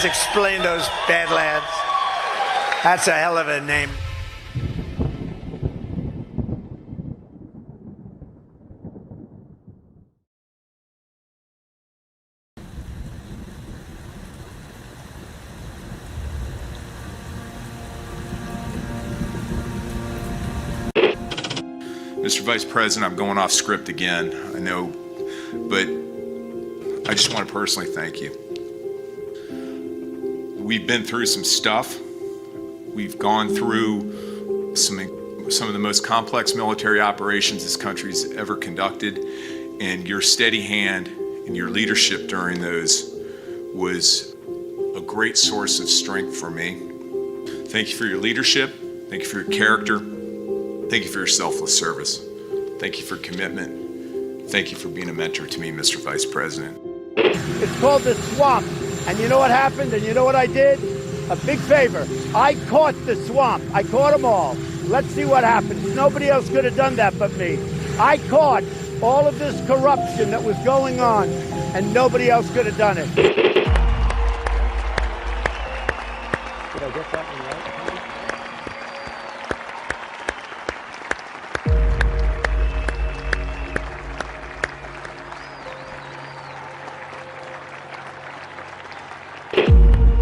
Badlands. Explain those Badlands. That's a hell of a name. Mr. Vice President, I'm going off script again, I know, but I just want to personally thank you. We've been through some stuff. We've gone through some of the most complex military operations this country's ever conducted, and your steady hand and your leadership during those was a great source of strength for me. Thank you for your leadership. Thank you for your character. Thank you for your selfless service. Thank you for commitment. Thank you for being a mentor to me, Mr. Vice President. It's called the swamp. And you know what happened? And you know what I did? A big favor. I caught the swamp. I caught them all. Let's see what happens. Nobody else could have done that but me. I caught all of this corruption that was going on, and nobody else could have done it. Did I get that one right?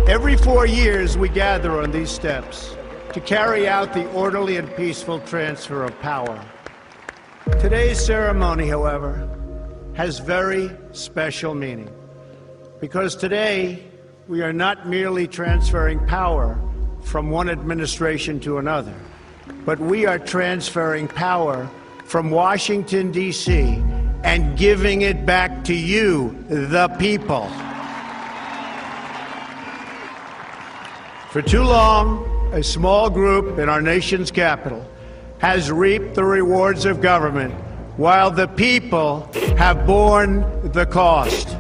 Every 4 years, we gather on these steps to carry out the orderly and peaceful transfer of power. Today's ceremony, however, has very special meaning, because today we are not merely transferring power from one administration to another, but we are transferring power from Washington, D.C., and giving it back to you, the people. For too long, a small group in our nation's capital has reaped the rewards of government, while the people have borne the cost.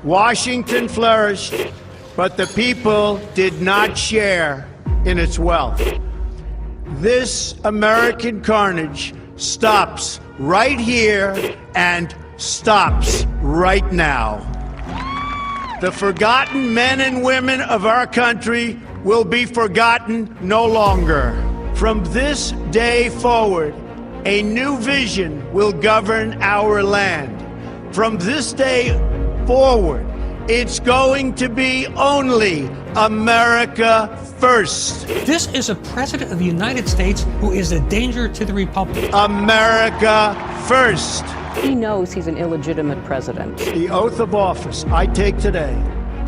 Washington flourished, but the people did not share in its wealth. This American carnage stops right here and stops right now. The forgotten men and women of our country will be forgotten no longer. From this day forward, a new vision will govern our land. From this day forward, it's going to be only America first. This is a president of the United States who is a danger to the republic. America first. He knows he's an illegitimate president. The oath of office I take today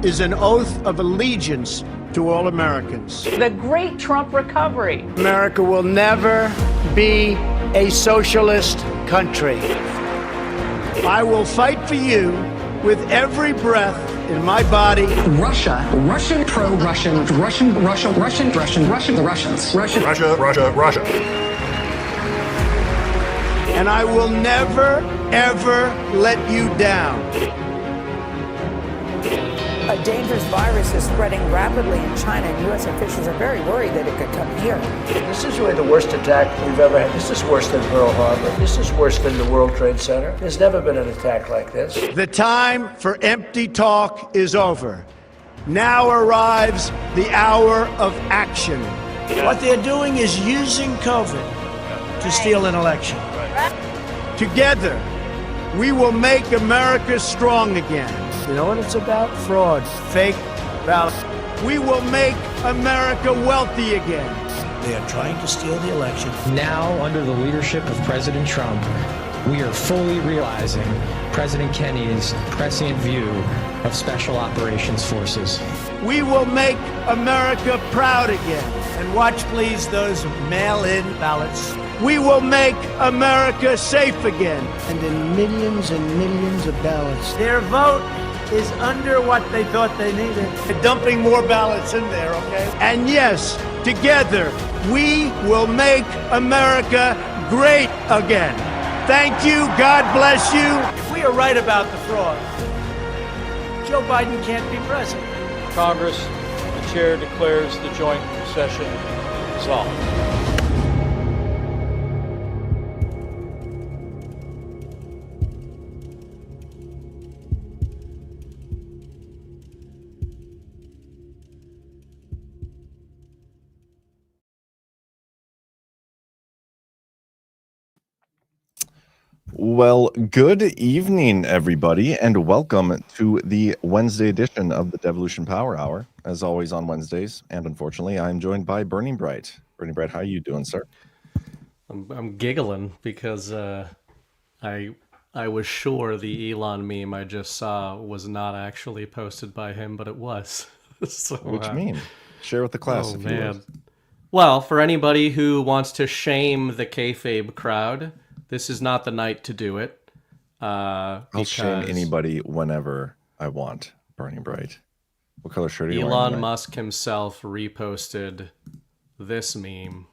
is an oath of allegiance to all Americans. The great Trump recovery. America will never be a socialist country. I will fight for you with every breath in my body. Russia, Russian, pro-Russian, Russian, Russia, Russian, Russian, Russian, the Russians. Russia. And I will never, ever let you down. A dangerous virus is spreading rapidly in China, and U.S. officials are very worried that it could come here. This is really the worst attack we've ever had. This is worse than Pearl Harbor. This is worse than the World Trade Center. There's never been an attack like this. The time for empty talk is over. Now arrives the hour of action. What they're doing is using COVID to steal an election. Together, we will make America strong again. You know what it's about? Fraud, fake ballots. We will make America wealthy again. They are trying to steal the election. Now, under the leadership of President Trump, we are fully realizing President Kennedy's prescient view of Special Operations Forces. We will make America proud again. And watch, please, those mail-in ballots. We will make America safe again. And in millions and millions of ballots. Their vote is under what they thought they needed. They're dumping more ballots in there, okay? And yes, together, we will make America great again. Thank you. God bless you. If we are right about the fraud, Joe Biden can't be president. Congress, the chair declares the joint session dissolved. Well, good evening, everybody, and welcome to the Wednesday edition of the Devolution Power Hour. As always on Wednesdays, and unfortunately, I'm joined by Burning Bright. Burning Bright, how are you doing, sir? I'm giggling because I was sure the Elon meme I just saw was not actually posted by him, but it was. So, what you mean? Share with the class, if you will. Well, for anybody who wants to shame the kayfabe crowd, this is not the night to do it. I'll shame anybody whenever I want, Burning Bright. What color shirt are you wearing? Elon Musk himself reposted this meme.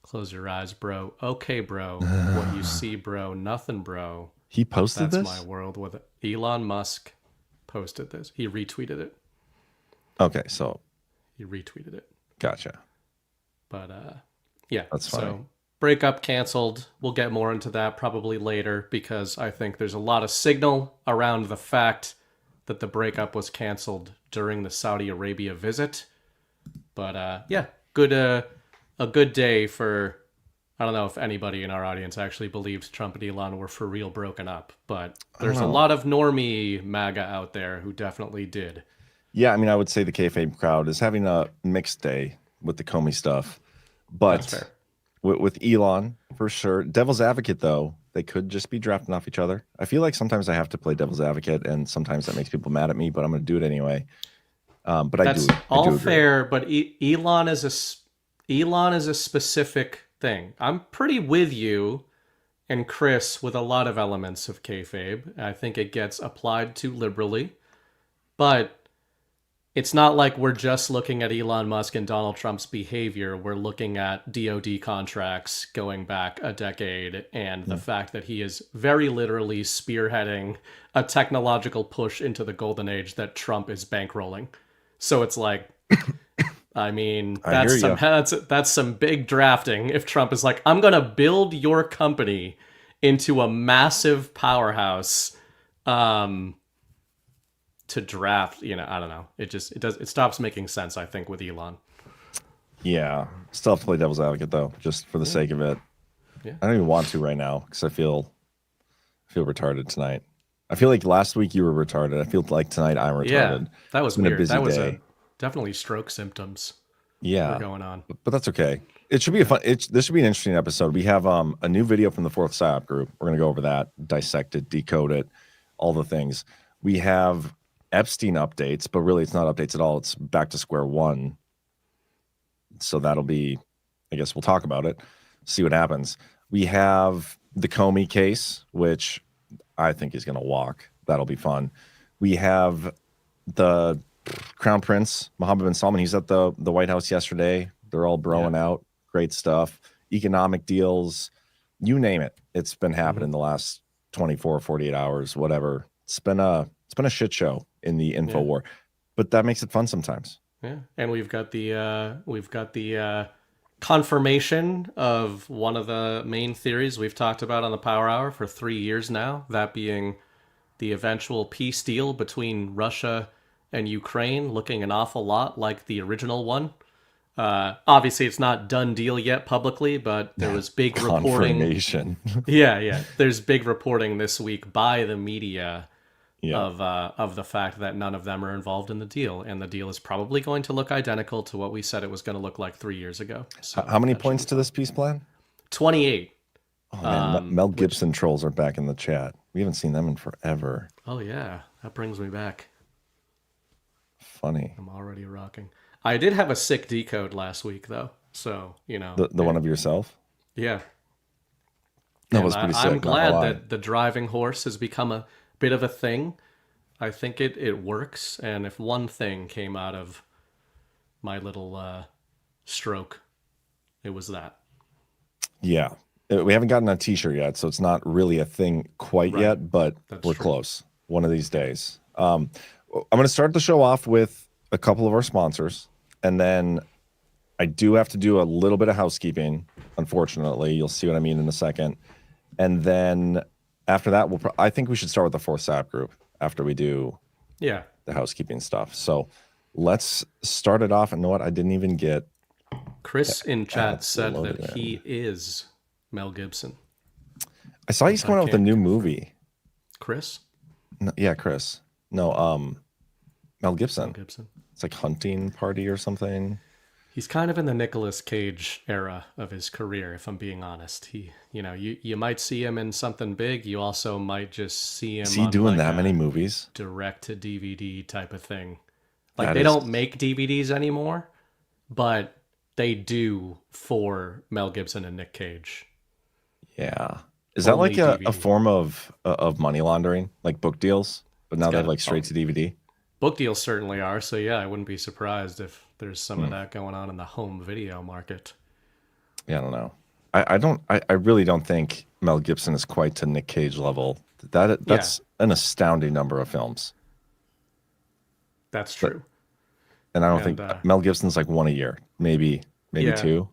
Close your eyes, bro. Okay, bro. What you see, bro. Nothing, bro. He posted That's this? my world with it. Elon Musk posted this. He retweeted it. Okay, so he retweeted it. Gotcha. But yeah, that's fine. So breakup canceled. We'll get more into that probably later because I think there's a lot of signal around the fact that the breakup was canceled during the Saudi Arabia visit. But yeah, a good day for, I don't know if anybody in our audience actually believes Trump and Elon were for real broken up, but there's a lot of normie MAGA out there who definitely did. Yeah, I mean, I would say the kayfabe crowd is having a mixed day with the Comey stuff, but with Elon, for sure. Devil's advocate, though, they could just be drafting off each other. I feel like sometimes I have to play devil's advocate, and sometimes that makes people mad at me, but I'm going to do it anyway. But that's I do fair, but Elon is a specific thing. I'm pretty with you and Chris with a lot of elements of kayfabe. I think it gets applied too liberally, but it's not like we're just looking at Elon Musk and Donald Trump's behavior. We're looking at DoD contracts going back a decade and the fact that he is very literally spearheading a technological push into the golden age that Trump is bankrolling. So it's like, I mean, that's some big drafting. If Trump is like, I'm going to build your company into a massive powerhouse, to draft, I don't know. It stops making sense, I think, with Elon. Yeah. Still have to play devil's advocate, though, just for the sake of it. Yeah. I don't even want to right now because I feel retarded tonight. I feel like last week you were retarded. I feel like tonight I'm retarded. Yeah, that was weird. A busy that was day. Definitely stroke symptoms. Yeah, going on. But that's okay. It should be this should be an interesting episode. We have a new video from the fourth psyop group. We're gonna go over that, dissect it, decode it, all the things. We have Epstein updates, but really it's not updates at all. It's back to square one. So that'll be, I guess we'll talk about it, see what happens. We have the Comey case, which I think is going to walk. That'll be fun. We have the Crown Prince, Mohammed bin Salman. He's at the White House yesterday. They're all broing out. Great stuff. Economic deals, you name it. It's been happening the last 24, 48 hours, whatever. It's been a shit show in the info war, but that makes it fun sometimes. Yeah, and we've got the confirmation of one of the main theories we've talked about on the Power Hour for 3 years now. That being the eventual peace deal between Russia and Ukraine, looking an awful lot like the original one. Obviously, it's not done deal yet publicly, but there was big reporting. Yeah, there's big reporting this week by the media. Of the fact that none of them are involved in the deal, and the deal is probably going to look identical to what we said it was going to look like 3 years ago. So how many points to this peace plan? 28. Oh, man, Mel Gibson trolls are back in the chat. We haven't seen them in forever. Oh yeah, that brings me back. Funny. I'm already rocking. I did have a sick decode last week though, so the one of yourself. Yeah. That was pretty sick. I'm glad that the driving horse has become a bit of a thing. I think it works, and if one thing came out of my little stroke, it was that. Yeah, we haven't gotten a t-shirt yet, so it's not really a thing quite yet, but we're close. One of these days. I'm going to start the show off with a couple of our sponsors, and then I do have to do a little bit of housekeeping, unfortunately. You'll see what I mean in a second. And then after that, I think we should start with the fourth SAP group after we do the housekeeping stuff. So let's start it off. And know what? I didn't even get. Chris in chat said that he is Mel Gibson. I saw he's coming out with a new movie. Chris? No, yeah, Chris. No, Mel Gibson. Mel Gibson. It's like Hunting Party or something. He's kind of in the Nicolas Cage era of his career, if I'm being honest. You might see him in something big. You also might just see him. Is he doing that many movies? Direct to DVD type of thing. Like they don't make DVDs anymore, but they do for Mel Gibson and Nick Cage. Yeah. Is that like a form of money laundering, like book deals? But now they're like straight to DVD? Book deals certainly are. So yeah, I wouldn't be surprised if there's some of that going on in the home video market. Yeah, I don't know. I really don't think Mel Gibson is quite to Nick Cage level. That's an astounding number of films. That's true. And I don't think Mel Gibson's like one a year, maybe two.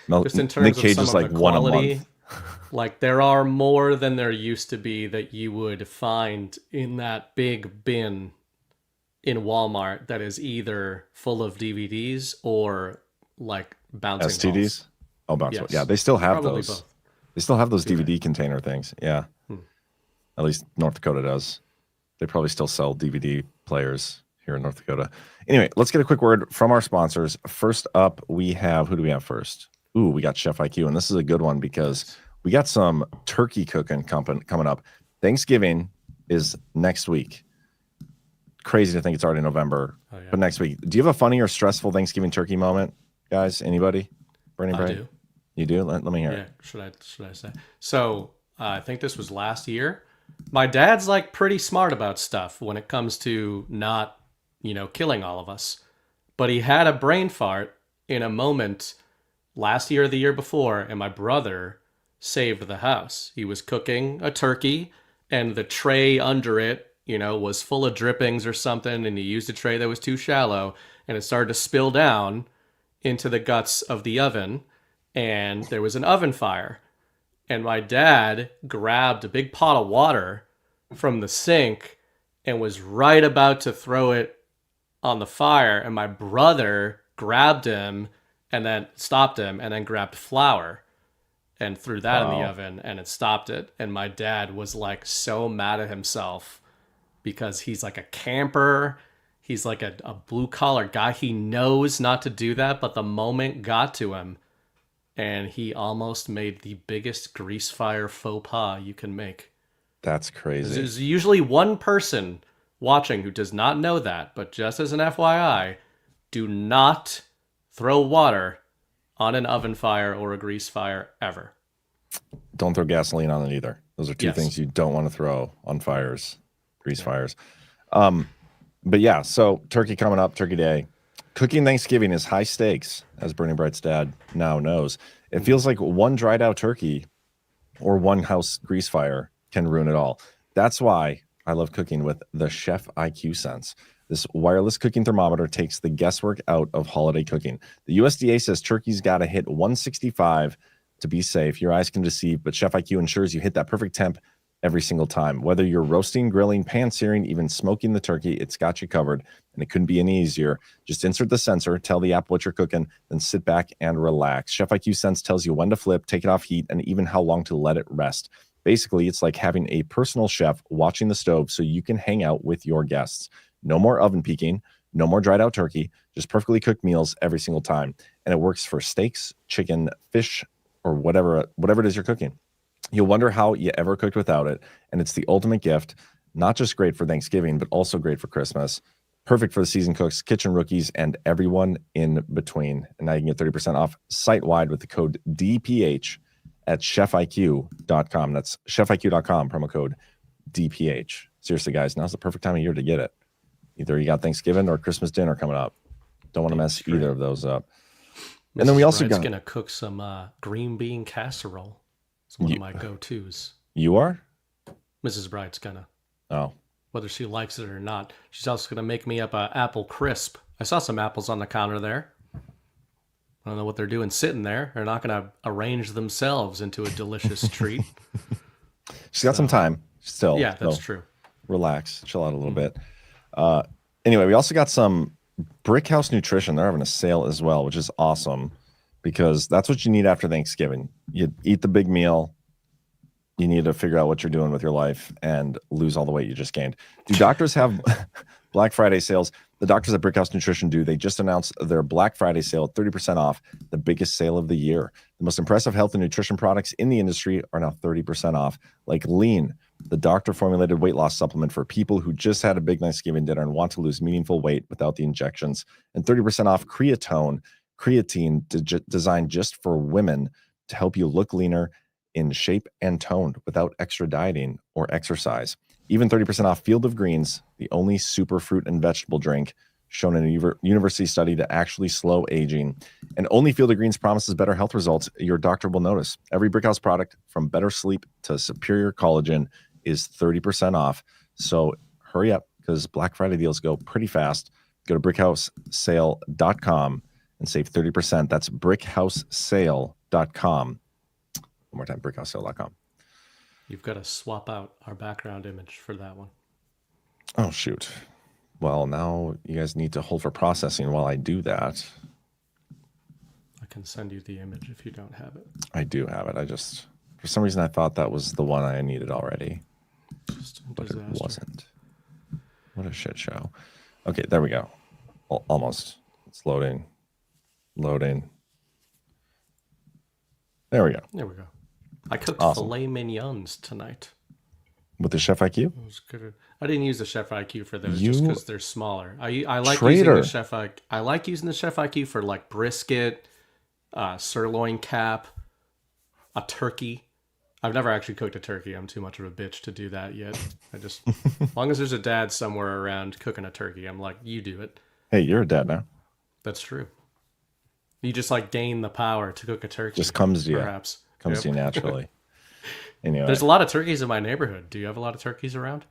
Just in terms Nick Cage of is some like of the one quality, a month. Like there are more than there used to be that you would find in that big bin in Walmart that is either full of DVDs or like bouncing STDs. balls. Oh, bounce Yes. balls. Yeah, they still have Probably those. both. They still have those DVD container things. Yeah. At least North Dakota does. They probably still sell DVD players here in North Dakota. Anyway, let's get a quick word from our sponsors. First up, we have, who do we have first? Ooh, we got Chef IQ, and this is a good one because we got some turkey cooking coming up. Thanksgiving is next week. Crazy to think it's already November, but next week. Do you have a funny or stressful Thanksgiving turkey moment, guys? Anybody? Bernie, I do. You do? Let me hear it. Yeah, should I say? So I think this was last year. My dad's like pretty smart about stuff when it comes to not, killing all of us. But he had a brain fart in a moment last year or the year before, and my brother saved the house. He was cooking a turkey, and the tray under it, was full of drippings or something, and he used a tray that was too shallow, and it started to spill down into the guts of the oven, and there was an oven fire. And my dad grabbed a big pot of water from the sink and was right about to throw it on the fire, and my brother grabbed him and then stopped him and then grabbed flour and threw that in the oven, and it stopped it. And my dad was like so mad at himself because he's like a camper. He's like a blue collar guy. He knows not to do that, but the moment got to him and he almost made the biggest grease fire faux pas you can make. That's crazy. There's usually one person watching who does not know that, but just as an FYI, do not throw water on an oven fire or a grease fire ever. Don't throw gasoline on it either. Those are two things you don't want to throw on fires, grease fires. But yeah, so turkey coming up, Turkey Day. Cooking Thanksgiving is high stakes, as Bernie Bright's dad now knows. It feels like one dried out turkey or one house grease fire can ruin it all. That's why I love cooking with the Chef IQ Sense. This wireless cooking thermometer takes the guesswork out of holiday cooking. The USDA says turkey's got to hit 165 to be safe. Your eyes can deceive, but Chef IQ ensures you hit that perfect temp every single time. Whether you're roasting, grilling, pan-searing, even smoking the turkey, it's got you covered, and it couldn't be any easier. Just insert the sensor, tell the app what you're cooking, then sit back and relax. Chef IQ Sense tells you when to flip, take it off heat, and even how long to let it rest. Basically, it's like having a personal chef watching the stove so you can hang out with your guests. No more oven peaking, no more dried out turkey, just perfectly cooked meals every single time. And it works for steaks, chicken, fish, or whatever it is you're cooking. You'll wonder how you ever cooked without it, and it's the ultimate gift, not just great for Thanksgiving, but also great for Christmas. Perfect for the seasoned cooks, kitchen rookies, and everyone in between. And now you can get 30% off site-wide with the code DPH at chefiq.com. That's chefiq.com, promo code DPH. Seriously, guys, now's the perfect time of year to get it. Either you got Thanksgiving or Christmas dinner coming up. Don't want to mess either of those up. And then we also got... going to cook some green bean casserole. It's one of my go-tos. You are? Mrs. Bright's gonna. Oh. Whether she likes it or not. She's also gonna make me up an apple crisp. I saw some apples on the counter there. I don't know what they're doing sitting there. They're not gonna arrange themselves into a delicious treat. She's got some time still. Yeah, that's true. Relax, chill out a little bit. Anyway, we also got some Brick House Nutrition. They're having a sale as well, which is awesome. Because that's what you need after Thanksgiving. You eat the big meal, you need to figure out what you're doing with your life and lose all the weight you just gained. Do doctors have Black Friday sales? The doctors at Brickhouse Nutrition do. They just announced their Black Friday sale, 30% off, the biggest sale of the year. The most impressive health and nutrition products in the industry are now 30% off, like Lean, the doctor-formulated weight loss supplement for people who just had a big Thanksgiving dinner and want to lose meaningful weight without the injections, and 30% off creatine designed just for women to help you look leaner, in shape and toned without extra dieting or exercise. Even 30% off Field of Greens, the only super fruit and vegetable drink shown in a university study to actually slow aging. And only Field of Greens promises better health results your doctor will notice. Every Brickhouse product, from better sleep to superior collagen, is 30% off. So hurry up, because Black Friday deals go pretty fast. Go to brickhousesale.com and save 30%. That's brickhousesale.com. One more time, brickhousesale.com. You've got to swap out our background image for that one. Oh, shoot. Well, now you guys need to hold for processing while I do that. I can send you the image if you don't have it. I do have it. I just, for some reason, I thought that was the one I needed already. But it wasn't. What a shit show. Okay, there we go. Almost. It's loading. Loading. There we go. There we go. I cooked filet mignons tonight. With the Chef IQ? It was good. I didn't use the Chef IQ for those just because they're smaller. I like traitor. using the Chef IQ. I like using the Chef IQ for like brisket, sirloin cap, a turkey. I've never actually cooked a turkey. I'm too much of a bitch to do that yet. As long as there's a dad somewhere around cooking a turkey, I'm like, you do it. Hey, you're a dad now. That's true. You just like gain the power to cook a turkey. Just comes to you. Perhaps. Comes to you naturally. Anyway. There's a lot of turkeys in my neighborhood. Do you have a lot of turkeys around?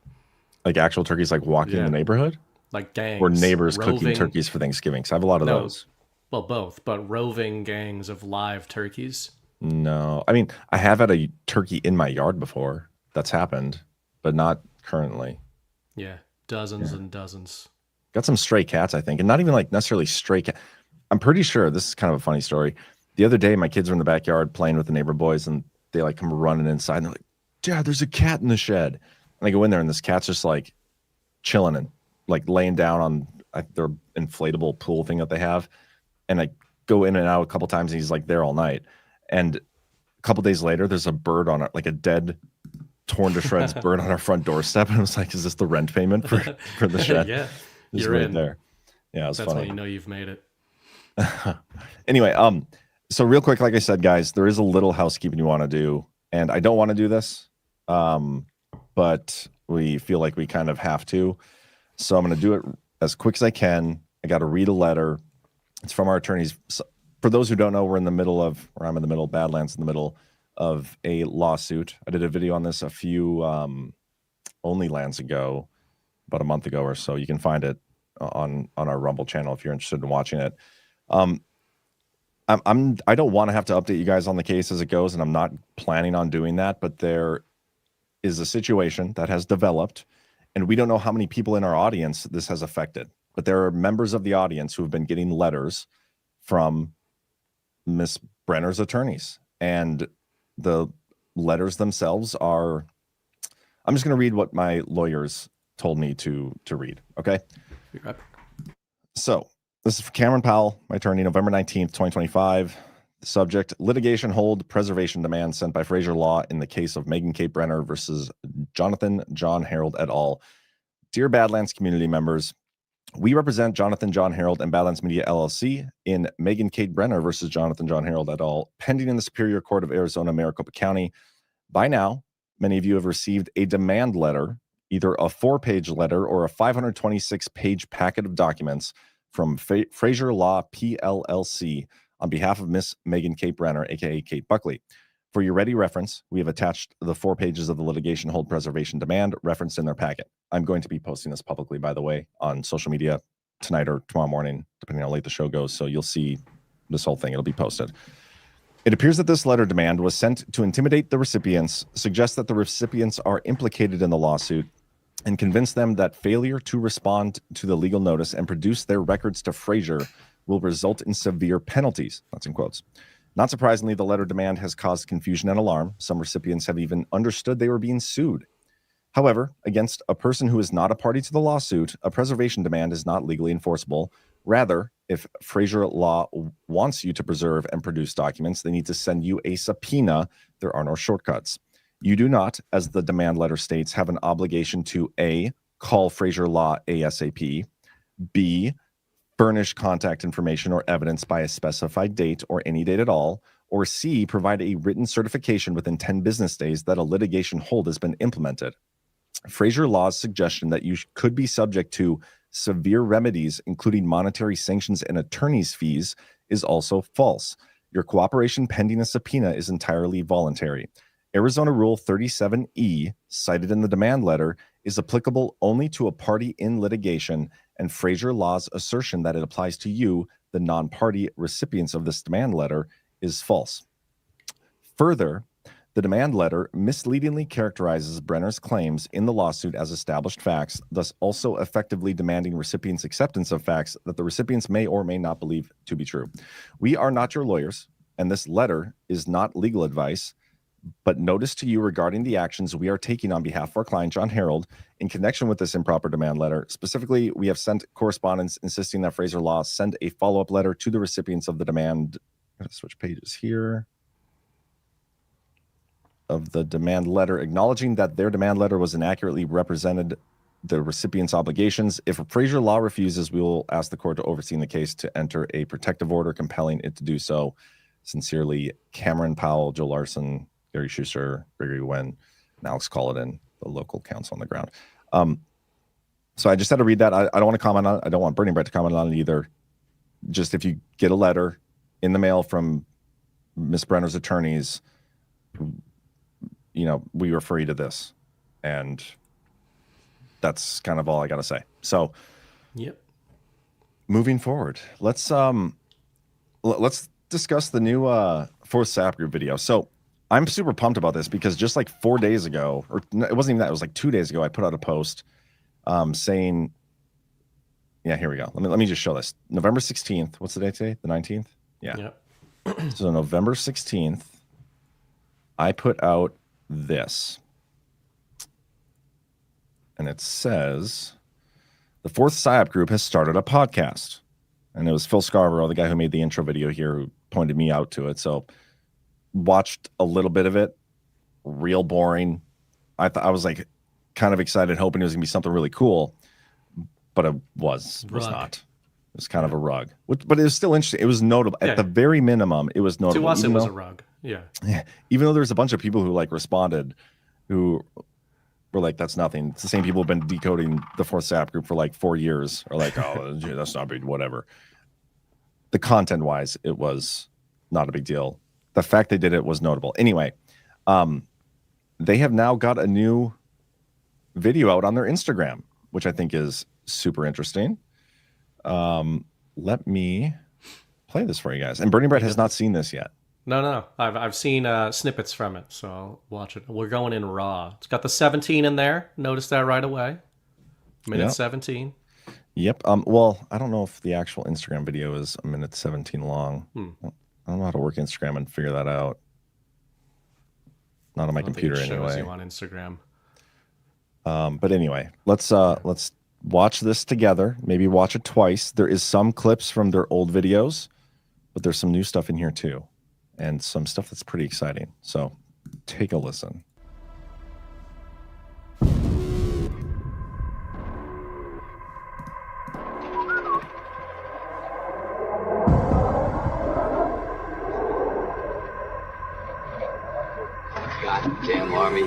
Like actual turkeys, like walking in the neighborhood? Like gangs. Or neighbors cooking turkeys for Thanksgiving? Because I have a lot of those. Well, both, but roving gangs of live turkeys. No. I mean, I have had a turkey in my yard before. That's happened, but not currently. Yeah, dozens and dozens. Got some stray cats, I think, and not even like necessarily stray cats. I'm pretty sure, this is kind of a funny story. The other day, my kids were in the backyard playing with the neighbor boys, and they like come running inside, and they're like, Dad, there's a cat in the shed. And I go in there, and this cat's just like chilling and like laying down on their inflatable pool thing that they have. And I go in and out a couple times, and he's like there all night. And a couple days later, there's a bird on it, like a dead, torn to shreds bird on our front doorstep. And I was like, is this the rent payment for the shed? Yeah, it's you're right in there. Yeah, it was That's funny. when you know you've made it. Anyway, so real quick, like I said, guys, there is a little housekeeping you want to do, and I don't want to do this, but we feel like we kind of have to. So I'm going to do it as quick as I can. I got to read a letter. It's from our attorneys. So, for those who don't know, I'm in the middle, Badlands in the middle of a lawsuit. I did a video on this a few only lands ago, about a month ago or so. You can find it on our Rumble channel if you're interested in watching it. I don't want to have to update you guys on the case as it goes, and I'm not planning on doing that, but there is a situation that has developed, and we don't know how many people in our audience this has affected, but there are members of the audience who have been getting letters from Miss Brenner's attorneys, and the letters themselves are, I'm just going to read what my lawyers told me to read. Okay. So this is for Cameron Powell, my attorney, November 19th, 2025. The subject, litigation hold preservation demand sent by Fraser Law in the case of Megan Kate Brenner versus Jonathan John Herold et al. Dear Badlands community members, we represent Jonathan John Herold and Badlands Media LLC in Megan Kate Brenner versus Jonathan John Herold et al. Pending in the Superior Court of Arizona, Maricopa County. By now, many of you have received a demand letter, either a 4-page letter or a 526-page packet of documents from Fraser Law PLLC on behalf of Miss Megan Kate Brenner, aka Kate Buckley. For your ready reference, we have attached the 4 pages of the litigation hold preservation demand referenced in their packet. I'm going to be posting this publicly, by the way, on social media tonight or tomorrow morning, depending on how late the show goes. So you'll see this whole thing. It'll be posted. It appears that this letter demand was sent to intimidate the recipients, suggest that the recipients are implicated in the lawsuit, and convince them that failure to respond to the legal notice and produce their records to Fraser will result in severe penalties. That's in quotes. Not surprisingly, the letter demand has caused confusion and alarm. Some recipients have even understood they were being sued. However, against a person who is not a party to the lawsuit, a preservation demand is not legally enforceable. Rather, if Fraser Law wants you to preserve and produce documents, they need to send you a subpoena. There are no shortcuts. You do not, as the demand letter states, have an obligation to A, call Fraser Law ASAP, B, furnish contact information or evidence by a specified date or any date at all, or C, provide a written certification within 10 business days that a litigation hold has been implemented. Fraser Law's suggestion that you could be subject to severe remedies, including monetary sanctions and attorney's fees, is also false. Your cooperation pending a subpoena is entirely voluntary. Arizona Rule 37E, cited in the demand letter, is applicable only to a party in litigation, and Fraser Law's assertion that it applies to you, the non-party recipients of this demand letter, is false. Further, the demand letter misleadingly characterizes Brenner's claims in the lawsuit as established facts, thus also effectively demanding recipients' acceptance of facts that the recipients may or may not believe to be true. We are not your lawyers, and this letter is not legal advice, but notice to you regarding the actions we are taking on behalf of our client, John Herold, in connection with this improper demand letter. Specifically, we have sent correspondence insisting that Fraser Law send a follow-up letter to the recipients of the demand. I'm going to switch pages here. Of the demand letter, acknowledging that their demand letter was inaccurately represented the recipient's obligations. If Fraser Law refuses, we will ask the court to oversee the case to enter a protective order compelling it to do so. Sincerely, Cameron Powell, Joe Larson, Gary Schuster, Gregory Wen, and Alex Culloden, the local counsel on the ground. So I just had to read that. I don't want to comment on it. I don't want Burning Bread to comment on it either. Just if you get a letter in the mail from Miss Brenner's attorneys, you know, we refer you to this, and that's kind of all I got to say. So, yep. Moving forward, let's discuss the new fourth SAP group video. So I'm super pumped about this because just like 4 days ago, or it wasn't even that, it was like 2 days ago, I put out a post saying, yeah, here we go. Let me just show this. November 16th. What's the date today? The 19th? Yeah. Yep. So November 16th, I put out this, and it says the fourth psyop group has started a podcast, and it was Phil Scarborough, the guy who made the intro video here, who pointed me out to it. So watched a little bit of it, real boring. I was like kind of excited, hoping it was gonna be something really cool, but it was not. It was kind of a rug, but it was still interesting. It was notable. At the very minimum, it was notable. To us, it was a rug. Yeah. Even though there's a bunch of people who like responded, who were like, "That's nothing." It's the same people who've been decoding the fourth SAP group for like 4 years, or like, "Oh, that's not big." Whatever. The content-wise, it was not a big deal. The fact they did it was notable. Anyway, they have now got a new video out on their Instagram, which I think is super interesting. Let me play this for you guys. And Burning Bread has not seen this yet. No. I've seen snippets from it, so I'll watch it. We're going in raw. It's got the 17 in there. Notice that right away. Minute 17. Yep. Well, I don't know if the actual Instagram video is a minute 17 long. I don't know how to work Instagram and figure that out. Not on my computer anyway. Shows you on Instagram. But anyway, let's watch this together. Maybe watch it twice. There is some clips from their old videos, but there's some new stuff in here too, and some stuff that's pretty exciting. So take a listen. Goddamn army.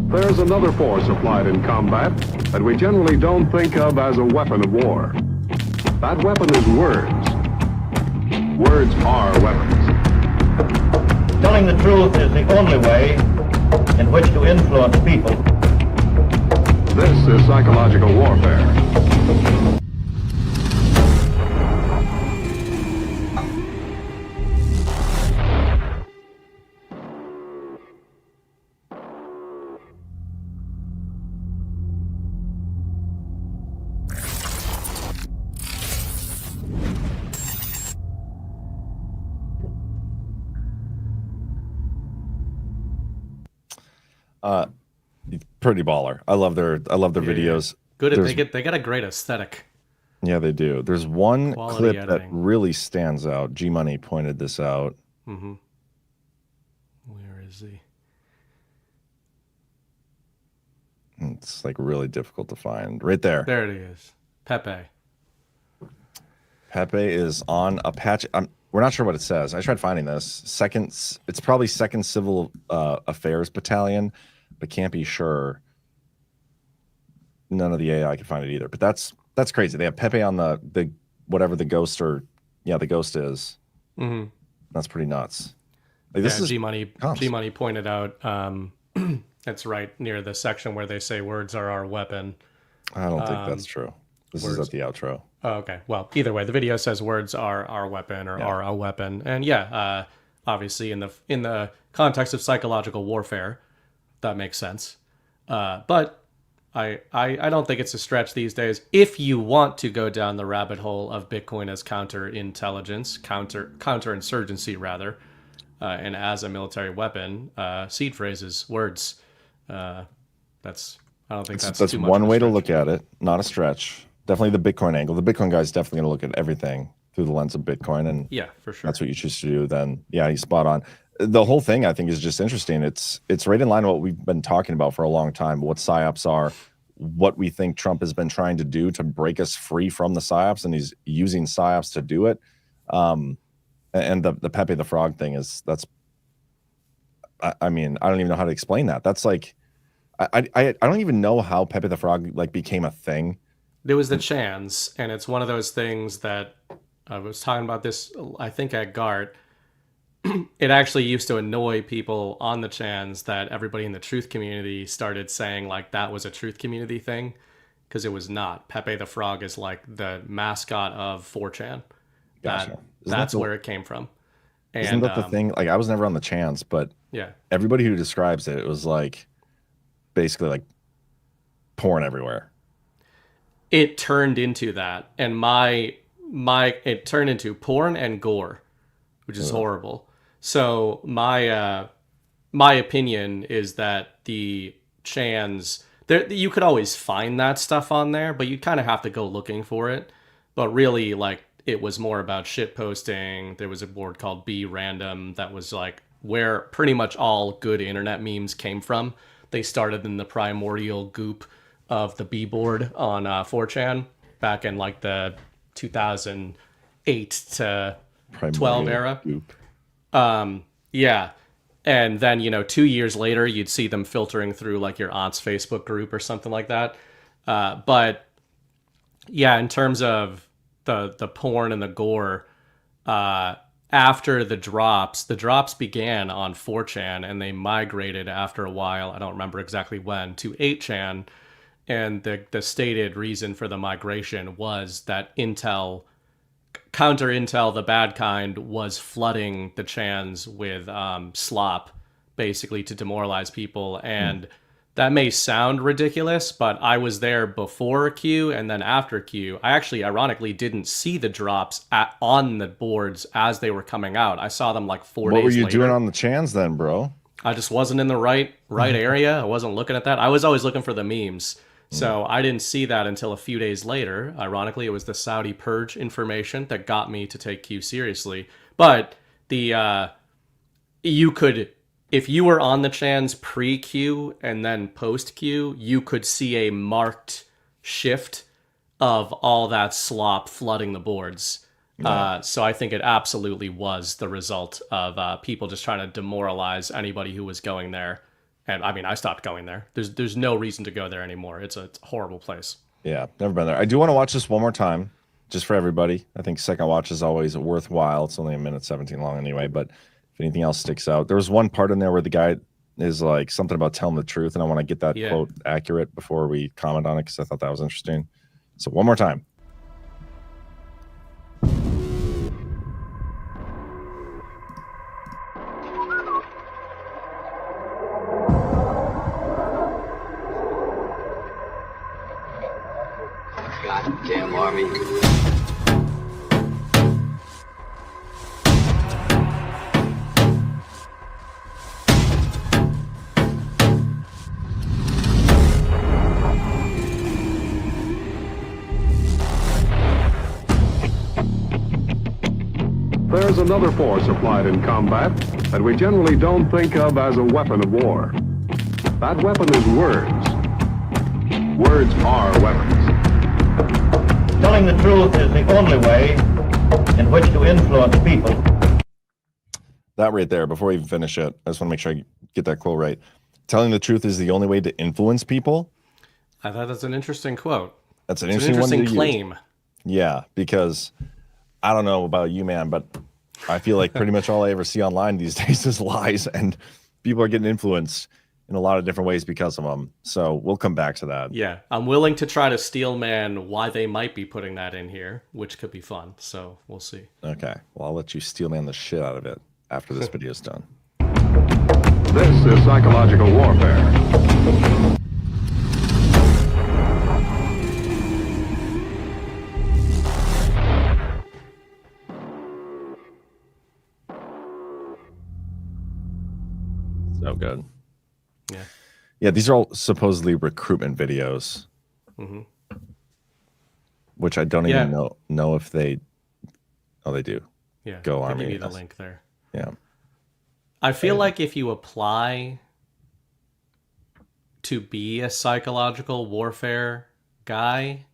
There's another force applied in combat that we generally don't think of as a weapon of war. That weapon is words. Words are weapons. Telling the truth is the only way in which to influence people. This is psychological warfare. Pretty baller. I love their videos. Good. They get a great aesthetic. Yeah, they do. There's one Quality clip editing. that really stands out. G Money pointed this out. Mm-hmm. Where is he? It's like really difficult to find. Right there. There it is. Pepe. Pepe is on Apache. We're not sure what it says. I tried finding this. It's probably 2nd Civil Affairs Battalion, but can't be sure. None of the AI can find it either. But that's crazy. They have Pepe on the whatever the ghost the ghost is. Mm-hmm. That's pretty nuts. Like, this is G Money pointed out. It's right near the section where they say words are our weapon. I don't think that's true. This is at the outro. Oh, okay. Well, either way, the video says words are our weapon or are a weapon. And obviously in the context of psychological warfare, that makes sense. But I don't think it's a stretch these days. If you want to go down the rabbit hole of Bitcoin as counterintelligence, counterinsurgency rather, and as a military weapon, seed phrases, words. I don't think that's too much one way to look at it. Not a stretch. Definitely the Bitcoin angle. The Bitcoin guy's definitely going to look at everything through the lens of Bitcoin, and yeah, for sure. That's what you choose to do. Then he's spot on. The whole thing I think is just interesting. It's right in line with what we've been talking about for a long time. What psyops are, what we think Trump has been trying to do to break us free from the psyops, and he's using psyops to do it. And the Pepe the Frog thing I mean, I don't even know how to explain that. That's like, I don't even know how Pepe the Frog like became a thing. There was the Chans, and it's one of those things that I was talking about this, I think at GART. It actually used to annoy people on the Chans that everybody in the truth community started saying like that was a truth community thing, because it was not. Pepe the Frog is like the mascot of 4chan. Gotcha. That's where it came from. And, isn't that the thing? Like, I was never on the Chans, but yeah, everybody who describes it was like basically like porn everywhere. It turned into that, and it turned into porn and gore, which is horrible. So my opinion is that the Chans, you could always find that stuff on there, but you kind of have to go looking for it. But really, like, it was more about shit posting. There was a board called Be Random that was like where pretty much all good internet memes came from. They started in the primordial goop of the B board on 4chan back in like the 2008 to 12 era. Goop. Yeah. And then, 2 years later, you'd see them filtering through like your aunt's Facebook group or something like that. But yeah, in terms of the porn and the gore, after the drops began on 4chan, and they migrated after a while, I don't remember exactly when, to 8chan. And the stated reason for the migration was that counter intel, the bad kind, was flooding the Chans with slop, basically to demoralize people. And that may sound ridiculous, but I was there before Q and then after Q. I actually, ironically, didn't see the drops on the boards as they were coming out. I saw them like 4 days later. What were you doing on the Chans then, bro? I just wasn't in the right area. I wasn't looking at that. I was always looking for the memes. So I didn't see that until a few days later. Ironically, it was the Saudi purge information that got me to take Q seriously. But you could, if you were on the Chans pre-Q and then post-Q, you could see a marked shift of all that slop flooding the boards. So I think it absolutely was the result of people just trying to demoralize anybody who was going there. And I mean, I stopped going there. There's no reason to go there anymore. It's a horrible place. Yeah, never been there. I do want to watch this one more time, just for everybody. I think second watch is always worthwhile. It's only 1:17 long anyway, but if anything else sticks out. There was one part in there where the guy is like something about telling the truth, and I want to get that quote accurate before we comment on it, because I thought that was interesting. So one more time. Goddamn army. there's another force applied in combat that we generally don't think of as a weapon of war. That weapon is words. Words are weapons. Telling the truth is the only way in which to influence people. That right there, before we even finish it, I just want to make sure I get that quote right. Telling the truth is the only way to influence people. I thought that's an interesting quote. That's an It's interesting claim. Use. Yeah, because I don't know about you, man, but I feel like pretty much all I ever see online these days is lies, and people are getting influenced in a lot of different ways because of them. So we'll come back to that. Yeah, I'm willing to try to steel man why they might be putting that in here, which could be fun. So we'll see. Okay, well, I'll let you steel man the shit out of it after this video is done. This is psychological warfare. So good. Yeah. Yeah, these are all supposedly recruitment videos, which I don't even know if they. Oh, they do. Yeah. Go I'll Army. give you the link there. Yeah. I feel like if you apply to be a psychological warfare guy,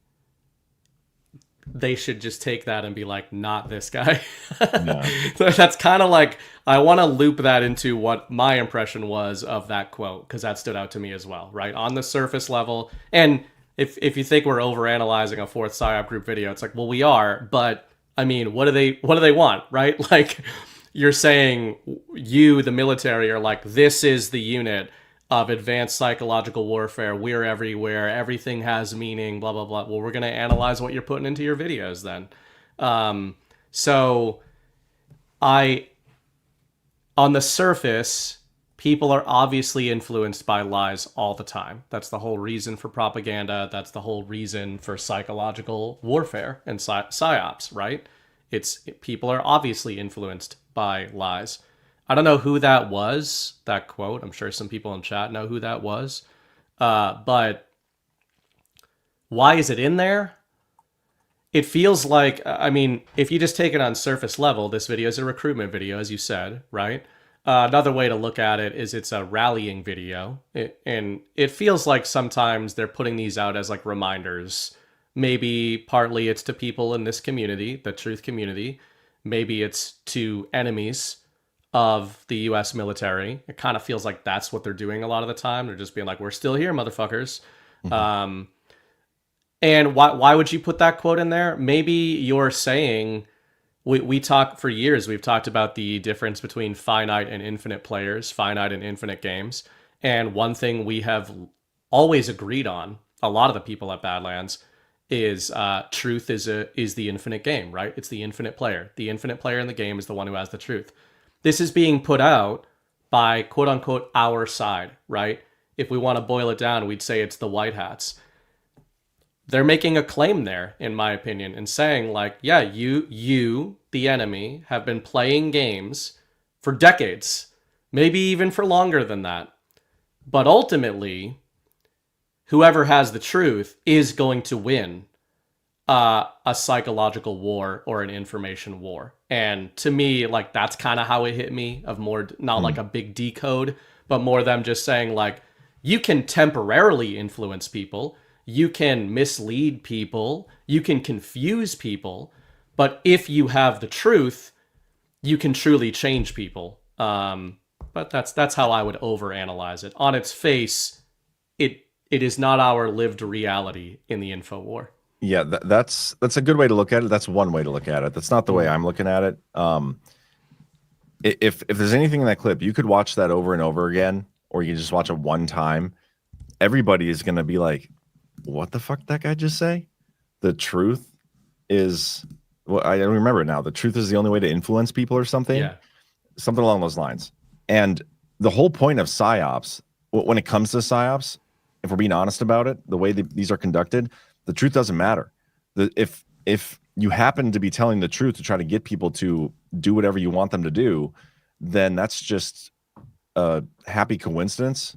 they should just take that and be like, not this guy. No. So that's kind of like, I want to loop that into what my impression was of that quote, because that stood out to me as well, right? On the surface level. And if you think we're overanalyzing a fourth psyop group video, it's like, well, we are, but I mean, what do they want, right? Like, you're saying you, the military, are like, this is the unit of advanced psychological warfare. We're everywhere. Everything has meaning, blah, blah, blah. Well, we're going to analyze what you're putting into your videos then. So on the surface, people are obviously influenced by lies all the time. That's the whole reason for propaganda. That's the whole reason for psychological warfare and psyops, right? People are obviously influenced by lies. I don't know who that was, that quote. I'm sure some people in chat know who that was. But why is it in there? It feels like, I mean, if you just take it on surface level, this video is a recruitment video, as you said, right? Another way to look at it is it's a rallying video. And it feels like sometimes they're putting these out as like reminders. Maybe partly it's to people in this community, the truth community. Maybe it's to enemies of the U.S. military. It kind of feels like that's what they're doing a lot of the time. They're just being like, we're still here, motherfuckers. And why would you put that quote in there? Maybe you're saying, we talk for years, we've talked about the difference between finite and infinite players, finite and infinite games. And one thing we have always agreed on, a lot of the people at Badlands, is truth is the infinite game, right? It's the infinite player. The infinite player in the game is the one who has the truth. This is being put out by quote unquote our side, right? If we want to boil it down, we'd say it's the white hats. They're making a claim there, in my opinion, and saying like, yeah, you, the enemy, have been playing games for decades, maybe even for longer than that. But ultimately, whoever has the truth is going to win a psychological war or an information war. And to me, like, that's kind of how it hit me, of more, not like a big decode, but more them just saying like, you can temporarily influence people, you can mislead people, you can confuse people, but if you have the truth, you can truly change people. But that's how I would overanalyze it. On its face, it is not our lived reality in the info war. Yeah, that's a good way to look at it. That's one way to look at it. That's not the way I'm looking at it. If there's anything in that clip, you could watch that over and over again, or you can just watch it one time. Everybody is going to be like, what the fuck did that guy just say? The truth is, well, I don't remember it now. The truth is the only way to influence people or something. Yeah. Something along those lines. And the whole point of psyops, when it comes to psyops, if we're being honest about it, the way these are conducted, the truth doesn't matter. If you happen to be telling the truth to try to get people to do whatever you want them to do, then that's just a happy coincidence.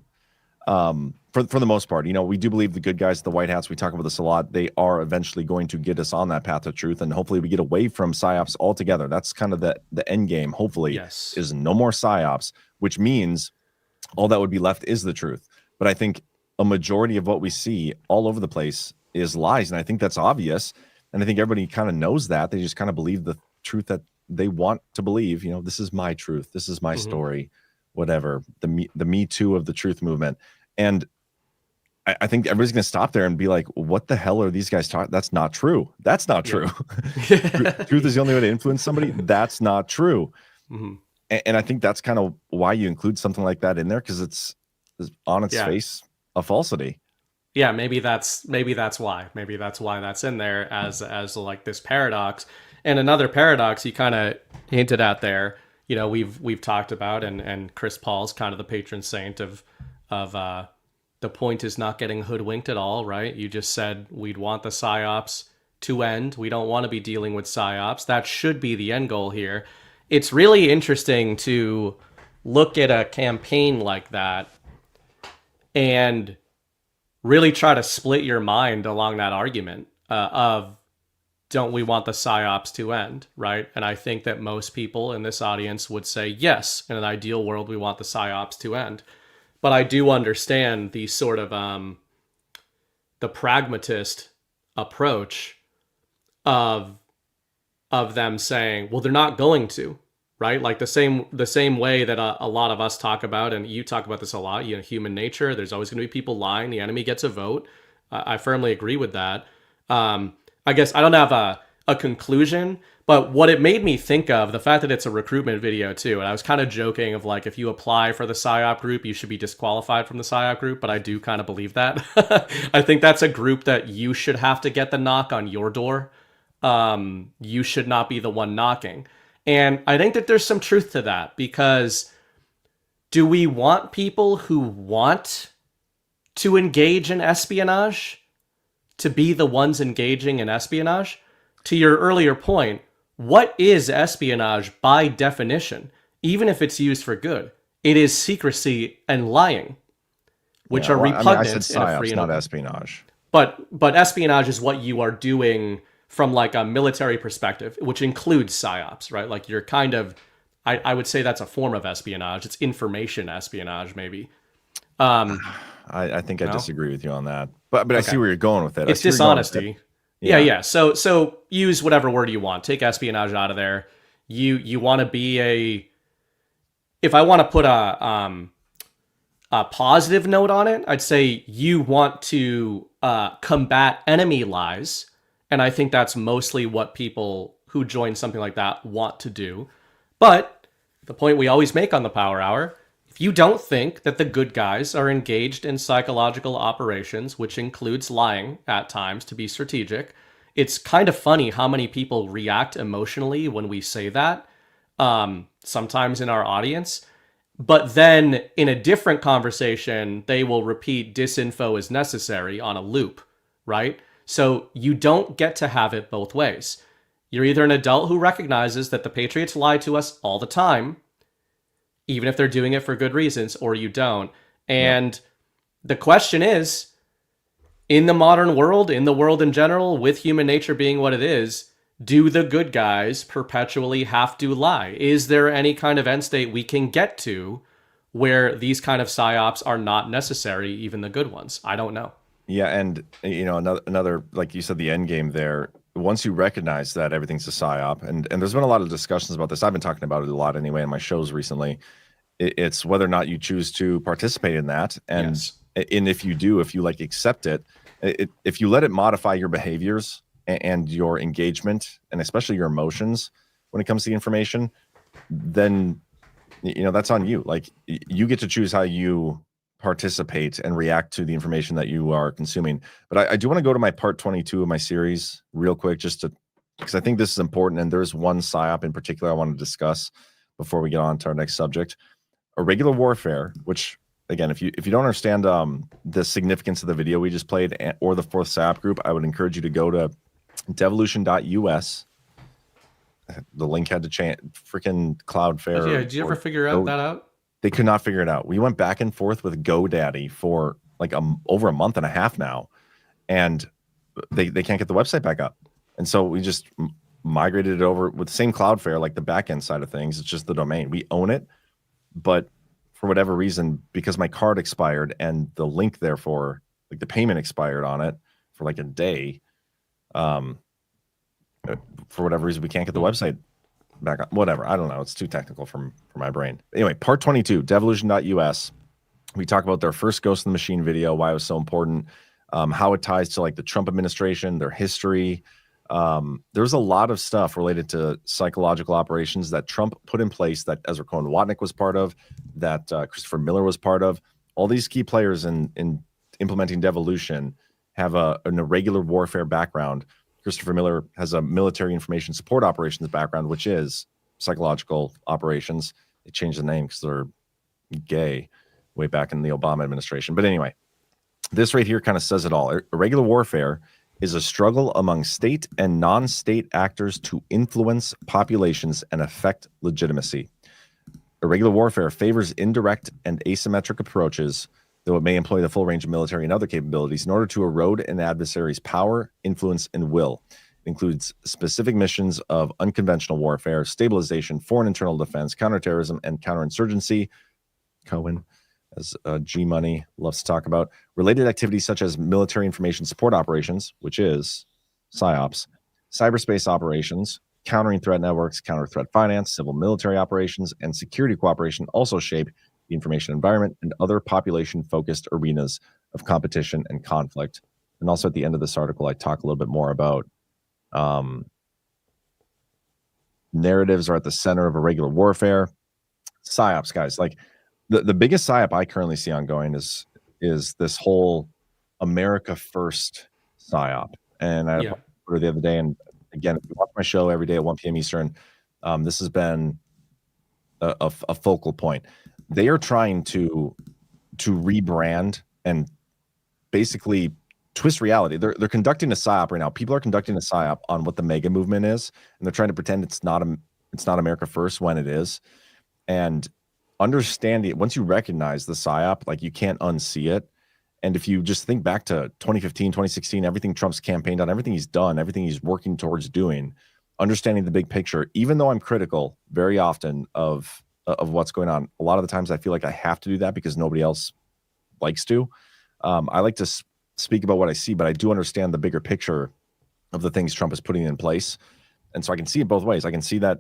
for the most part, we do believe the good guys, the white hats, we talk about this a lot, they are eventually going to get us on that path of truth, and hopefully we get away from psyops altogether. That's kind of the end game, hopefully, is no more psyops, which means all that would be left is the truth. But I think a majority of what we see all over the place is lies, and I think that's obvious, and I think everybody kind of knows that. They just kind of believe the truth that they want to believe. This is my truth, this is my story, whatever, the me too of the truth movement. And I think everybody's going to stop there and be like, what the hell are these guys talking? That's not true. That's not true. Truth is the only way to influence somebody. That's not true. And I think that's kind of why you include something like that in there, because it's on its face a falsity. Yeah, maybe that's why. Maybe that's why that's in there as like this paradox. And another paradox you kind of hinted at there, we've talked about, and Chris Paul's kind of the patron saint of the point is not getting hoodwinked at all, right? You just said we'd want the psyops to end. We don't want to be dealing with psyops. That should be the end goal here. It's really interesting to look at a campaign like that and really try to split your mind along that argument of don't we want the psyops to end, right? And I think that most people in this audience would say, yes, in an ideal world, we want the psyops to end. But I do understand the sort of the pragmatist approach of them saying, well, they're not going to, right? Like the same way that a lot of us talk about, and you talk about this a lot, human nature, there's always going to be people lying. The enemy gets a vote. I firmly agree with that. I guess I don't have a conclusion, but what it made me think of, the fact that it's a recruitment video too, and I was kind of joking of like, if you apply for the psyop group, you should be disqualified from the psyop group, but I do kind of believe that. I think that's a group that you should have to get the knock on your door. You should not be the one knocking. And I think that there's some truth to that, because do we want people who want to engage in espionage to be the ones engaging in espionage? To your earlier point, what is espionage by definition? Even if it's used for good, it is secrecy and lying, which are repugnant I said psyops, in a free not espionage. But espionage is what you are doing from like a military perspective, which includes psyops, right? Like you're kind of, I would say that's a form of espionage. It's information espionage, maybe. I think I disagree with you on that, but okay. I see where you're going with it. It's dishonesty. Yeah. So use whatever word you want. Take espionage out of there. You want to be if I want to put a positive note on it, I'd say you want to combat enemy lies. And I think that's mostly what people who join something like that want to do. But the point we always make on the Power Hour, if you don't think that the good guys are engaged in psychological operations, which includes lying at times to be strategic, it's kind of funny how many people react emotionally when we say that, sometimes in our audience. But then in a different conversation, they will repeat disinfo is necessary on a loop, right? So you don't get to have it both ways. You're either an adult who recognizes that the Patriots lie to us all the time, even if they're doing it for good reasons, or you don't. And the question is, in the modern world, in the world in general, with human nature being what it is, do the good guys perpetually have to lie? Is there any kind of end state we can get to where these kind of psyops are not necessary, even the good ones? I don't know. Yeah, and another like you said, the end game there. Once you recognize that everything's a psyop, and there's been a lot of discussions about this. I've been talking about it a lot anyway in my shows recently. It's whether or not you choose to participate in that, and if you do, if you like accept it, if you let it modify your behaviors and your engagement, and especially your emotions when it comes to the information, then that's on you. Like you get to choose how you participate and react to the information that you are consuming. But I do want to go to my part 22 of my series real quick, because I think this is important. And there's one psyop in particular I want to discuss before we get on to our next subject. Irregular warfare, which again, if you don't understand the significance of the video we just played or the fourth psyop group, I would encourage you to go to devolution.us. The link had to change. Freaking Cloudflare. Yeah, did you ever figure that out? They could not figure it out. We went back and forth with GoDaddy for like over a month and a half now, and they can't get the website back up. And so we just migrated it over with the same Cloudflare, like the back end side of things. It's just the domain. We own it, but for whatever reason, because my card expired and the link, therefore, like the payment expired on it for like a day, for whatever reason, we can't get the website back on. Whatever. I don't know. It's too technical for my brain. Anyway, part 22, devolution.us. We talk about their first Ghost in the Machine video, why it was so important, how it ties to like the Trump administration, their history. There's a lot of stuff related to psychological operations that Trump put in place, that Ezra Cohen-Watnick was part of, that Christopher Miller was part of. All these key players in implementing devolution have an irregular warfare background. Christopher Miller has a military information support operations background, which is psychological operations. They changed the name because they're gay way back in the Obama administration. But anyway, this right here kind of says it all. Irregular warfare is a struggle among state and non-state actors to influence populations and affect legitimacy. Irregular warfare favors indirect and asymmetric approaches, though it may employ the full range of military and other capabilities in order to erode an adversary's power, influence, and will. It includes specific missions of unconventional warfare, stabilization, foreign internal defense, counterterrorism, and counterinsurgency. Cohen, as G Money loves to talk about, related activities such as military information support operations, which is psyops, cyberspace operations, countering threat networks, counter threat finance, civil military operations, and security cooperation also shape the information environment and other population-focused arenas of competition and conflict. And also at the end of this article, I talk a little bit more about narratives are at the center of irregular warfare. Psyops, guys, like the biggest psyop I currently see ongoing is this whole America First psyop. And I put it the other day, and again, if you watch my show every day at 1 p.m. Eastern, this has been a focal point. They are trying to rebrand and basically twist reality. They're conducting a psyop right now. People are conducting a psyop on what the MAGA movement is, and they're trying to pretend it's not America First when it is. And understanding, once you recognize the psyop, like, you can't unsee it. And if you just think back to 2015, 2016, everything Trump's campaigned on, everything he's done, everything he's working towards doing, understanding the big picture, even though I'm critical very often of what's going on, a lot of the times I feel like I have to do that because nobody else likes to. I like to speak about what I see, but I do understand the bigger picture of the things Trump is putting in place. And so I can see it both ways. I can see that,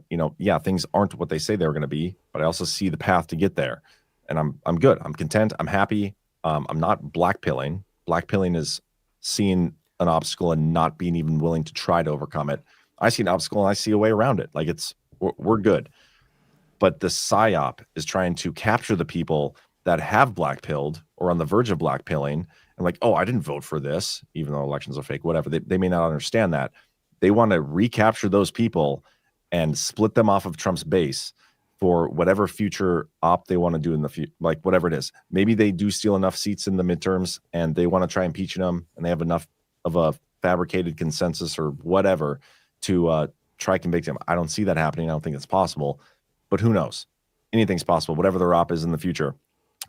things aren't what they say they're going to be, but I also see the path to get there. And I'm good. I'm content. I'm happy. I'm not blackpilling. Blackpilling is seeing an obstacle and not being even willing to try to overcome it. I see an obstacle and I see a way around it. Like, we're good. But the psyop is trying to capture the people that have blackpilled or on the verge of blackpilling and like, oh, I didn't vote for this, even though elections are fake, whatever. They may not understand that. They want to recapture those people and split them off of Trump's base for whatever future op they want to do in the future, like whatever it is. Maybe they do steal enough seats in the midterms and they want to try impeaching them and they have enough of a fabricated consensus or whatever to try convict him. I don't see that happening. I don't think it's possible, but who knows? Anything's possible, whatever their op is in the future.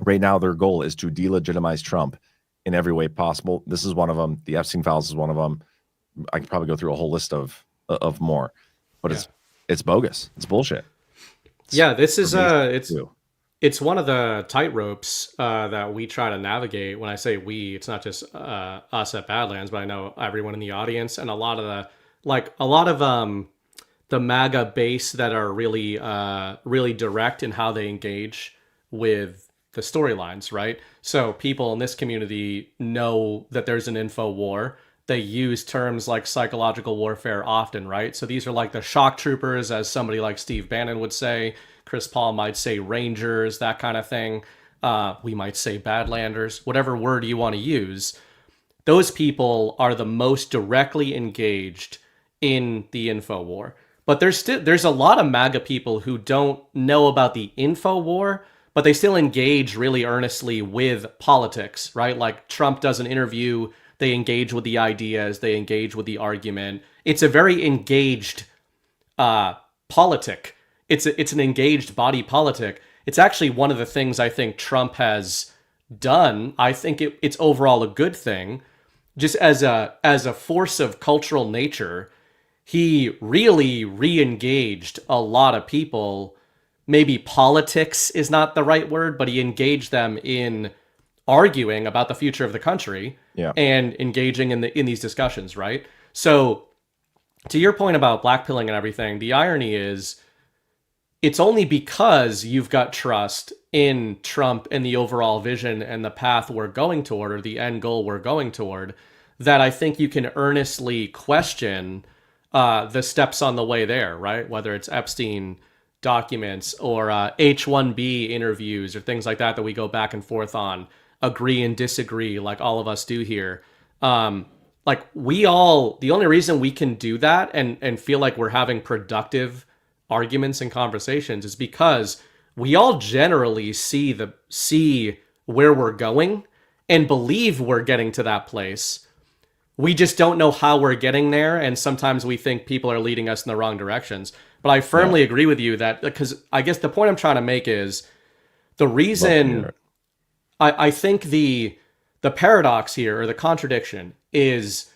Right now, their goal is to delegitimize Trump in every way possible. This is one of them. The Epstein files is one of them. I could probably go through a whole list of more, but it's bogus. It's bullshit. This is it's one of the tightropes that we try to navigate. When I say we, it's not just us at Badlands, but I know everyone in the audience and a lot of the MAGA base that are really direct in how they engage with the storylines, right? So people in this community know that there's an info war. They use terms like psychological warfare often, right? So these are like the shock troopers, as somebody like Steve Bannon would say. Chris Paul might say rangers, that kind of thing. We might say badlanders, whatever word you want to use. Those people are the most directly engaged in the info war. But there's a lot of MAGA people who don't know about the info war, but they still engage really earnestly with politics, right? Like Trump does an interview, they engage with the ideas, they engage with the argument. It's a very engaged politic. It's an engaged body politic. It's actually one of the things I think Trump has done, I think it's overall a good thing. Just as a force of cultural nature, he really re-engaged a lot of people. Maybe politics is not the right word, but he engaged them in arguing about the future of the country and engaging in these discussions, right? So to your point about blackpilling and everything, the irony is it's only because you've got trust in Trump and the overall vision and the path we're going toward, or the end goal we're going toward, that I think you can earnestly question the steps on the way there, right? Whether it's Epstein documents or H-1B interviews or things like that we go back and forth on, agree and disagree like all of us do here. Like the only reason we can do that and feel like we're having productive arguments and conversations is because we all generally see where we're going and believe we're getting to that place. We just don't know how we're getting there, and sometimes we think people are leading us in the wrong directions. But I firmly agree with you that, because I guess the point I'm trying to make is the reason I think the paradox here, or the contradiction, is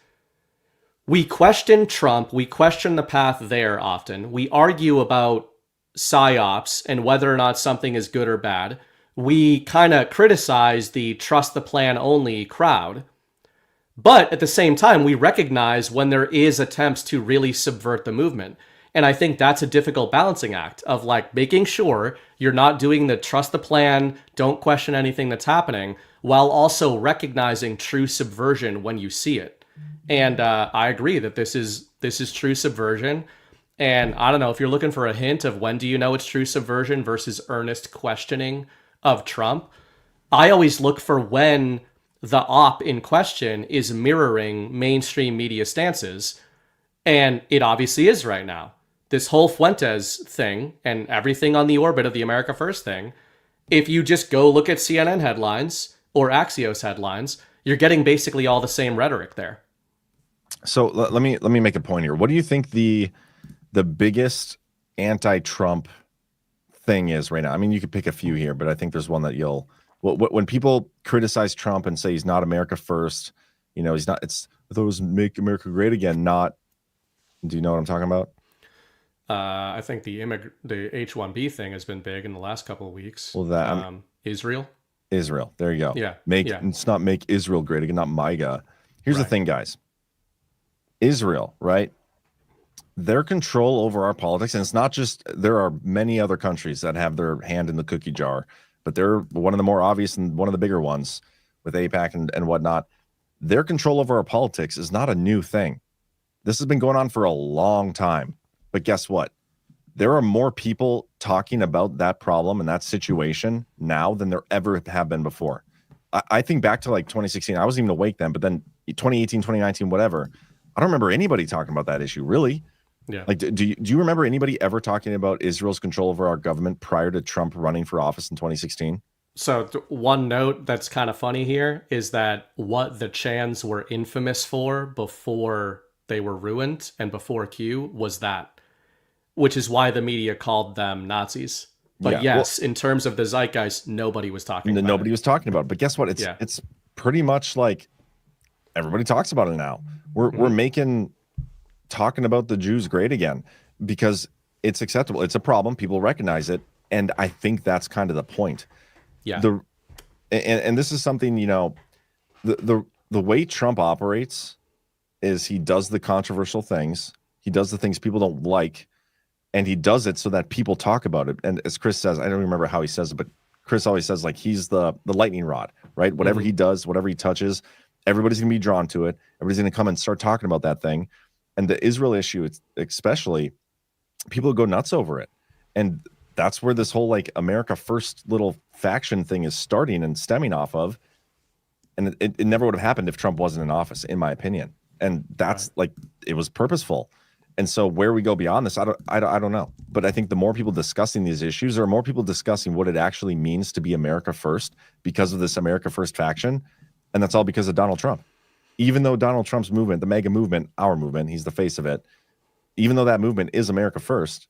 we question Trump, we question the path there often, we argue about psyops and whether or not something is good or bad, we kind of criticize the trust the plan only crowd, but at the same time, we recognize when there is attempts to really subvert the movement. And I think that's a difficult balancing act of like making sure you're not doing the trust the plan, don't question anything that's happening, while also recognizing true subversion when you see it. And I agree that this is true subversion. And I don't know, if you're looking for a hint of when do you know it's true subversion versus earnest questioning of Trump, I always look for when the op in question is mirroring mainstream media stances. And it obviously is right now. This whole Fuentes thing and everything on the orbit of the America First thing, if you just go look at CNN headlines or Axios headlines, you're getting basically all the same rhetoric there. So let me make a point here. What do you think the biggest anti-Trump thing is right now? I mean, you could pick a few here, but I think there's one that when people criticize Trump and say he's not America first, he's not, it's those make America great again, not, do you know what I'm talking about? I think the H-1B thing has been big in the last couple of weeks. Well, Israel, there you go. Yeah. It's not make Israel great again, not MAGA. Here's the thing, guys. Israel, right? Their control over our politics, and it's not just, there are many other countries that have their hand in the cookie jar, but they're one of the more obvious and one of the bigger ones with AIPAC and whatnot. Their control over our politics is not a new thing. This has been going on for a long time. But guess what? There are more people talking about that problem and that situation now than there ever have been before. I think back to like 2016. I wasn't even awake then, but then 2018, 2019, whatever. I don't remember anybody talking about that issue, really. Yeah. Like, do you remember anybody ever talking about Israel's control over our government prior to Trump running for office in 2016? So one note that's kind of funny here is that what the Chans were infamous for before they were ruined and before Q was that, which is why the media called them Nazis. But yes, in terms of the zeitgeist, nobody was talking about it. Nobody was talking about it. But guess what? It's pretty much like everybody talks about it now. We're making talking about the Jews great again because it's acceptable. It's a problem. People recognize it. And I think that's kind of the point. Yeah. And this is something, the way Trump operates is he does the controversial things. He does the things people don't like. And he does it so that people talk about it. And as Chris says, I don't remember how he says it, but Chris always says like he's the lightning rod, right? Whatever he does, whatever he touches, everybody's going to be drawn to it. Everybody's going to come and start talking about that thing. And the Israel issue, especially, people go nuts over it. And that's where this whole like America First little faction thing is starting and stemming off of. And it never would have happened if Trump wasn't in office, in my opinion. And that's like, it was purposeful. And so where we go beyond this, I don't know. But I think the more people discussing these issues, there are more people discussing what it actually means to be America First because of this America First faction. And that's all because of Donald Trump. Even though Donald Trump's movement, the MAGA movement, our movement, he's the face of it. Even though that movement is America First,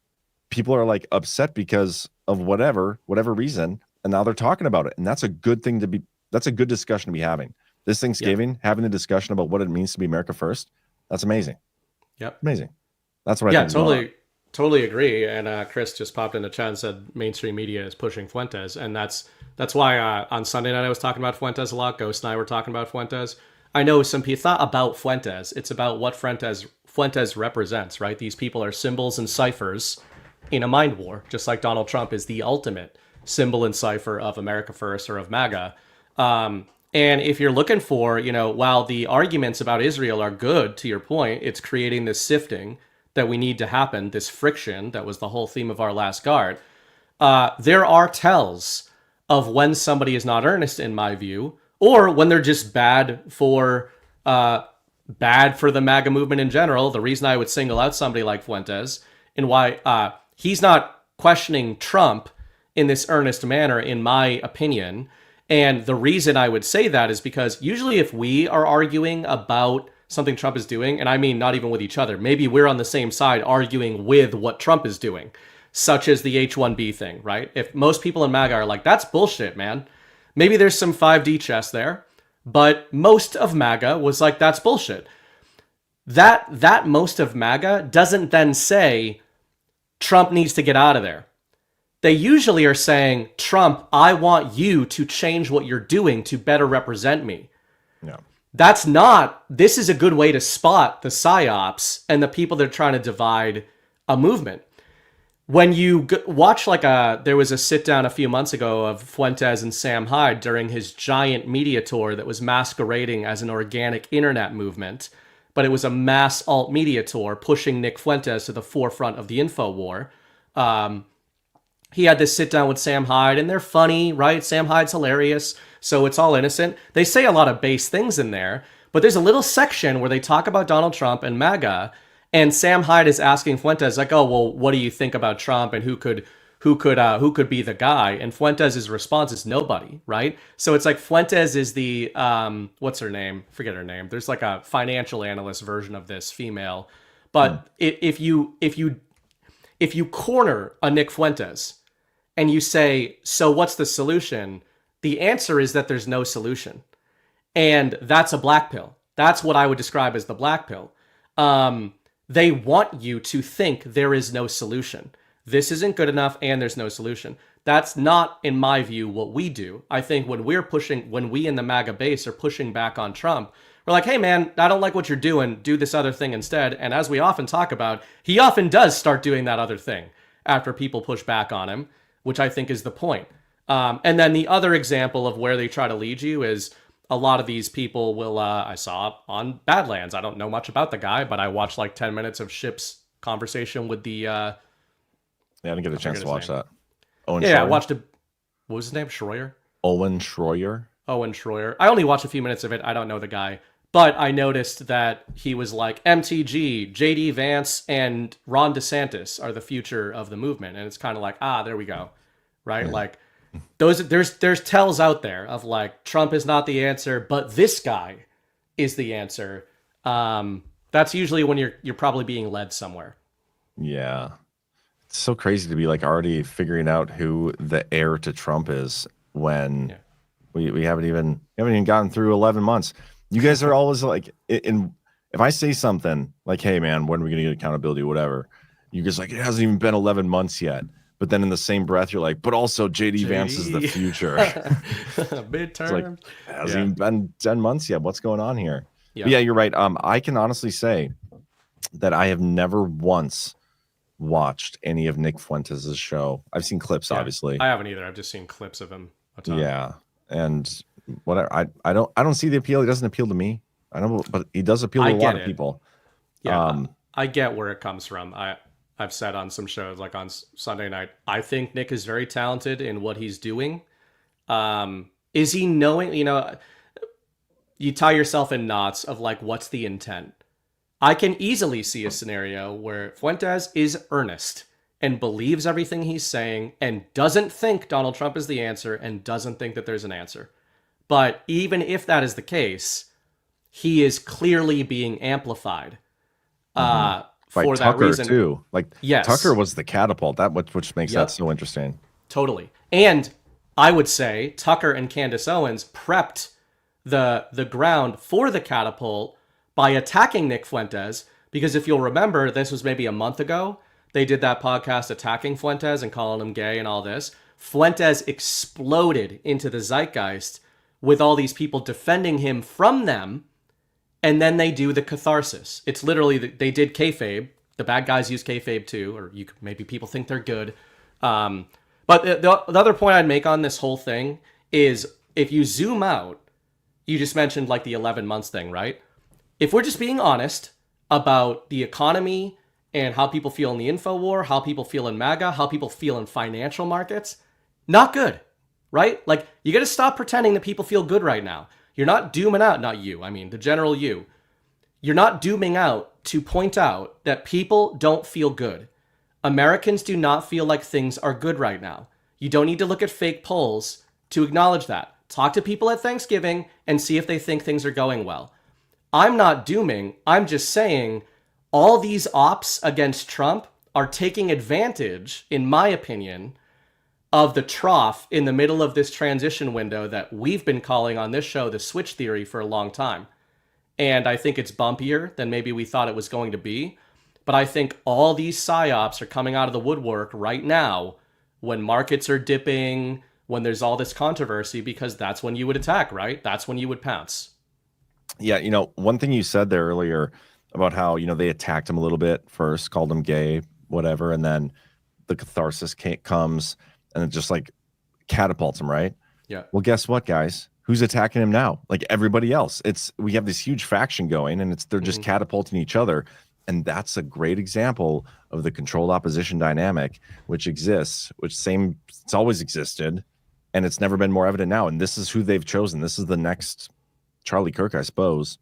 people are like upset because of whatever reason. And now they're talking about it. And that's a good thing to be that's a good discussion to be having. This Thanksgiving, having the discussion about what it means to be America first, that's amazing. Yep. Amazing. That's what I think. Totally agree. And Chris just popped in the chat and said mainstream media is pushing Fuentes. And that's why on Sunday night I was talking about Fuentes a lot. Ghost and I were talking about Fuentes. I know some people, it's not about Fuentes. It's about what Fuentes represents, right? These people are symbols and ciphers in a mind war, just like Donald Trump is the ultimate symbol and cipher of America First or of MAGA. And if you're looking for, while the arguments about Israel are good, to your point, it's creating this sifting that we need to happen, this friction that was the whole theme of our last guard. There are tells of when somebody is not earnest, in my view, or when they're just bad for the MAGA movement in general. The reason I would single out somebody like Fuentes and why he's not questioning Trump in this earnest manner, in my opinion. And the reason I would say that is because usually if we are arguing about something Trump is doing, and I mean not even with each other, maybe we're on the same side arguing with what Trump is doing, such as the H-1B thing, right? If most people in MAGA are like, that's bullshit, man. Maybe there's some 5D chess there, but most of MAGA was like, that's bullshit. That most of MAGA doesn't then say Trump needs to get out of there. They usually are saying, Trump, I want you to change what you're doing to better represent me. Yeah. This is a good way to spot the psyops and the people that are trying to divide a movement. When you watch there was a sit down a few months ago of Fuentes and Sam Hyde during his giant media tour that was masquerading as an organic internet movement, but it was a mass alt media tour pushing Nick Fuentes to the forefront of the info war. He had this sit down with Sam Hyde, and they're funny, right? Sam Hyde's hilarious, so it's all innocent. They say a lot of base things in there, but there's a little section where they talk about Donald Trump and MAGA, and Sam Hyde is asking Fuentes, like, oh, well, what do you think about Trump, and who could be the guy? And Fuentes' response is nobody, right? So it's like Fuentes is the what's her name? Forget her name. There's like a financial analyst version of this female, but if you corner a Nick Fuentes and you say, so what's the solution? The answer is that there's no solution. And that's a black pill. That's what I would describe as the black pill. They want you to think there is no solution. This isn't good enough and there's no solution. That's not, in my view, what we do. I think when we in the MAGA base are pushing back on Trump, we're like, hey man, I don't like what you're doing. Do this other thing instead. And as we often talk about, he often does start doing that other thing after people push back on him, which I think is the point. And then the other example of where they try to lead you is a lot of these people will, I saw on Badlands. I don't know much about the guy, but I watched like 10 minutes of Ship's conversation with the... yeah, I didn't get a chance to watch that. Owen Schroyer? I watched what was his name? Schroyer? Owen Schroyer. Owen Schroyer. I only watched a few minutes of it. I don't know the guy. But I noticed that he was like, MTG, JD Vance, and Ron DeSantis are the future of the movement. And it's kind of like, there we go. Right? Like, there's tells out there of like, Trump is not the answer, but this guy is the answer. That's usually when you're probably being led somewhere. Yeah. It's so crazy to be like already figuring out who the heir to Trump is when we haven't even gotten through 11 months. You guys are always like, if I say something like, hey man, when are we going to get accountability, whatever, you guys like, it hasn't even been 11 months yet. But then in the same breath, you're like, but also JD Vance is the future. Midterm. It's like, it hasn't even been 10 months yet. What's going on here? But yeah, you're right. I can honestly say that I have never once watched any of Nick Fuentes' show. I've seen clips, obviously. I haven't either. I've just seen clips of him a ton. Yeah. And whatever. I don't see the appeal. He doesn't appeal to me. I know, but he does appeal to a lot of people. Yeah. I get where it comes from. I've said on some shows, like on Sunday night, I think Nick is very talented in what he's doing. Is he knowing, you tie yourself in knots of like, what's the intent? I can easily see a scenario where Fuentes is earnest and believes everything he's saying and doesn't think Donald Trump is the answer and doesn't think that there's an answer. But even if that is the case, he is clearly being amplified. By for Tucker, that reason too. Like, yes. Tucker was the catapult, which makes that so interesting. Totally. And I would say Tucker and Candace Owens prepped the ground for the catapult by attacking Nick Fuentes, because if you'll remember, this was maybe a month ago, they did that podcast attacking Fuentes and calling him gay and all this. Fuentes exploded into the zeitgeist with all these people defending him from them, and then they do the catharsis. It's literally, they did kayfabe. The bad guys use kayfabe too, or maybe people think they're good. But the other point I'd make on this whole thing is, if you zoom out, you just mentioned like the 11 months thing, right? If we're just being honest about the economy and how people feel in the info war, how people feel in MAGA, how people feel in financial markets, not good, right? Like, you got to stop pretending that people feel good right now. You're not dooming out, not you, I mean, the general you. You're not dooming out to point out that people don't feel good. Americans do not feel like things are good right now. You don't need to look at fake polls to acknowledge that. Talk to people at Thanksgiving and see if they think things are going well. I'm not dooming. I'm just saying all these ops against Trump are taking advantage, in my opinion, of the trough in the middle of this transition window that we've been calling on this show the switch theory for a long time. And I think it's bumpier than maybe we thought it was going to be. But I think all these psyops are coming out of the woodwork right now when markets are dipping, when there's all this controversy, because that's when you would attack, right? That's when you would pounce. Yeah, one thing you said there earlier about how, they attacked him a little bit first, called him gay, whatever, and then the catharsis comes and it just like catapults him, right? Yeah. Well, guess what, guys? Who's attacking him now? Like everybody else. We have this huge faction going, and they're just catapulting each other. And that's a great example of the controlled opposition dynamic, which exists, it's always existed, and it's never been more evident now. And this is who they've chosen. This is the next Charlie Kirk, I suppose.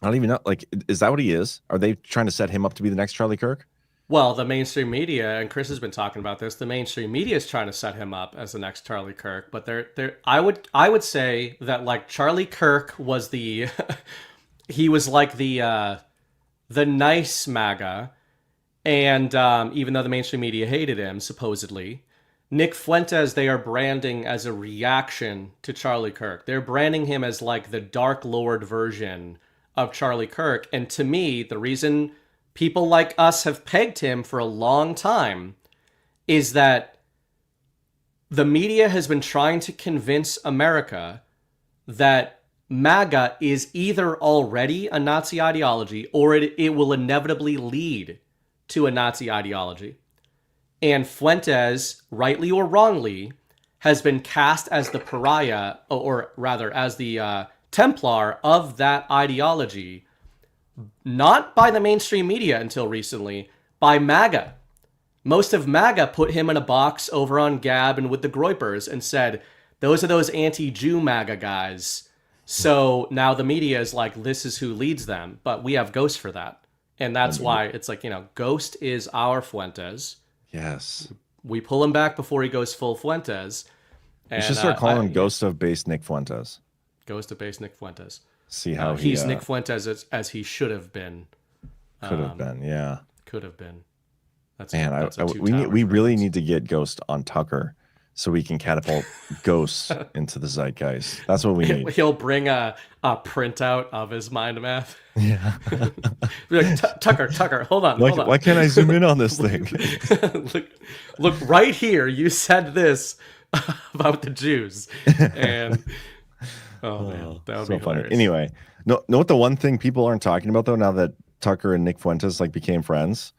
I don't even know. Like, is that what he is? Are they trying to set him up to be the next Charlie Kirk? Well, the mainstream media, and Chris has been talking about this, the mainstream media is trying to set him up as the next Charlie Kirk. But I would say that, like, Charlie Kirk was he was like the nice MAGA, and even though the mainstream media hated him, supposedly, Nick Fuentes, they are branding as a reaction to Charlie Kirk. They're branding him as like the Dark Lord version of Charlie Kirk. And to me, the reason people like us have pegged him for a long time is that the media has been trying to convince America that MAGA is either already a Nazi ideology or it will inevitably lead to a Nazi ideology. And Fuentes, rightly or wrongly, has been cast as the pariah, or rather as the Templar of that ideology, not by the mainstream media until recently, by MAGA. Most of MAGA put him in a box over on Gab and with the Groypers and said, those are those anti-Jew MAGA guys. So now the media is like, this is who leads them. But we have Ghost for that. And that's why it's like, Ghost is our Fuentes. Yes. We pull him back before he goes full Fuentes. And, you should start calling him Ghost of Base Nick Fuentes. Ghost of Base Nick Fuentes. See how he's Nick Fuentes as he should have been. Could have been, yeah. Could have been. We really need to get Ghost on Tucker so we can catapult Ghosts into the zeitgeist. That's what we need. He'll bring a printout of his mind map. Yeah. Like, Tucker, hold on. Why can't I zoom in on this thing? look right here. You said this about the Jews, and man, that would so be funny. hilarious. Anyway, know what the one thing people aren't talking about though, now that Tucker and Nick Fuentes became friends,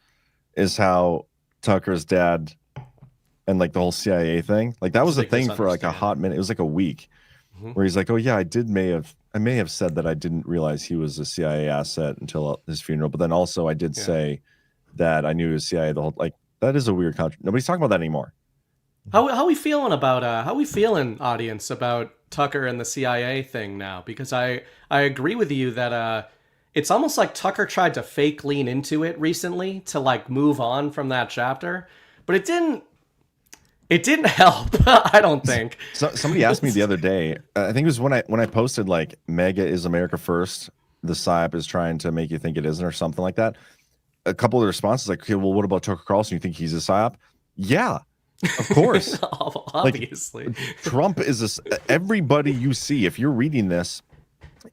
is how Tucker's dad and the whole CIA thing, that was a thing for a hot minute. It was like a week where he's like, oh yeah, I may have said that I didn't realize he was a CIA asset until his funeral, but then also I did say that I knew he was CIA the whole, that is a weird contract. Nobody's talking about that anymore. How we feeling about audience, about Tucker and the CIA thing now? Because I agree with you that it's almost like Tucker tried to fake lean into it recently to move on from that chapter, but it didn't help. I don't think. Somebody asked me the other day, I think it was when I posted MAGA is America first, the psyop is trying to make you think it isn't, or something like that. A couple of the responses okay, well, what about Tucker Carlson? You think he's a psyop? Yeah. Of course. Obviously. Like, Trump is everybody you see, if you're reading this,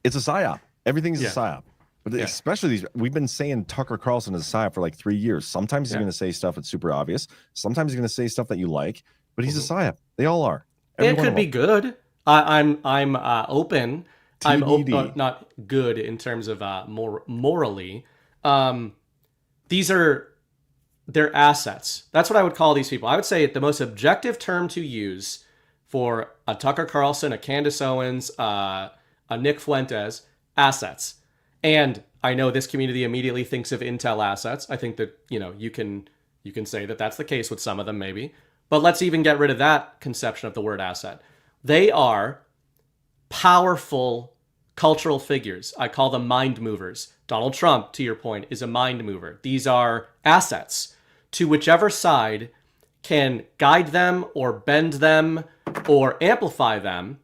it's a psyop. Everything's a psyop. But especially these, we've been saying Tucker Carlson is a psyop for like 3 years. Sometimes he's going to say stuff that's super obvious. Sometimes he's going to say stuff that you like, but he's a psyop. They all are. It could be good. I'm open. I'm open, not good in terms of morally. They're assets. That's what I would call these people. I would say the most objective term to use for a Tucker Carlson, a Candace Owens, a Nick Fuentes, assets. And I know this community immediately thinks of Intel assets. I think that, you can say that that's the case with some of them maybe. But let's even get rid of that conception of the word asset. They are powerful cultural figures. I call them mind movers. Donald Trump, to your point, is a mind mover. These are assets to whichever side can guide them or bend them or amplify them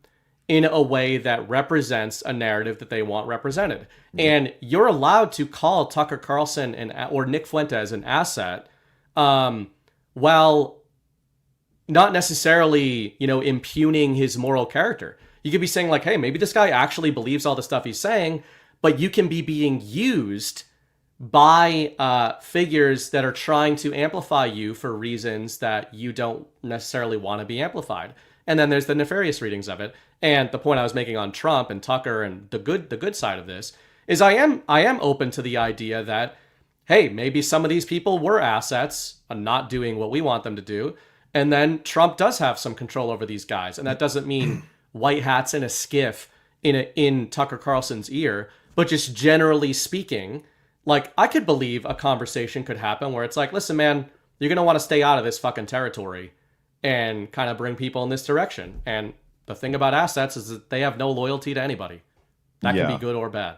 in a way that represents a narrative that they want represented. Mm-hmm. And you're allowed to call Tucker Carlson or Nick Fuentes an asset while not necessarily, impugning his moral character. You could be saying like, hey, maybe this guy actually believes all the stuff he's saying, but you can be being used by figures that are trying to amplify you for reasons that you don't necessarily want to be amplified. And then there's the nefarious readings of it. And the point I was making on Trump and Tucker and the good side of this is I am open to the idea that, hey, maybe some of these people were assets and not doing what we want them to do. And then Trump does have some control over these guys. And that doesn't mean white hats in a skiff in Tucker Carlson's ear, but just generally speaking, like I could believe a conversation could happen where it's like, listen, man, you're going to want to stay out of this fucking territory and kind of bring people in this direction. And the thing about assets is that they have no loyalty to anybody. That can be good or bad.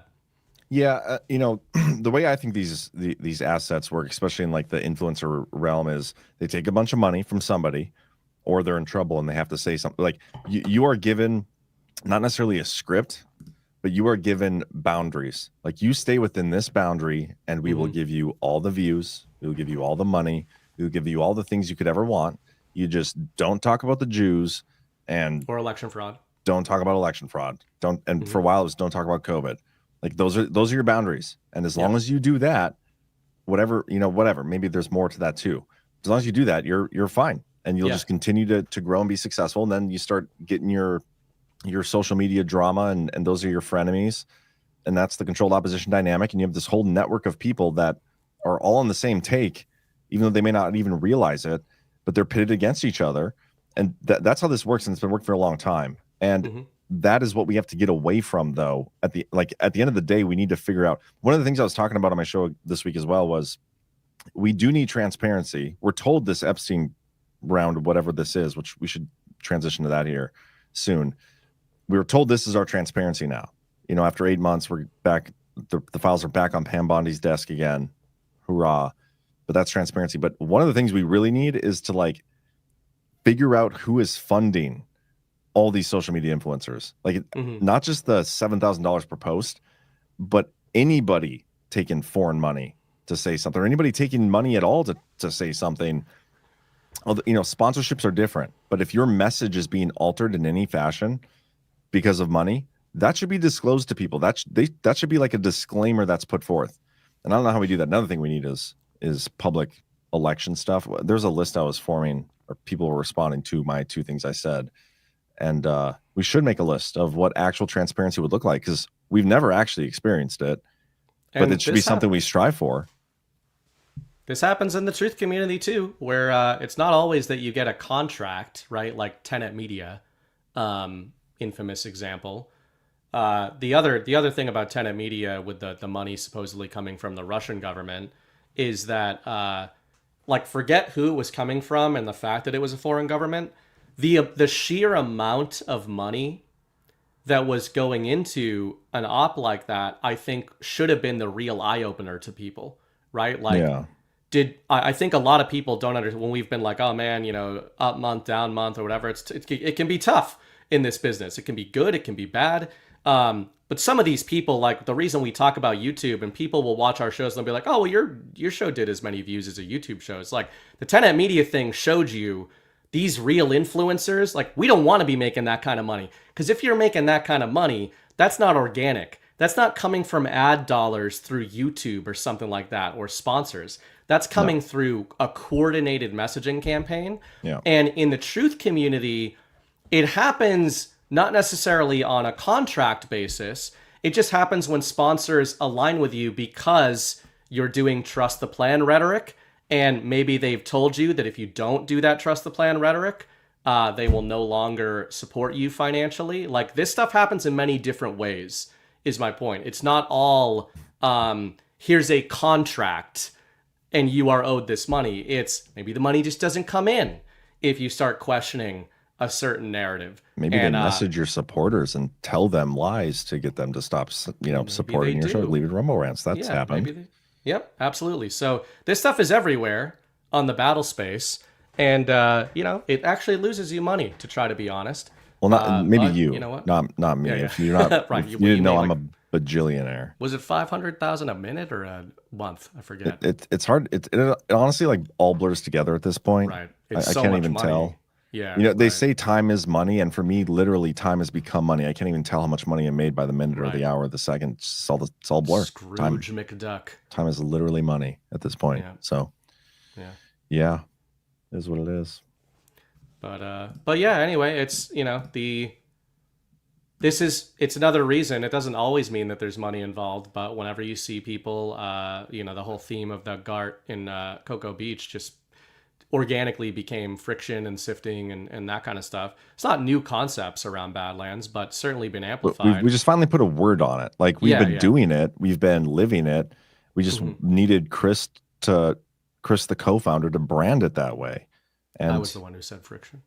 Yeah, the way I think these assets work, especially in like the influencer realm, is they take a bunch of money from somebody, or they're in trouble and they have to say something. Like you are given not necessarily a script, but you are given boundaries. Like you stay within this boundary, and we will give you all the views, we will give you all the money, we will give you all the things you could ever want. You just don't talk about the Jews or election fraud. Don't talk about election fraud. For a while it was don't talk about COVID. Like those are your boundaries. And as long as you do that, whatever, maybe there's more to that too. As long as you do that, you're fine. And you'll just continue to grow and be successful. And then you start getting your social media drama, and those are your frenemies. And that's the controlled opposition dynamic. And you have this whole network of people that are all on the same take, even though they may not even realize it, but they're pitted against each other. And that's how this works. And it's been working for a long time. And that is what we have to get away from, though. At the end of the day, we need to figure out. One of the things I was talking about on my show this week as well was we do need transparency. We're told this Epstein round, whatever this is, which we should transition to that here soon. We were told this is our transparency now. After 8 months, we're back. The files are back on Pam Bondi's desk again. Hurrah. But that's transparency. But one of the things we really need is to figure out who is funding all these social media influencers. Not just the $7,000 per post, but anybody taking foreign money to say something, or anybody taking money at all to say something. Sponsorships are different, but if your message is being altered in any fashion because of money, that should be disclosed to people. That should be like a disclaimer that's put forth. And I don't know how we do that. Another thing we need is public election stuff. There's a list I was forming, or people were responding to my 2 things I said. And we should make a list of what actual transparency would look like, because we've never actually experienced it, but it should be something we strive for. This happens in the truth community too, where it's not always that you get a contract, right? Like Tenet Media, infamous example. The other thing about Tenet Media with the money supposedly coming from the Russian government is that forget who it was coming from and the fact that it was a foreign government. The sheer amount of money that was going into an op like that, I think, should have been the real eye-opener to people, right? I think a lot of people don't understand when we've been like, oh man, up month, down month, or whatever. It can be tough in this business. It can be good, it can be bad. But some of these people, like the reason we talk about YouTube, and people will watch our shows and they'll be like, oh, well, your show did as many views as a YouTube show. It's like the Tenet Media thing showed you these real influencers, like, we don't want to be making that kind of money. Because if you're making that kind of money, that's not organic. That's not coming from ad dollars through YouTube or something like that, or sponsors. That's coming through a coordinated messaging campaign. Yeah. And in the truth community, it happens not necessarily on a contract basis. It just happens when sponsors align with you because you're doing trust the plan rhetoric. And maybe they've told you that if you don't do that trust the plan rhetoric, they will no longer support you financially. Like, this stuff happens in many different ways, is my point. It's not all, here's a contract and you are owed this money. It's maybe the money just doesn't come in if you start questioning a certain narrative. Maybe they message your supporters and tell them lies to get them to stop, supporting your show, leaving Rumble rants. That's happened. Yep, absolutely. So this stuff is everywhere on the battle space, and it actually loses you money, to try to be honest. Well, not maybe you. You know what? Not me. Yeah. If you're not, right. if you didn't know I'm a bajillionaire. Was it 500,000 a minute or a month? I forget. It's hard. It honestly like all blurs together at this point. Right. I can't even tell. Yeah. They say time is money, and for me, literally, time has become money. I can't even tell how much money I made by the minute or the hour or the second. It's all blur. Scrooge McDuck. Time is literally money at this point. Yeah. So, yeah, it is what it is. But yeah. Anyway, it's it's another reason. It doesn't always mean that there's money involved, but whenever you see people, the whole theme of the GART in Cocoa Beach just organically became friction and sifting and that kind of stuff. It's not new concepts around Badlands, but certainly been amplified. We just finally put a word on it. Like, we've been doing it. We've been living it. We just needed Chris, the co-founder, to brand it that way. And I was the one who said friction.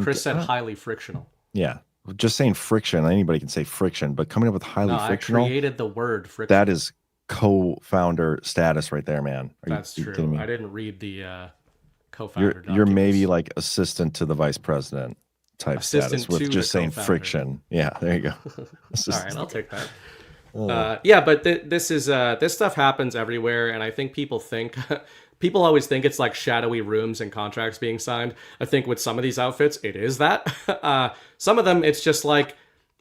Chris said highly frictional. Yeah. Just saying friction, anybody can say friction, but coming up with highly frictional. I created the word friction. That is co-founder status right there, man. That's true. I didn't read the co-founder. You're maybe like assistant to the vice president type status with just saying friction. Yeah, there you go. All right, I'll take that. But this stuff happens everywhere, and I think people always think it's like shadowy rooms and contracts being signed. I think with some of these outfits, it is that. Some of them, it's just like,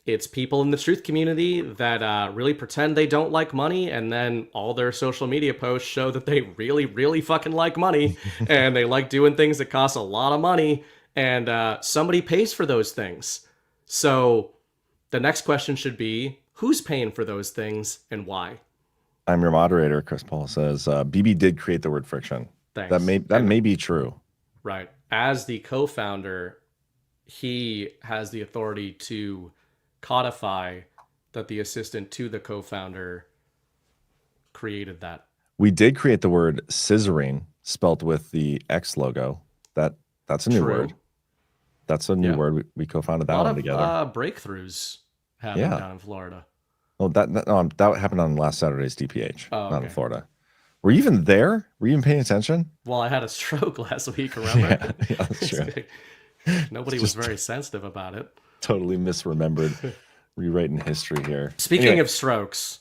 it's people in the truth community that really pretend they don't like money, and then all their social media posts show that they really, really fucking like money, and they like doing things that cost a lot of money, and somebody pays for those things. So the next question should be, who's paying for those things and why? I'm your moderator, Chris Paul says. BB did create the word friction. Thanks. That may be true. Right. As the co-founder, he has the authority to codify that the assistant to the co-founder created that. We did create the word scissoring, spelt with the X logo. That's a new word. That's a new word. We co-founded that one together. A lot of breakthroughs happened down in Florida. Well, that happened on last Saturday's DPH, not in Florida. Were you even there? Were you even paying attention? Well, I had a stroke last week, remember? Yeah, that's true. Nobody was very sensitive about it. Totally misremembered. Rewriting history here. Speaking of strokes,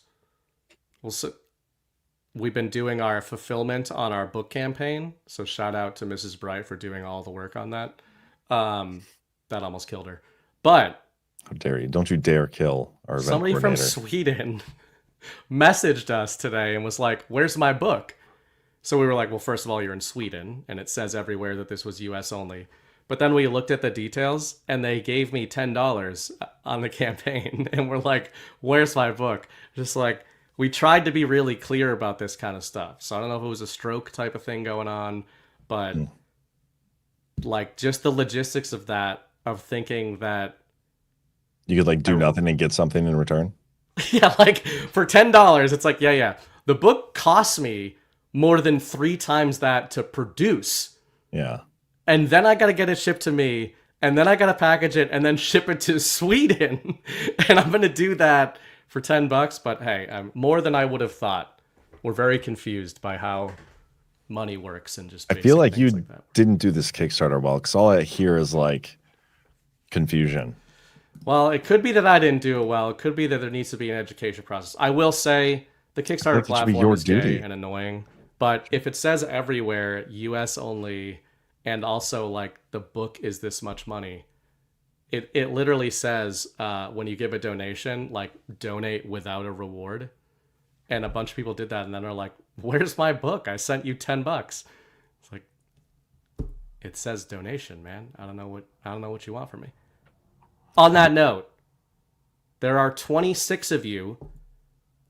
we've been doing our fulfillment on our book campaign. So shout out to Mrs. Bright for doing all the work on that. That almost killed her. But how dare you? Don't you dare kill our event somebody from coordinator. Sweden messaged us today and was like, where's my book? So we were like, well, first of all, you're in Sweden, and it says everywhere that this was US only. But then we looked at the details, and they gave me $10 on the campaign, and we're like, where's my book? Just like, we tried to be really clear about this kind of stuff. So I don't know if it was a stroke type of thing going on, but like, just the logistics of that, of thinking that you could like do nothing and get something in return. Yeah, like for $10, it's like, yeah. The book costs me more than 3 times that to produce. Yeah. And then I got to get it shipped to me, and then I got to package it and then ship it to Sweden. And I'm going to do that for $10, but hey, more than I would have thought. We're very confused by how money works and just I feel like you like didn't do this Kickstarter well, because all I hear is like confusion. Well, it could be that I didn't do it well. It could be that there needs to be an education process. I will say the Kickstarter platform is gay and annoying, but if it says everywhere US only and also like the book is this much money. It literally says when you give a donation, like donate without a reward. And a bunch of people did that and then are like, where's my book? I sent you $10. It's like, it says donation, man. I don't know what you want from me. On that note, there are 26 of you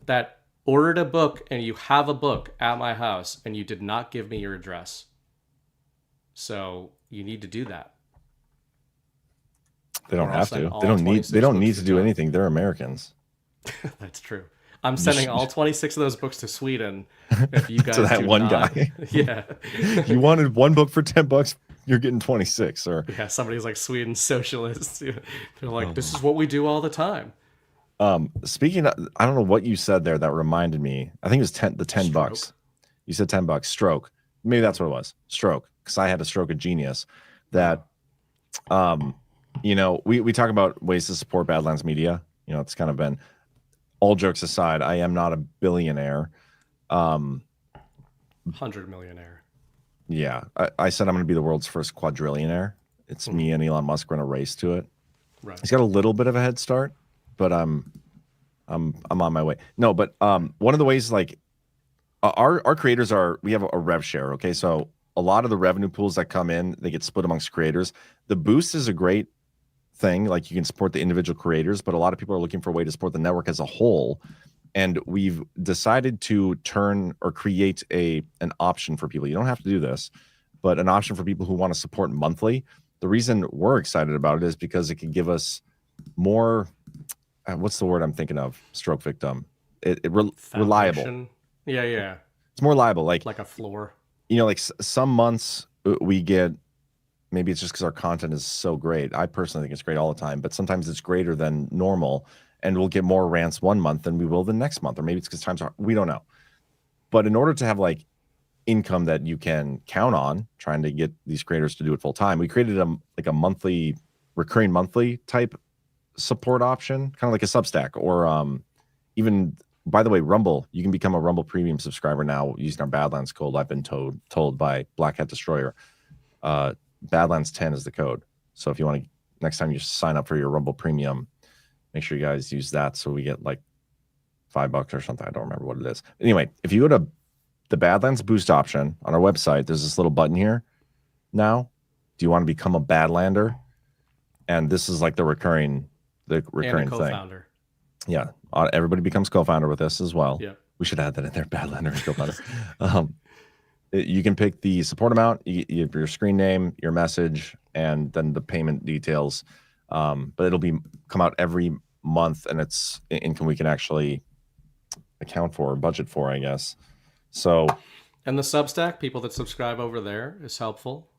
that ordered a book and you have a book at my house and you did not give me your address. So you need to do that. They don't have to. They don't need to do anything. They're Americans. That's true. I'm sending all 26 of those books to Sweden. If you guys to that one guy. Yeah. You wanted one book for $10. You're getting 26. Or yeah, somebody's like Sweden socialists. They're like, this is what we do all the time. Speaking of, I don't know what you said there that reminded me. I think it was $10. You said $10. Stroke. Maybe that's what it was. Stroke. Because I had a stroke of genius. That, you know, we talk about ways to support Badlands media. You know, it's kind of been, all jokes aside, I am not a billionaire. 100 millionaire. Yeah. I said I'm going to be the world's first quadrillionaire. It's me and Elon Musk run a race to it. Right. He's got a little bit of a head start, but I'm on my way. No, but one of the ways, like, our creators we have a rev share. Okay, so a lot of the revenue pools that come in, they get split amongst creators. The boost is a great thing. Like, you can support the individual creators, but a lot of people are looking for a way to support the network as a whole. And we've decided to create an option for people. You don't have to do this, but an option for people who want to support monthly. The reason we're excited about it is because it can give us more, what's the word I'm thinking of? Stroke victim. Reliable. Yeah. It's more reliable. Like a floor. You know, like some months we get, maybe it's just because our content is so great. I personally think it's great all the time, but sometimes it's greater than normal, and we'll get more rants one month than we will the next month, or maybe it's because times are, we don't know. But in order to have like income that you can count on, trying to get these creators to do it full time, we created a monthly, recurring monthly type support option, kind of like a Substack, or even, by the way, Rumble. You can become a Rumble Premium subscriber now using our Badlands code. I've been told by Black Hat Destroyer. Badlands 10 is the code. So if you want to, next time you sign up for your Rumble Premium, make sure you guys use that so we get like $5 or something. I don't remember what it is. Anyway, if you go to the Badlands Boost option on our website, there's this little button here. Now, do you want to become a Badlander? And this is like the recurring thing. Co-founder. Yeah, everybody becomes co-founder with us as well. Yeah, we should add that in there. Badlander and co-founder. You can pick the support amount, your screen name, your message, and then the payment details. But it'll come out every month, and it's income we can actually account for or budget for, I guess. So, and the Substack, people that subscribe over there, is helpful.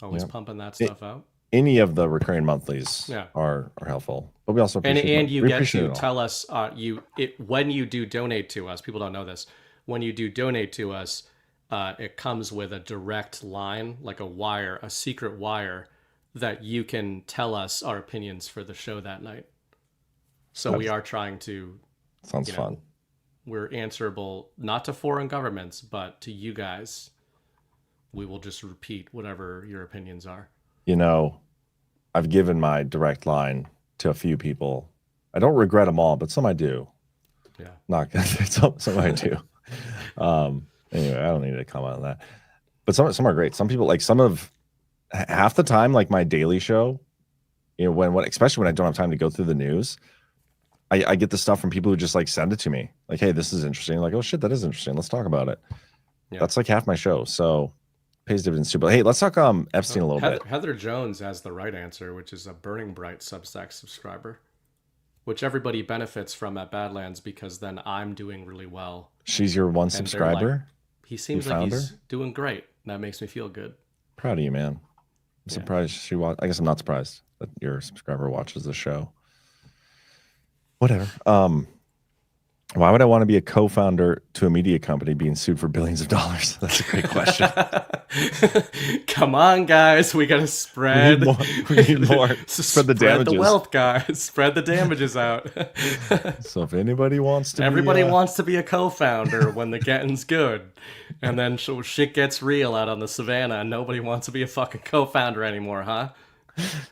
Always pumping that stuff out. Any of the recurring monthlies are helpful, but we also appreciate and you get to tell us when you do donate to us. People don't know this. When you do donate to us, it comes with a direct line, like a secret wire, that you can tell us our opinions for the show that night. So we are trying to. Sounds fun. We're answerable not to foreign governments, but to you guys. We will just repeat whatever your opinions are. You know, I've given my direct line to a few people. I don't regret them all, but some I do. Yeah. Not good. Some I do. Anyway, I don't need to comment on that. But some are great. Some people, like half the time, like my daily show, you know, when especially when I don't have time to go through the news, I get the stuff from people who just like send it to me. Like, hey, this is interesting. Like, oh shit, that is interesting. Let's talk about it. Yeah. That's like half my show. So pays dividends too. But hey, let's talk Epstein a little bit. Heather Jones has the right answer, which is a Burning Bright Substack subscriber, which everybody benefits from at Badlands, because then I'm doing really well. She's your one subscriber? Like, he seems like he's doing great. That makes me feel good. Proud of you, man. I'm surprised she watched. I guess I'm not surprised that your subscriber watches the show. Whatever. Why would I want to be a co-founder to a media company being sued for billions of dollars? That's a great question. Come on, guys. We got to spread. We need more. Spread the damages. Spread the wealth, guys. Spread the damages out. So if anybody wants to Everybody wants to be a co-founder when the getting's good. And then shit gets real out on the savannah and nobody wants to be a fucking co-founder anymore, huh?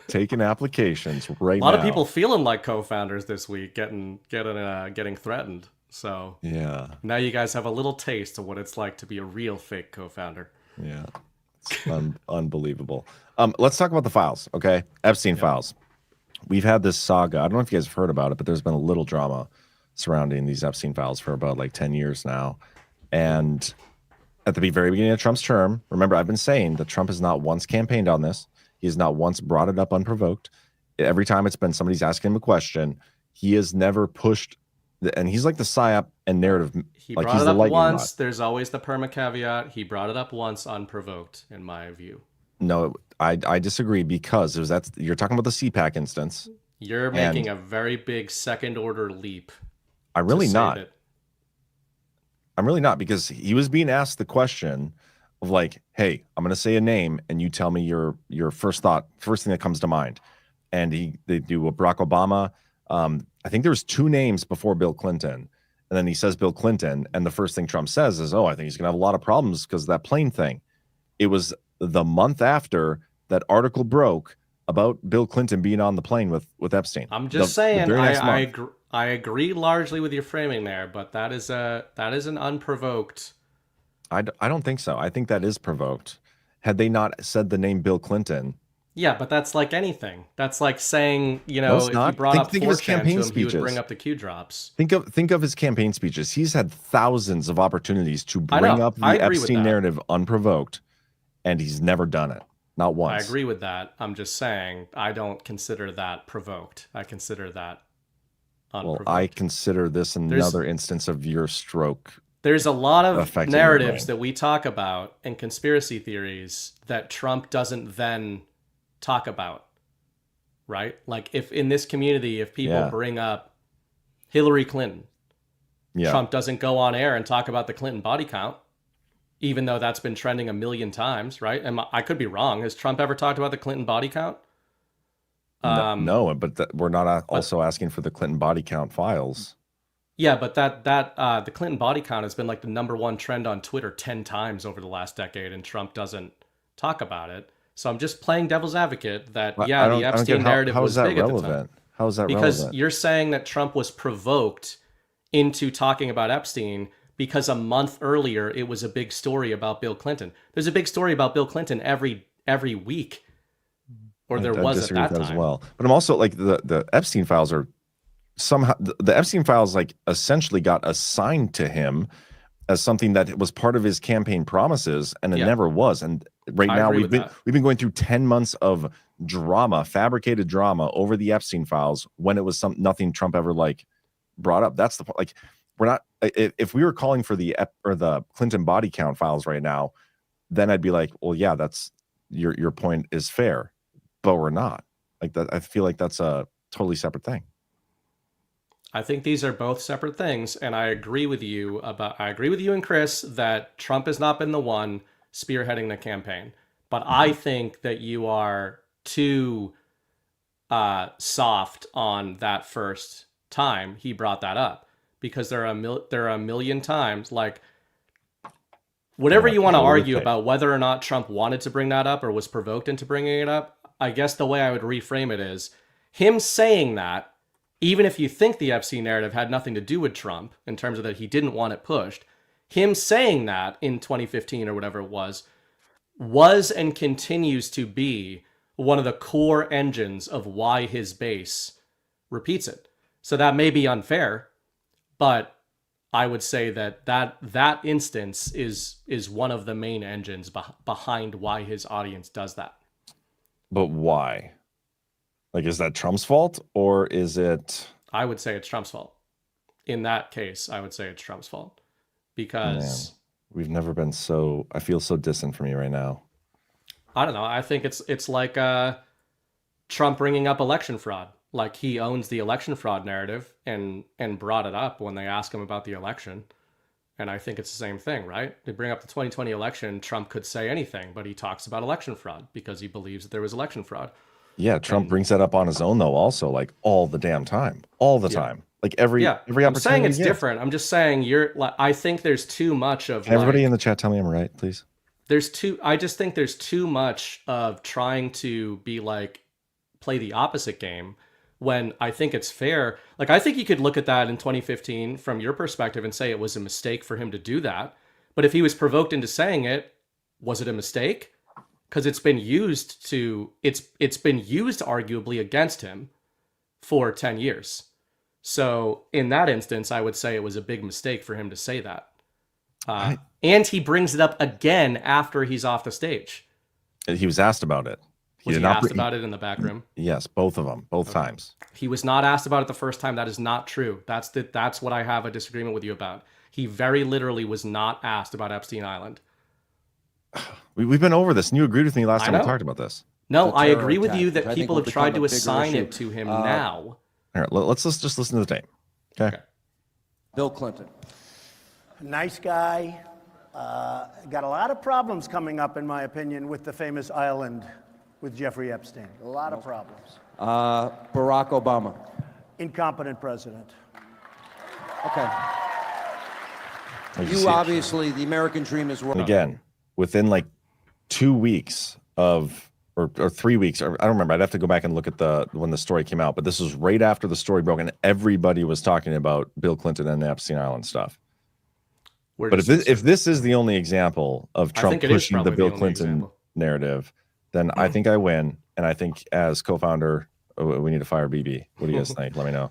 Taking applications right now. A lot of people feeling like co-founders this week, getting threatened. So yeah, now you guys have a little taste of what it's like to be a real fake co-founder. Yeah, it's unbelievable. Let's talk about the files, okay? Epstein files. We've had this saga. I don't know if you guys have heard about it, but there's been a little drama surrounding these Epstein files for about like 10 years now. And at the very beginning of Trump's term, remember, I've been saying that Trump has not once campaigned on this. He has not once brought it up unprovoked. Every time it's been somebody's asking him a question, he has never pushed. And he's like the psyop and narrative. He like brought he's it the up lightning once. rod. There's always the perma caveat. He brought it up once unprovoked, in my view. No, I disagree because you're talking about the CPAC instance. You're making a very big second order leap. I'm really not. I'm really not, because he was being asked the question of like, hey, I'm going to say a name and you tell me your first thing that comes to mind. And they do a Barack Obama. I think there was 2 names before Bill Clinton. And then he says Bill Clinton. And the first thing Trump says is, oh, I think he's going to have a lot of problems because of that plane thing. It was the month after that article broke about Bill Clinton being on the plane with Epstein. I'm just saying, I agree largely with your framing there, but that is an unprovoked. I don't think so. I think that is provoked. Had they not said the name Bill Clinton. Yeah, but that's like anything. That's like saying, if you brought up think of his 4chan campaign to him, speeches. he would bring up the Q drops. Think of his campaign speeches. He's had thousands of opportunities to bring up the Epstein narrative unprovoked, and he's never done it. Not once. I agree with that. I'm just saying I don't consider that provoked. I consider that unprovoked. Well, I consider this another instance of your stroke. There's a lot of narratives that we talk about and conspiracy theories that Trump doesn't then talk about, right? Like if in this community, if people bring up Hillary Clinton, Trump doesn't go on air and talk about the Clinton body count, even though that's been trending 1 million times, right? And I could be wrong. Has Trump ever talked about the Clinton body count? No, but we're not also asking for the Clinton body count files. Yeah, but the Clinton body count has been like the #1 trend on Twitter 10 times over the last decade, and Trump doesn't talk about it. So I'm just playing devil's advocate that, the Epstein narrative was big at the time. How is that relevant? Because you're saying that Trump was provoked into talking about Epstein because a month earlier it was a big story about Bill Clinton. There's a big story about Bill Clinton every week, or there was at that time as well. But I'm also like the Epstein files are somehow the Epstein files like essentially got assigned to him as something that was part of his campaign promises, and it never was. And right now we've been going through 10 months of drama, fabricated drama over the Epstein files when it was nothing Trump ever like brought up. That's the point. Like, we're not, if we were calling for the Clinton body count files right now, then I'd be like, well, yeah, that's your point is fair, but we're not. Like that. I feel like that's a totally separate thing. I think these are both separate things, and I agree with you and Chris that Trump has not been the one spearheading the campaign. But I think that you are too soft on that first time he brought that up, because there are a million times, like, whatever you want to argue about whether or not Trump wanted to bring that up or was provoked into bringing it up, I guess the way I would reframe it is him saying that, even if you think the Epstein narrative had nothing to do with Trump in terms of that he didn't want it pushed, him saying that in 2015 or whatever it was and continues to be one of the core engines of why his base repeats it. So that may be unfair, but I would say that instance is one of the main engines behind why his audience does that. But why? Like, is that Trump's fault, or is it? I would say it's Trump's fault. In that case, I would say it's Trump's fault, because we've never been so. I feel so distant from you right now. I don't know. I think it's like Trump bringing up election fraud. Like, he owns the election fraud narrative and brought it up when they asked him about the election. And I think it's the same thing, right? They bring up the 2020 election. Trump could say anything, but he talks about election fraud because he believes that there was election fraud. Yeah, Trump brings that up on his own though, also like all the damn time, all the time, like every opportunity. I'm saying it's different. I'm just saying I think there's too much of. Can everybody in the chat tell me I'm right, please? I just think there's too much of trying to be like play the opposite game when I think it's fair. Like I think you could look at that in 2015 from your perspective and say it was a mistake for him to do that. But if he was provoked into saying it, was it a mistake? Because it's been used arguably against him for 10 years. So in that instance, I would say it was a big mistake for him to say that. And he brings it up again after he's off the stage. He was asked about it. Was he asked about it in the back room? Yes, both of them, both times. He was not asked about it the first time. That is not true. That's what I have a disagreement with you about. He very literally was not asked about Epstein Island. We've been over this, and you agreed with me last time we talked about this. No, I agree with you that people have tried to assign it to him now. All right, let's just listen to the tape. Okay. Bill Clinton. Nice guy. Got a lot of problems coming up, in my opinion, with the famous island with Jeffrey Epstein. A lot of problems. Barack Obama. Incompetent president. Okay. You obviously, the American dream is wrong. Again, within like 2 weeks of, or 3 weeks, or I don't remember. I'd have to go back and look at when the story came out. But this was right after the story broke, and everybody was talking about Bill Clinton and the Epstein Island stuff. But if this is the only example of Trump pushing the Bill Clinton narrative, then I think I win. And I think as co-founder, we need to fire BB. What do you guys think? Let me know.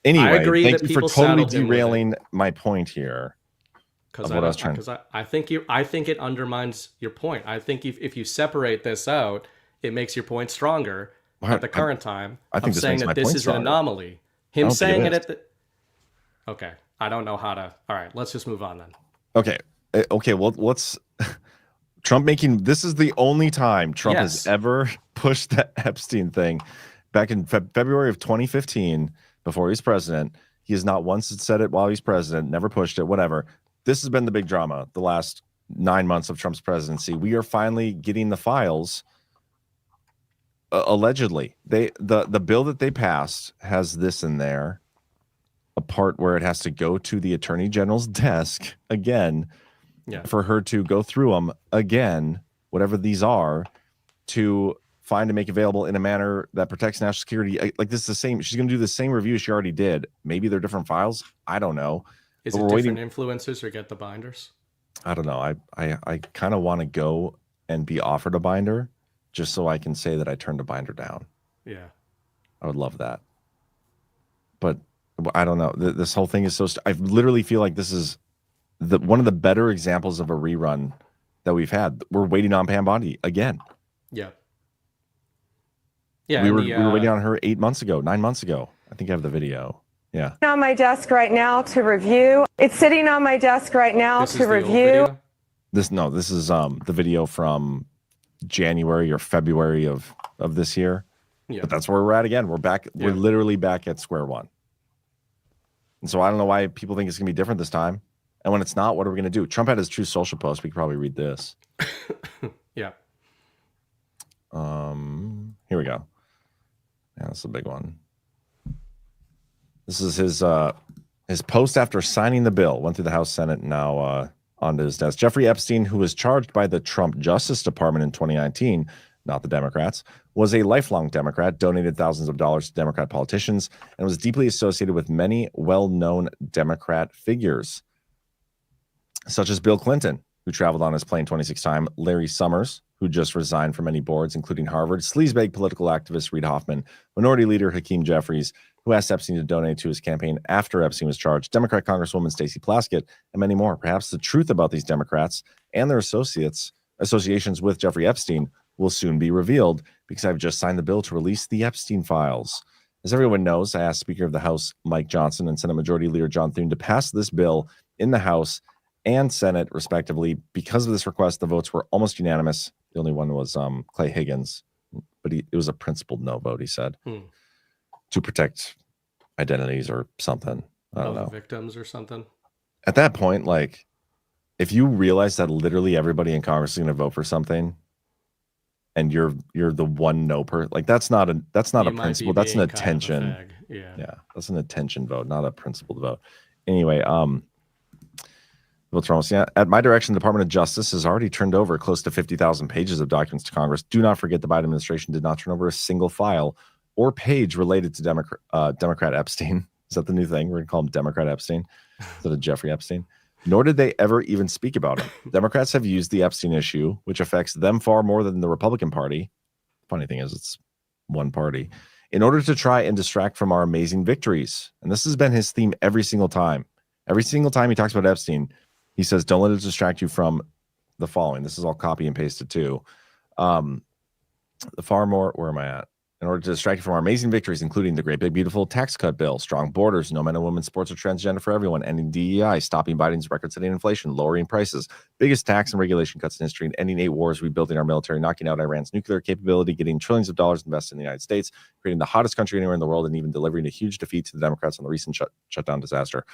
Anyway, thank you for totally derailing my point here. Because I think it undermines your point. I think if you separate this out, it makes your point stronger. At the current time, I'm saying that this is an anomaly. Him saying it at the. Okay, I don't know how to. All right, let's just move on then. Okay. Well, let's. Trump making this is the only time Trump has ever pushed the Epstein thing. Back in February of 2015, before he's president, he has not once said it while he's president. Never pushed it. Whatever. This has been the big drama the last 9 months of Trump's presidency. We are finally getting the files. Allegedly, the bill that they passed has this in there, a part where it has to go to the attorney general's desk again, for her to go through them again, whatever these are, to find and make available in a manner that protects national security. Like this is the same. She's going to do the same review she already did. Maybe they're different files. I don't know. Is it different influencers or get the binders? I don't know. I kind of want to go and be offered a binder just so I can say that I turned a binder down. Yeah. I would love that. But I don't know. This whole thing is so... I literally feel like this is one of the better examples of a rerun that we've had. We're waiting on Pam Bondi again. Yeah. Yeah. We were waiting on her 9 months ago. I think I have the video. Yeah. On my desk right now to review. It's sitting on my desk right now to review. This is the video from January or February of this year. Yeah. But that's where we're at again. We're back. Yeah. We're literally back at square one. And so I don't know why people think it's gonna be different this time. And when it's not, what are we gonna do? Trump had his True Social post. We could probably read this. Yeah. Here we go. Yeah, that's a big one. This is his post after signing the bill. Went through the House, Senate, and now onto his desk. Jeffrey Epstein, who was charged by the Trump Justice Department in 2019, not the Democrats, was a lifelong Democrat, donated thousands of dollars to Democrat politicians, and was deeply associated with many well-known Democrat figures, such as Bill Clinton, who traveled on his plane 26 times, Larry Summers, who just resigned from many boards, including Harvard, sleazebag political activist Reid Hoffman, Minority Leader Hakeem Jeffries, who asked Epstein to donate to his campaign after Epstein was charged, Democrat Congresswoman Stacey Plaskett, and many more. Perhaps the truth about these Democrats and their associations with Jeffrey Epstein will soon be revealed, because I've just signed the bill to release the Epstein files. As everyone knows, I asked Speaker of the House Mike Johnson and Senate Majority Leader John Thune to pass this bill in the House and Senate, respectively. Because of this request, the votes were almost unanimous. The only one was Clay Higgins, but it was a principled no vote, he said, to protect identities or something. I don't know. Victims or something. At that point, like, if you realize that literally everybody in Congress is going to vote for something, and you're the one no per, like that's not a principle. That's an attention. Yeah, that's an attention vote, not a principled vote. Anyway, votes are almost, at my direction, the Department of Justice has already turned over close to 50,000 pages of documents to Congress. Do not forget the Biden administration did not turn over a single file or page related to Democrat Epstein. Is that the new thing? We're going to call him Democrat Epstein instead of Jeffrey Epstein. Nor did they ever even speak about him. Democrats have used the Epstein issue, which affects them far more than the Republican Party. Funny thing is, it's one party, in order to try and distract from our amazing victories. And this has been his theme every single time. Every single time he talks about Epstein, he says, don't let it distract you from the following. This is all copy and pasted too. The far more, where am I at? In order to distract you from our amazing victories, including the great big beautiful tax cut bill, strong borders, no men and women sports or transgender for everyone, ending DEI, stopping Biden's record-setting inflation, lowering prices, biggest tax and regulation cuts in history, and ending 8 wars, rebuilding our military, knocking out Iran's nuclear capability, getting trillions of dollars invested in the United States, creating the hottest country anywhere in the world, and even delivering a huge defeat to the Democrats on the recent shutdown disaster.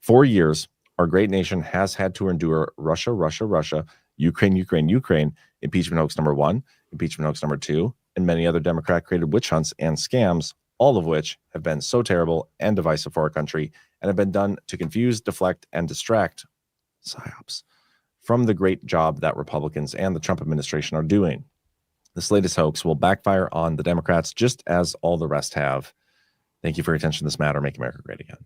4 years, our great nation has had to endure Russia, Ukraine, impeachment hoax number 1, impeachment hoax number 2, and many other Democrat-created witch hunts and scams, all of which have been so terrible and divisive for our country and have been done to confuse, deflect, and distract psyops from the great job that Republicans and the Trump administration are doing. This latest hoax will backfire on the Democrats just as all the rest have. Thank you for your attention to this matter. Make America great again.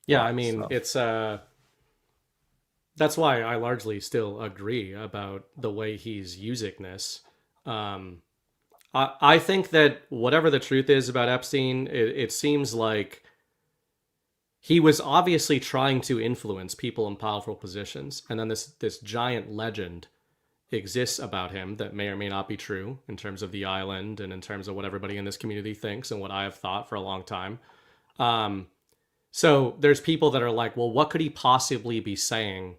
Yeah, I mean, it's that's why I largely still agree about the way he's using this. I think that whatever the truth is about Epstein, it seems like he was obviously trying to influence people in powerful positions, and then this giant legend exists about him that may or may not be true in terms of the island and in terms of what everybody in this community thinks and what I have thought for a long time. So there's people that are like, well, what could he possibly be saying?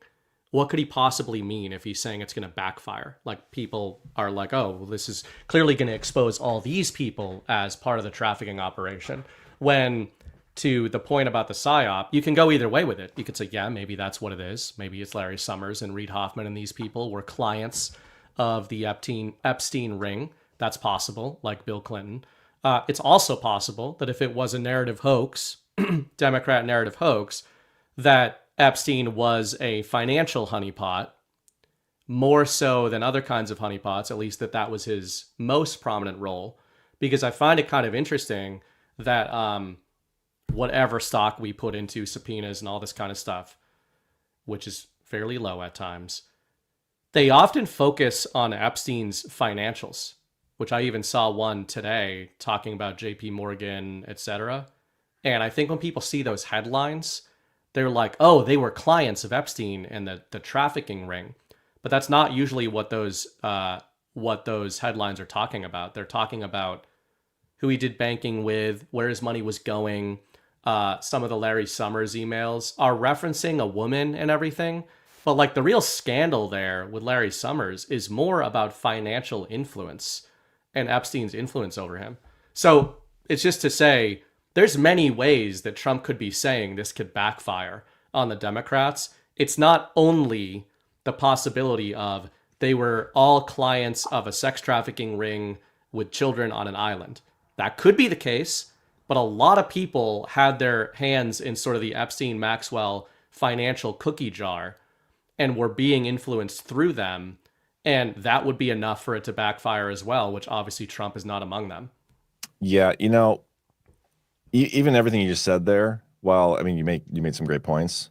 What could he possibly mean if he's saying it's going to backfire? Like, people are like, oh, well, this is clearly going to expose all these people as part of the trafficking operation. When, to the point about the psyop, you can go either way with it. You could say, yeah, maybe that's what it is. Maybe it's Larry Summers and Reid Hoffman and these people were clients of the Epstein ring. That's possible, like Bill Clinton. It's also possible that if it was a narrative hoax, Democrat narrative hoax, that Epstein was a financial honeypot, more so than other kinds of honeypots, at least that was his most prominent role. Because I find it kind of interesting that whatever stock we put into subpoenas and all this kind of stuff, which is fairly low at times, they often focus on Epstein's financials, which I even saw one today talking about JP Morgan, etc. And I think when people see those headlines, they're like, oh, they were clients of Epstein and the trafficking ring. But that's not usually what those headlines are talking about. They're talking about who he did banking with, where his money was going. Some of the Larry Summers emails are referencing a woman and everything. But like the real scandal there with Larry Summers is more about financial influence and Epstein's influence over him. So it's just to say, there's many ways that Trump could be saying this could backfire on the Democrats. It's not only the possibility of they were all clients of a sex trafficking ring with children on an island. That could be the case, but a lot of people had their hands in sort of the Epstein-Maxwell financial cookie jar and were being influenced through them, and that would be enough for it to backfire as well, which obviously Trump is not among them. Yeah, you know, even everything you just said there, well, I mean, you made some great points.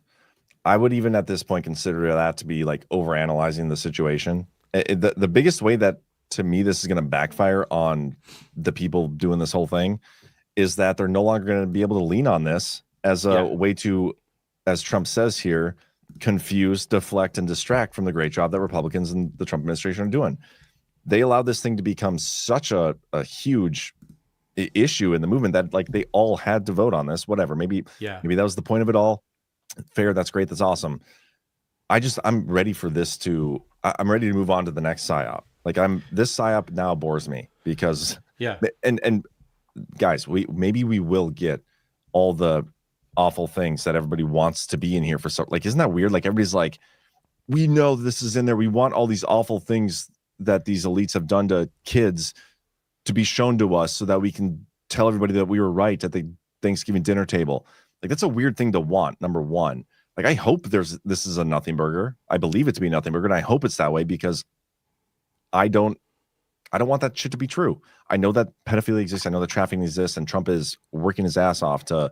I would even at this point consider that to be like overanalyzing the situation. The biggest way that, to me, this is going to backfire on the people doing this whole thing is that they're no longer going to be able to lean on this as a way to, as Trump says here, confuse, deflect, and distract from the great job that Republicans and the Trump administration are doing. They allowed this thing to become such a huge issue in the movement that like they all had to vote on this. Whatever, maybe that was the point of it all. Fair, that's great, that's awesome. I'm ready for this to. I'm ready to move on to the next psyop. Like this psyop now bores me because and guys, we will get all the awful things that everybody wants to be in here for. So like, isn't that weird? Like everybody's like, we know this is in there. We want all these awful things that these elites have done to kids to be shown to us so that we can tell everybody that we were right at the Thanksgiving dinner table. Like, that's a weird thing to want, number one. Like, I hope this is a nothing burger. I believe it to be a nothing burger, and I hope it's that way because I don't want that shit to be true. I know that pedophilia exists. I know that trafficking exists, and Trump is working his ass off to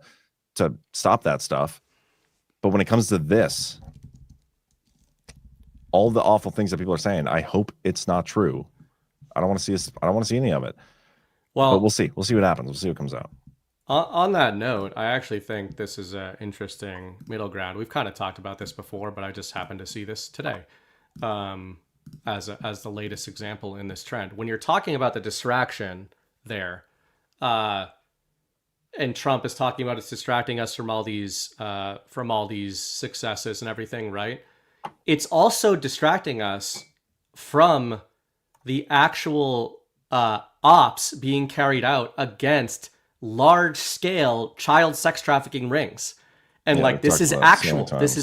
stop that stuff. But when it comes to this, all the awful things that people are saying, I hope it's not true. I don't want to see any of it. Well, but we'll see. We'll see what happens. We'll see what comes out. On that note, I actually think this is an interesting middle ground. We've kind of talked about this before, but I just happened to see this today as the latest example in this trend. When you're talking about the distraction there, and Trump is talking about it's distracting us from all these successes and everything, right? It's also distracting us from the actual ops being carried out against large-scale child sex trafficking rings. And like, this is actual. This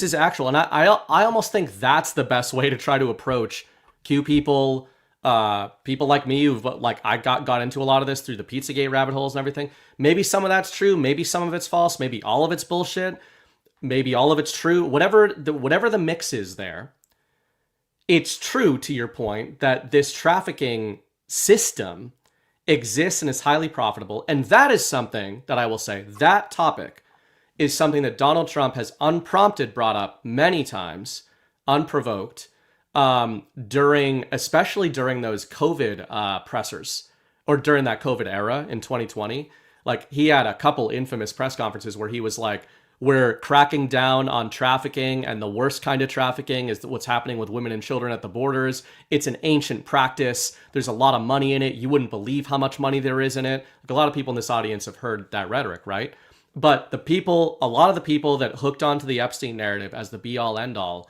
is actual. And I almost think that's the best way to try to approach Q people, people like me who've like, I got into a lot of this through the Pizzagate rabbit holes and everything. Maybe some of that's true. Maybe some of it's false. Maybe all of it's bullshit. Maybe all of it's true. Whatever the mix is there, it's true, to your point, that this trafficking system exists and is highly profitable. And that is something that I will say, that topic is something that Donald Trump has unprompted brought up many times, unprovoked, especially during those COVID pressers, or during that COVID era in 2020. Like, he had a couple infamous press conferences where he was like, we're cracking down on trafficking, and the worst kind of trafficking is what's happening with women and children at the borders. It's an ancient practice. There's a lot of money in it. You wouldn't believe how much money there is in it. Like, a lot of people in this audience have heard that rhetoric, right? But a lot of the people that hooked onto the Epstein narrative as the be-all, end-all,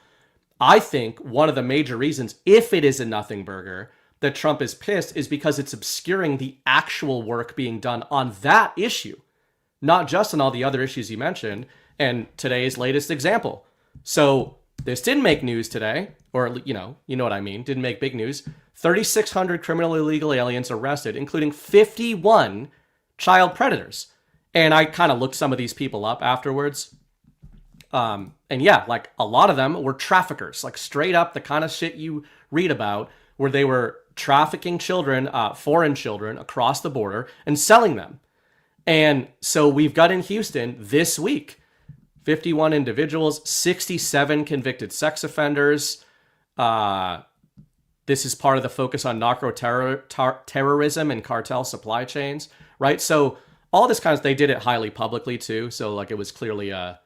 I think one of the major reasons, if it is a nothing burger, that Trump is pissed is because it's obscuring the actual work being done on that issue, not just on all the other issues you mentioned, and today's latest example. So this didn't make news today, or you know what I mean, didn't make big news. 3,600 criminal illegal aliens arrested, including 51 child predators. And I kind of looked some of these people up afterwards. And yeah, like, a lot of them were traffickers, like straight up the kind of shit you read about, where they were trafficking children, foreign children, across the border and selling them. And so we've got in Houston this week, 51 individuals, 67 convicted sex offenders. This is part of the focus on narco-terrorism and cartel supply chains, right? So all this kind of, they did it highly publicly too. So like, it was clearly a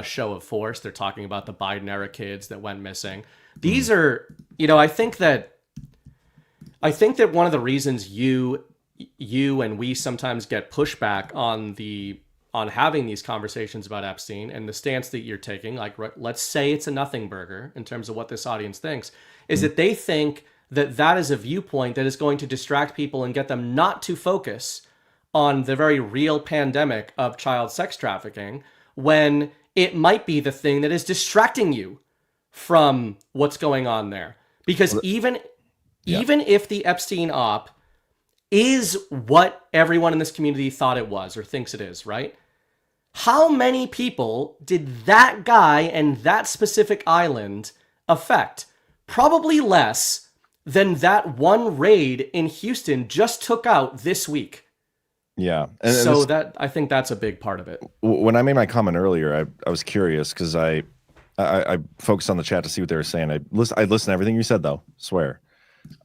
show of force. They're talking about the Biden era kids that went missing. These are, I think that one of the reasons you and we sometimes get pushback on having these conversations about Epstein, and the stance that you're taking, like, let's say it's a nothing burger in terms of what this audience thinks, is that they think that is a viewpoint that is going to distract people and get them not to focus on the very real pandemic of child sex trafficking, when it might be the thing that is distracting you from what's going on there. Because even if the Epstein op is what everyone in this community thought it was or thinks it is, right? How many people did that guy and that specific island affect? Probably less than that one raid in Houston just took out this week. Yeah. I think that's a big part of it. When I made my comment earlier, I was curious because I focused on the chat to see what they were saying. I listened to everything you said, though, swear.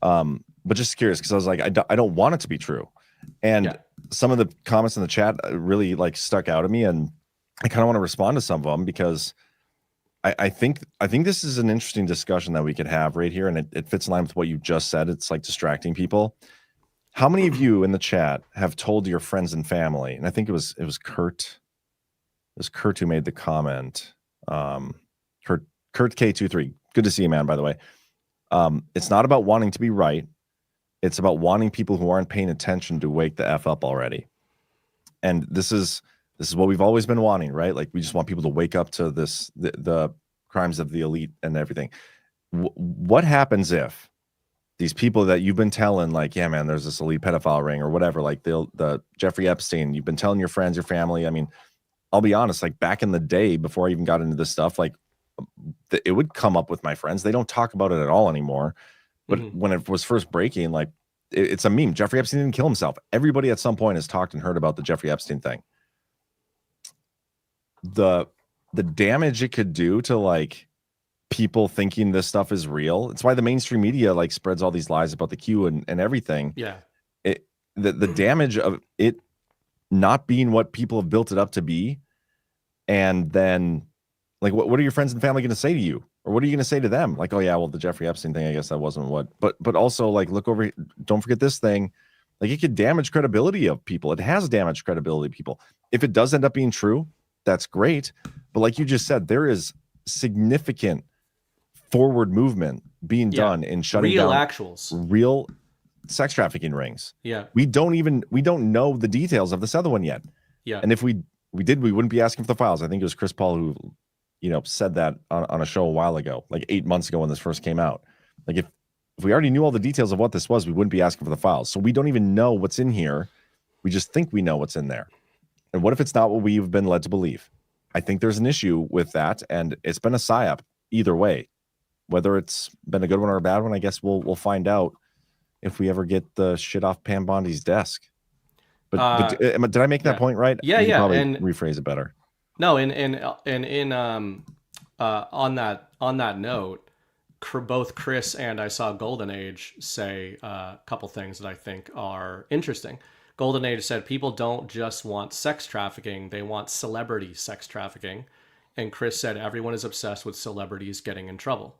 But just curious because I was like, I don't want it to be true. And some of the comments in the chat really like stuck out at me, and I kind of want to respond to some of them because I think this is an interesting discussion that we could have right here, and it fits in line with what you just said. It's like distracting people. How many of you in the chat have told your friends and family? And I think it was Kurt. It was Kurt who made the comment. Kurt K23. Good to see you, man. By the way, it's not about wanting to be right. It's about wanting people who aren't paying attention to wake the F up already. And this is what we've always been wanting, right? Like, we just want people to wake up to the crimes of the elite and everything. what happens if these people that you've been telling, like, yeah, man, there's this elite pedophile ring or whatever, like the Jeffrey Epstein, you've been telling your friends, your family. I mean, I'll be honest, like back in the day before I even got into this stuff, like it would come up with my friends. They don't talk about it at all anymore. But when it was first breaking, like it's a meme. Jeffrey Epstein didn't kill himself. Everybody at some point has talked and heard about the Jeffrey Epstein thing. The damage it could do to like people thinking this stuff is real. It's why the mainstream media like spreads all these lies about the Q and everything. Yeah. The damage of it not being what people have built it up to be. And then like, what are your friends and family going to say to you? Or what are you going to say to them? Like, oh yeah, well, the Jeffrey Epstein thing, I guess that wasn't what, but also like, look over, don't forget this thing. Like it could damage credibility of people. It has damaged credibility of people. If it does end up being true, that's great. But like you just said, there is significant forward movement being done in shutting real down actuals, real sex trafficking rings. Yeah. We don't know the details of this other one yet. Yeah. And if we did, we wouldn't be asking for the files. I think it was Chris Paul who, said that on a show a while ago, like 8 months ago when this first came out. Like if we already knew all the details of what this was, we wouldn't be asking for the files. So we don't even know what's in here. We just think we know what's in there. And what if it's not what we've been led to believe? I think there's an issue with that, and it's been a psyop either way. Whether it's been a good one or a bad one, I guess we'll find out if we ever get the shit off Pam Bondi's desk. But did I make that point right? Yeah, you yeah. probably And rephrase it better. No, on that note, both Chris and I saw Golden Age say a couple things that I think are interesting. Golden Age said people don't just want sex trafficking, they want celebrity sex trafficking. And Chris said everyone is obsessed with celebrities getting in trouble.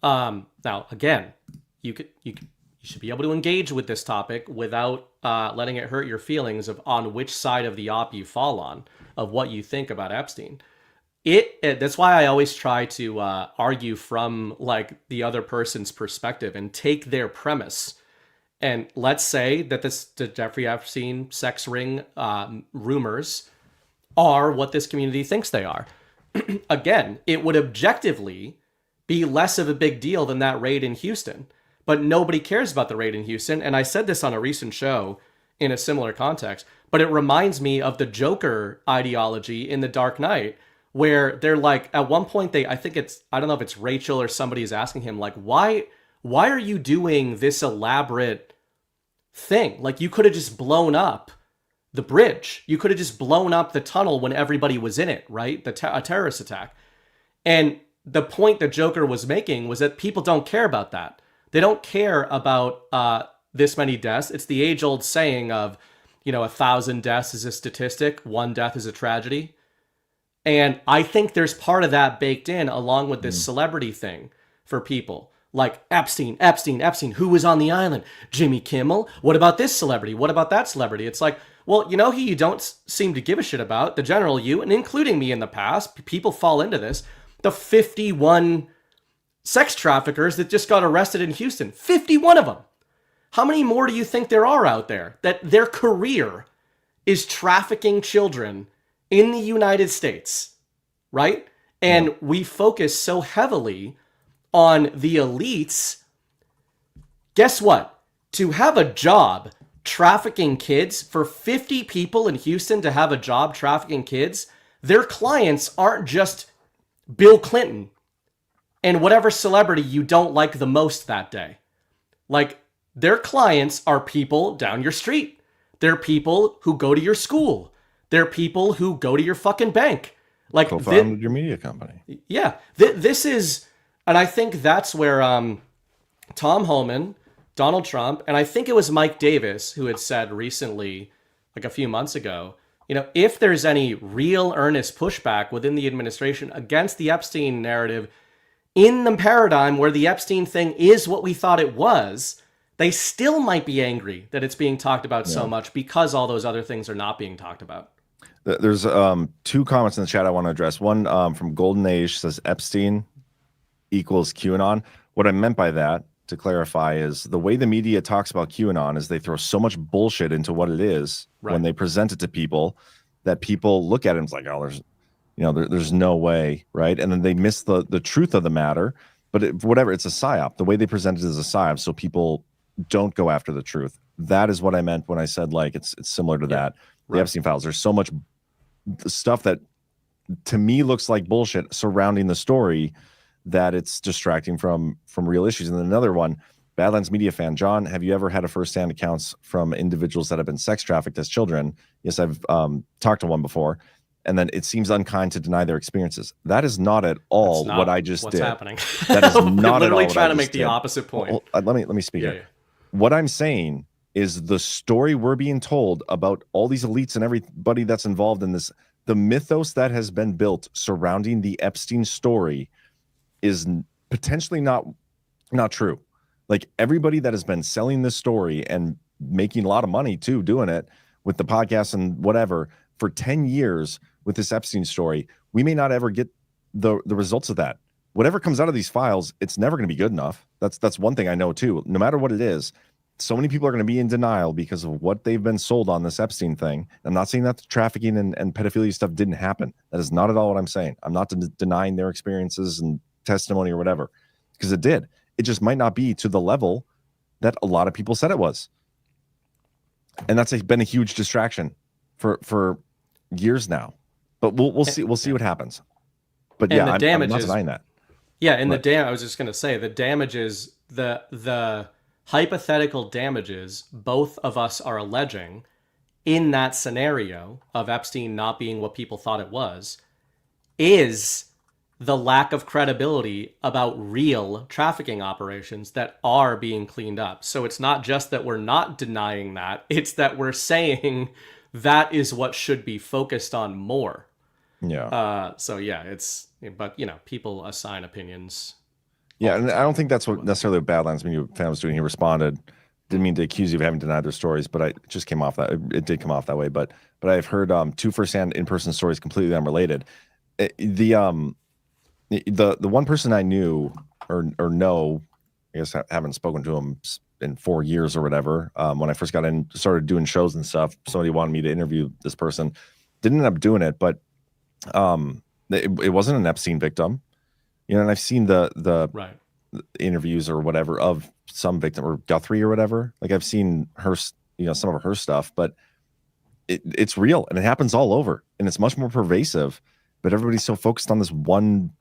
Now, again, you should be able to engage with this topic without letting it hurt your feelings of on which side of the op you fall on, of what you think about Epstein. That's why I always try to argue from like the other person's perspective and take their premise. And let's say that the Jeffrey Epstein sex ring rumors are what this community thinks they are. Again, it would objectively be less of a big deal than that raid in Houston. But nobody cares about the raid in Houston. And I said this on a recent show in a similar context. But it reminds me of the Joker ideology in The Dark Knight, where they're like, at one point, I don't know if it's Rachel or somebody is asking him, like, why are you doing this elaborate thing? Like, you could have just blown up the bridge. You could have just blown up the tunnel when everybody was in it, right? A terrorist attack. And the point that Joker was making was that people don't care about that. They don't care about this many deaths. It's the age-old saying of, 1,000 deaths is a statistic, 1 death is a tragedy. And I think there's part of that baked in along with this celebrity thing for people. Like Epstein, who was on the island? Jimmy Kimmel? What about this celebrity? What about that celebrity? It's like, well, who you don't seem to give a shit about? The general you, and including me in the past, people fall into this. The 51 sex traffickers that just got arrested in Houston. 51 of them. How many more do you think there are out there that their career is trafficking children in the United States, right? And we focus so heavily on the elites. Guess what? To have a job trafficking kids, for 50 people in Houston to have a job trafficking kids, their clients aren't just Bill Clinton and whatever celebrity you don't like the most that day. Like, their clients are people down your street. They're people who go to your school. They're people who go to your fucking bank. Like, co-founded your media company. Yeah. This is, and I think that's where Tom Homan, Donald Trump, and I think it was Mike Davis who had said recently, like a few months ago, if there's any real earnest pushback within the administration against the Epstein narrative in the paradigm where the Epstein thing is what we thought it was, they still might be angry that it's being talked about so much because all those other things are not being talked about. There's 2 comments in the chat I want to address. One from Golden Age says Epstein equals QAnon. What I meant by that, to clarify, is the way the media talks about QAnon is they throw so much bullshit into what it is when they present it to people that people look at it and it's like, oh, there's no way, right? And then they miss the truth of the matter. But whatever, it's a psyop. The way they present it is a psyop, so people don't go after the truth. That is what I meant when I said like it's similar to that. The Epstein files. There's so much stuff that to me looks like bullshit surrounding the story that it's distracting from real issues. And then another one, Badlands media fan John, have you ever had a firsthand accounts from individuals that have been sex trafficked as children? Yes, I've talked to one before. And then it seems unkind to deny their experiences. That is not at all what I just did. What's happening? That is not literally at all trying to what I make just the did. opposite point. Well, let me speak here. What I'm saying is the story we're being told about all these elites and everybody that's involved in this, the mythos that has been built surrounding the Epstein story is potentially not true. Like everybody that has been selling this story and making a lot of money too, doing it with the podcast and whatever for 10 years with this Epstein story, we may not ever get the results of that. Whatever comes out of these files, it's never going to be good enough. That's one thing I know too. No matter what it is, so many people are going to be in denial because of what they've been sold on this Epstein thing. I'm not saying that the trafficking and pedophilia stuff didn't happen. That is not at all what I'm saying. I'm not denying their experiences and testimony or whatever, because it did. It just might not be to the level that a lot of people said it was. And that's been a huge distraction for years now. But we'll see what happens. But yeah, I'm not denying that. Yeah, and I was just going to say the damages, the hypothetical damages both of us are alleging in that scenario of Epstein not being what people thought it was, is the lack of credibility about real trafficking operations that are being cleaned up. So it's not just that we're not denying that, it's that we're saying that is what should be focused on more. Yeah. So yeah, but you know, people assign opinions. Yeah, and I don't think that's what necessarily a Badlands media fan was doing. He responded, didn't mean to accuse you of having denied their stories, but it just came off that it did come off that way. But I've heard two firsthand in-person stories completely unrelated. The one person I knew or know, I guess I haven't spoken to him in 4 years or whatever. When I first got in, started doing shows and stuff, somebody wanted me to interview this person. Didn't end up doing it, but it wasn't an Epstein victim. You know, and I've seen the interviews or whatever of some victim or Guthrie or whatever. Like I've seen her, you know, some of her stuff, but it's real and it happens all over and it's much more pervasive. But everybody's so focused on this one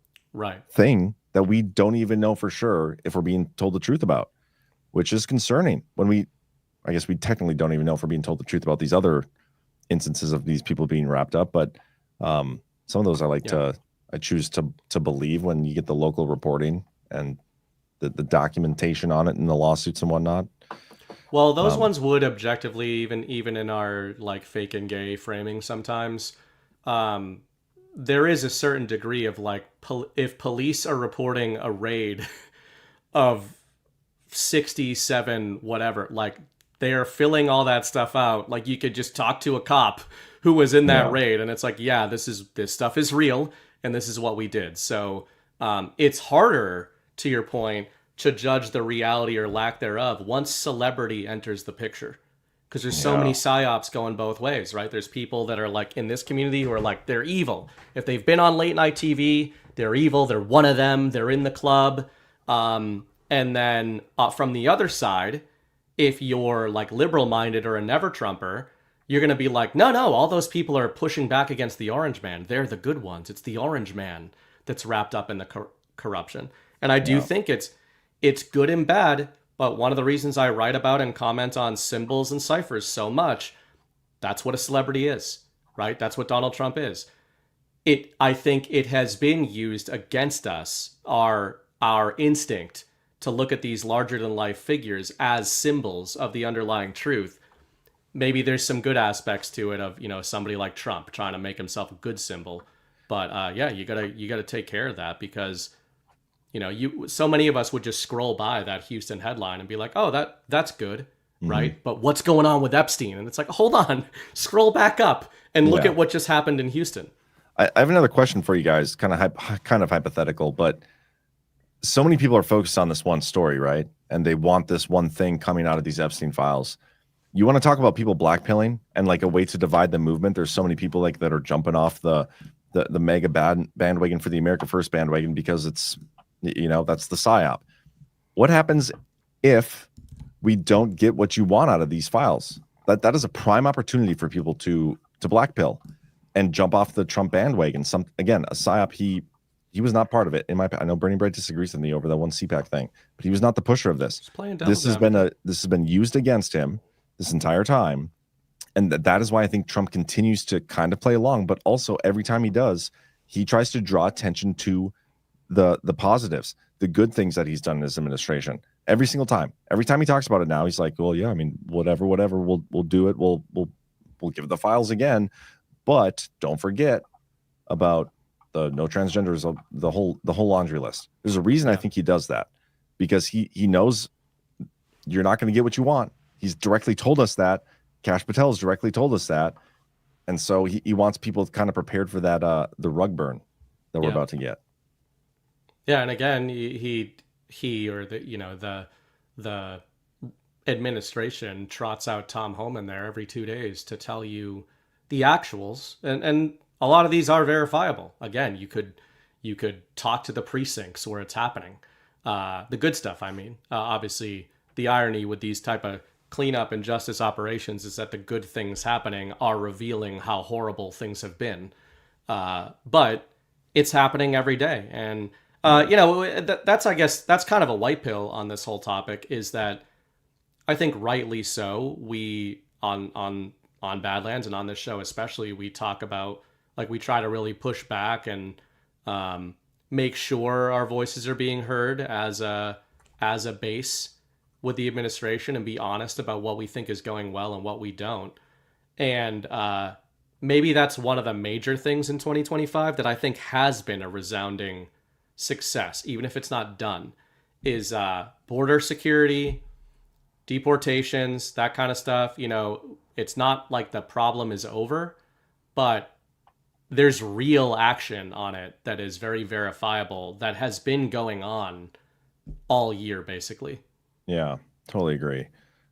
thing that we don't even know for sure if we're being told the truth about, which is concerning. I guess we technically don't even know if we're being told the truth about these other instances of these people being wrapped up, but some of those I choose to believe when you get the local reporting and the documentation on it and the lawsuits and whatnot. Well, those ones would objectively, even in our like fake and gay framing sometimes, there is a certain degree of like, if police are reporting a raid of 67 whatever, like they are filling all that stuff out. Like you could just talk to a cop who was in that raid and it's like, yeah, this stuff is real and this is what we did. So it's harder, to your point, to judge the reality or lack thereof once celebrity enters the picture. Because there's so many psyops going both ways, right? There's people that are like in this community who are like, they're evil. If they've been on late night TV, they're evil. They're one of them. They're in the club. And then from the other side, if you're like liberal minded or a never Trumper, you're going to be like, no, all those people are pushing back against the orange man. They're the good ones. It's the orange man that's wrapped up in the corruption. And I do think it's good and bad. But one of the reasons I write about and comment on symbols and ciphers so much, that's what a celebrity is, right? That's what Donald Trump is. I think it has been used against us, our instinct to look at these larger than life figures as symbols of the underlying truth. Maybe there's some good aspects to it of, you know, somebody like Trump trying to make himself a good symbol. But you gotta take care of that because, you know, so many of us would just scroll by that Houston headline and be like, oh, that's good, right? But what's going on with Epstein? And it's like, hold on, scroll back up and look at what just happened in Houston. I have another question for you guys, kind of hypothetical, but so many people are focused on this one story, right? And they want this one thing coming out of these Epstein files. You want to talk about people blackpilling and like a way to divide the movement? There's so many people like that are jumping off the MAGA bandwagon for the America First bandwagon because it's That's the psyop. What happens if we don't get what you want out of these files? That is a prime opportunity for people to blackpill and jump off the Trump bandwagon. Again, a psyop. He was not part of it. I know Bernie Bright disagrees with me over that one CPAC thing, but he was not the pusher of this. This has been used against him this entire time, and that is why I think Trump continues to kind of play along. But also, every time he does, he tries to draw attention to the positives, the good things that he's done in his administration. Every single time. Every time he talks about it now, he's like, "Well, yeah, I mean, whatever, we'll do it. We'll give the files again, but don't forget about the no transgenders, the whole laundry list." There's a reason I think he does that, because he knows you're not going to get what you want. He's directly told us that. Kash Patel has directly told us that, and so he wants people kind of prepared for that the rug burn that we're about to get. Yeah, and again, he or the administration trots out Tom Homan there every 2 days to tell you the actuals, and a lot of these are verifiable. Again, you could talk to the precincts where it's happening. The good stuff, I mean. Obviously, the irony with these type of cleanup and justice operations is that the good things happening are revealing how horrible things have been. But it's happening every day. And, that's, I guess, that's kind of a white pill on this whole topic, is that I think rightly so, we, on Badlands and on this show especially, we talk about, we try to really push back and make sure our voices are being heard as a base with the administration, and be honest about what we think is going well and what we don't. And maybe that's one of the major things in 2025 that I think has been a resounding success, even if it's not done, is border security, deportations, that kind of stuff. It's not like the problem is over, but there's real action on it that is very verifiable, that has been going on all year, basically. Yeah, totally agree.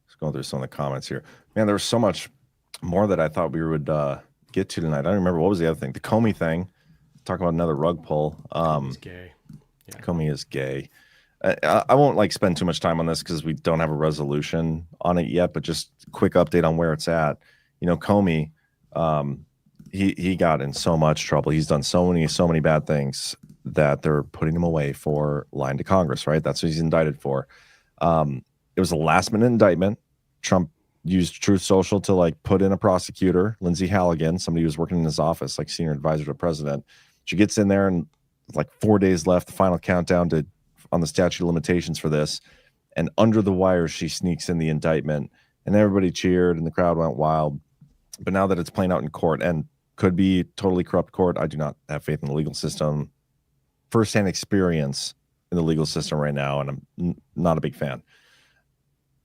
Just going through some of the comments here. Man, there was so much more that I thought we would get to tonight. I don't remember. What was the other thing? The Comey thing. Talk about another rug pull. Comey's gay. Yeah. Comey is gay. I won't spend too much time on this because we don't have a resolution on it yet, but just a quick update on where it's at. Comey, he got in so much trouble. He's done so many bad things that they're putting him away for lying to Congress, right? That's what he's indicted for. It was a last-minute indictment. Trump used Truth Social to put in a prosecutor, Lindsay Halligan, somebody who was working in his office, senior advisor to the president. She gets in there and 4 days left, the final countdown on the statute of limitations for this. And under the wire, she sneaks in the indictment, and everybody cheered and the crowd went wild. But now that it's playing out in court, and could be totally corrupt court, I do not have faith in the legal system. Firsthand experience in the legal system right now, and I'm not a big fan.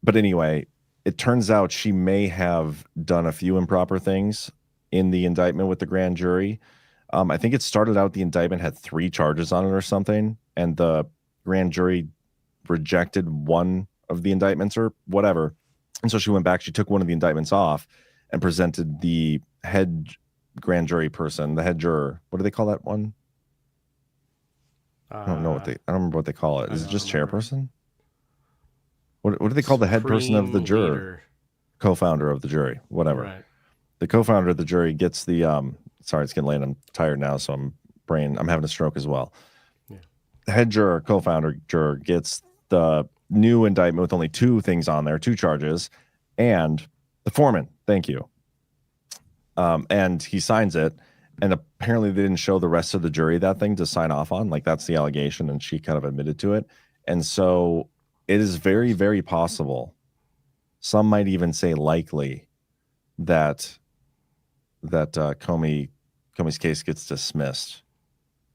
But anyway, it turns out she may have done a few improper things in the indictment with the grand jury. I think it started out, the indictment had 3 charges on it or something, and the grand jury rejected one of the indictments or whatever. And so she went back, she took one of the indictments off and presented the head grand jury person, the head juror. What do they call that one? I don't know I don't remember what they call it. Is it just chairperson? What do they call the head person of the juror? Leader. Co-founder of the jury, whatever. Right. The co-founder of the jury gets the sorry, it's getting late. I'm tired now, so I'm having a stroke as well. Yeah. The head juror, co-founder juror gets the new indictment with only 2 things on there, 2 charges, and the foreman. Thank you. And he signs it. And apparently they didn't show the rest of the jury that thing to sign off on. That's the allegation, and she kind of admitted to it. And so it is very, very possible, some might even say likely, that Comey's case gets dismissed.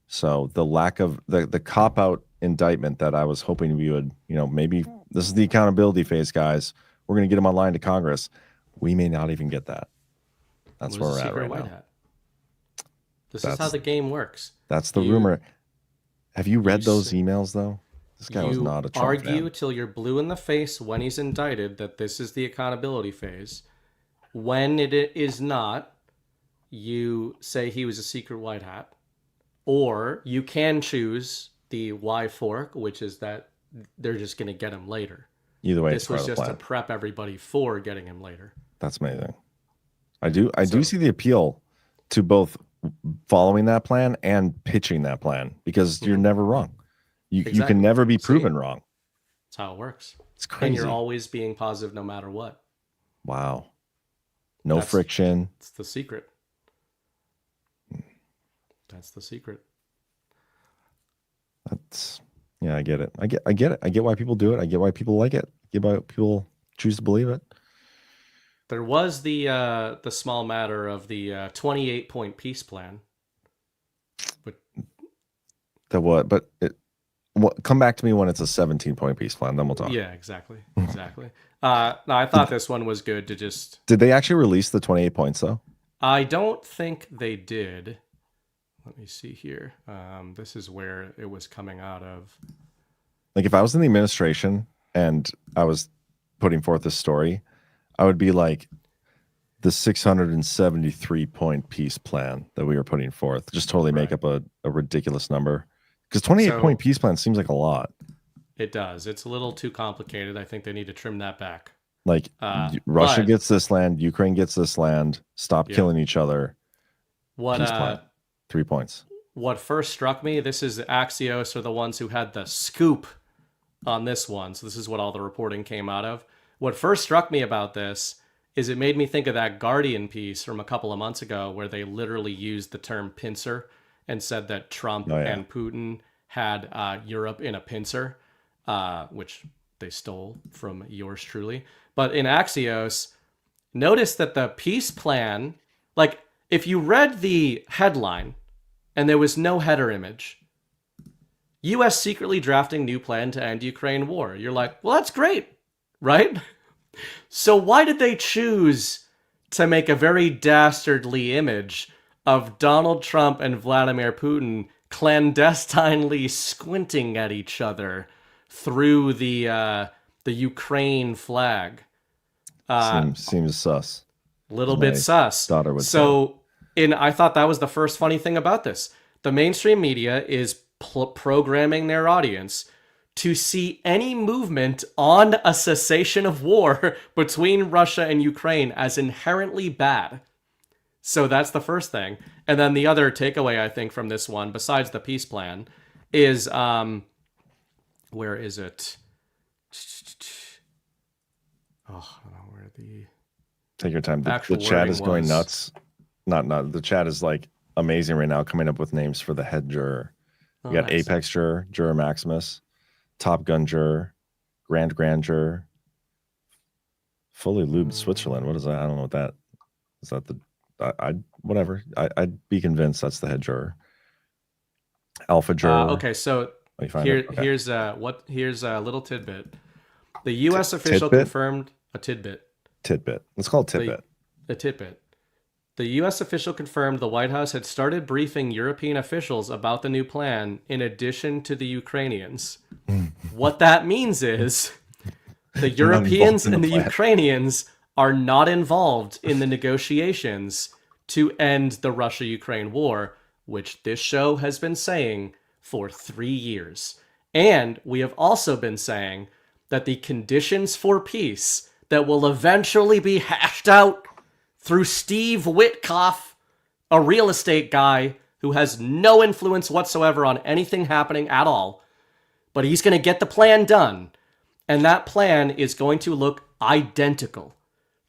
So the lack of the cop-out indictment that I was hoping we would, maybe this is the accountability phase, guys. We're going to get him online to Congress. We may not even get that. That's where we're at right now. This is how the game works. That's the rumor. Have you read those emails, though? This guy was not a Trump fan. You argue till you're blue in the face when he's indicted that this is the accountability phase. When it is not, you say he was a secret white hat. Or you can choose the Y fork, which is that they're just going to get him later. Either way, this was just to prep everybody for getting him later. That's amazing. I do see the appeal to both following that plan and pitching that plan, because you're never wrong. You can never be proven wrong. That's how it works. It's crazy. And you're always being positive no matter what. Wow. No friction. It's the secret. That's the secret. Yeah, I get it. I get it. I get why people do it. I get why people like it. I get why people choose to believe it. There was the small matter of the 28-point peace plan. But come back to me when it's a 17-point peace plan, then we'll talk. Yeah, exactly. No, I thought this one was good to just... Did they actually release the 28 points, though? I don't think they did. Let me see here. This is where it was coming out of. Like, if I was in the administration and I was putting forth this story, I would be like, the 673-point peace plan that we were putting forth. Just totally make up a ridiculous number. Because 28-point peace plan seems like a lot. It does. It's a little too complicated. I think they need to trim that back. Like, Russia gets this land, Ukraine gets this land, stop killing each other. Peace plan. 3 points. What first struck me, this is Axios are the ones who had the scoop on this one. So this is what all the reporting came out of. What first struck me about this is it made me think of that Guardian piece from a couple of months ago where they literally used the term pincer and said that Trump and Putin had Europe in a pincer, which they stole from yours truly. But in Axios, notice that the peace plan, like if you read the headline and there was no header image, U.S. secretly drafting new plan to end Ukraine war. You're like, well, that's great, right? So why did they choose to make a very dastardly image of Donald Trump and Vladimir Putin clandestinely squinting at each other through the Ukraine flag? Seems sus. Little bit sus. Daughter would I thought that was the first funny thing about this. The mainstream media is programming their audience to see any movement on a cessation of war between Russia and Ukraine as inherently bad. So that's the first thing. And then the other takeaway, I think, from this one, besides the peace plan, is, where is it? Oh, I don't know where the... Take your time. The chat is going nuts. Not. The chat is like amazing right now, coming up with names for the head juror. You got nice. Apex juror, Juror Maximus, Top Gun juror, Grand juror, Fully Lubed Switzerland. What is that? I don't know what that is. That whatever. I'd be convinced that's the head juror. Alpha juror. Okay, so here's a little tidbit. The U.S. official confirmed a tidbit. Let's call it tidbit. A tidbit. The U.S. official confirmed the White House had started briefing European officials about the new plan in addition to the Ukrainians. What that means is the Europeans and the Ukrainians are not involved in the negotiations to end the Russia-Ukraine war, which this show has been saying for 3 years. And we have also been saying that the conditions for peace that will eventually be hashed out through Steve Witkoff, a real estate guy who has no influence whatsoever on anything happening at all. But he's going to get the plan done. And that plan is going to look identical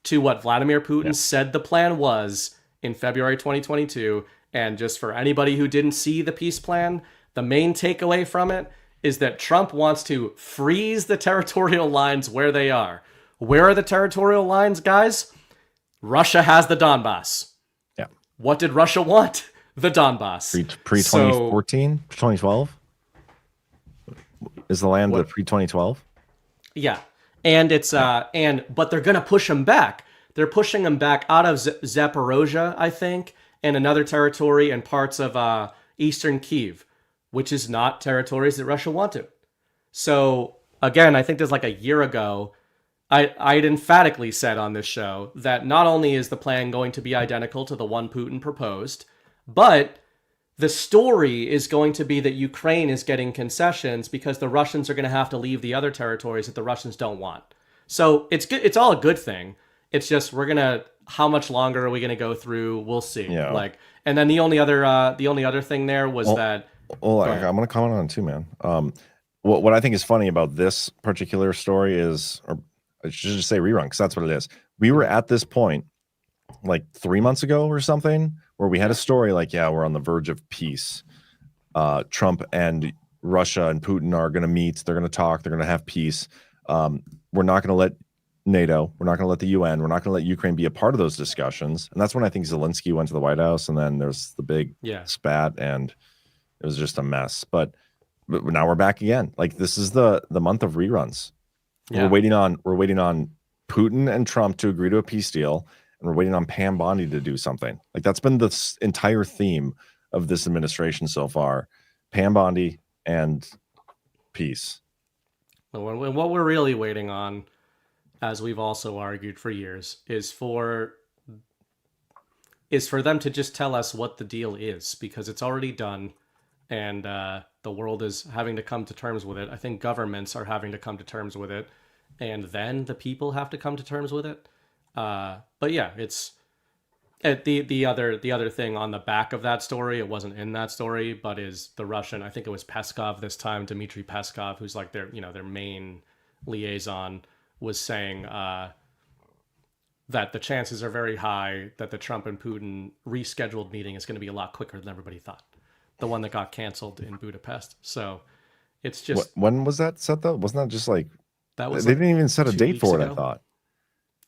to what Vladimir Putin said the plan was in February 2022. And just for anybody who didn't see the peace plan, the main takeaway from it is that Trump wants to freeze the territorial lines where they are. Where are the territorial lines, guys? Russia has the Donbass. Yeah. What did Russia want? The Donbass. Pre-2014? 2012? Is the land the pre-2012? Yeah. And it's but they're going to push them back. They're pushing them back out of Zaporozhye, I think, and another territory and parts of eastern Kyiv, which is not territories that Russia wanted. So, again, I think there's like a year ago, I'd emphatically said on this show that not only is the plan going to be identical to the one Putin proposed, but the story is going to be that Ukraine is getting concessions because the Russians are going to have to leave the other territories that the Russians don't want. So it's good. It's all a good thing. It's just how much longer are we going to go through? We'll see. Yeah. And then the only other thing there was that. Well, I'm going to comment on it too, man. What I think is funny about this particular story is, or I should just say rerun, because that's what it is. We were at this point like 3 months ago or something, where we had a story like, yeah, we're on the verge of peace. Trump and Russia and Putin are going to meet. They're going to talk. They're going to have peace. We're not going to let NATO. We're not going to let the UN. We're not going to let Ukraine be a part of those discussions. And that's when I think Zelensky went to the White House, and then there's the big spat, and it was just a mess. But now we're back again. Like, this is the month of reruns. Yeah. We're waiting on Putin and Trump to agree to a peace deal, and we're waiting on Pam Bondi to do something. Like, that's been the entire theme of this administration so far: Pam Bondi and peace. And what we're really waiting on, as we've also argued for years, is for them to just tell us what the deal is, because it's already done, and the world is having to come to terms with it. I think governments are having to come to terms with it, and then the people have to come to terms with it. But yeah, it's the other thing on the back of that story. It wasn't in that story, but is the Russian. I think it was Peskov this time, Dmitry Peskov, who's like their main liaison, was saying that the chances are very high that the Trump and Putin rescheduled meeting is going to be a lot quicker than everybody thought. The one that got canceled in Budapest. So it's just... When was that set, though? Wasn't that just like... That was they didn't even set a date for it, I thought.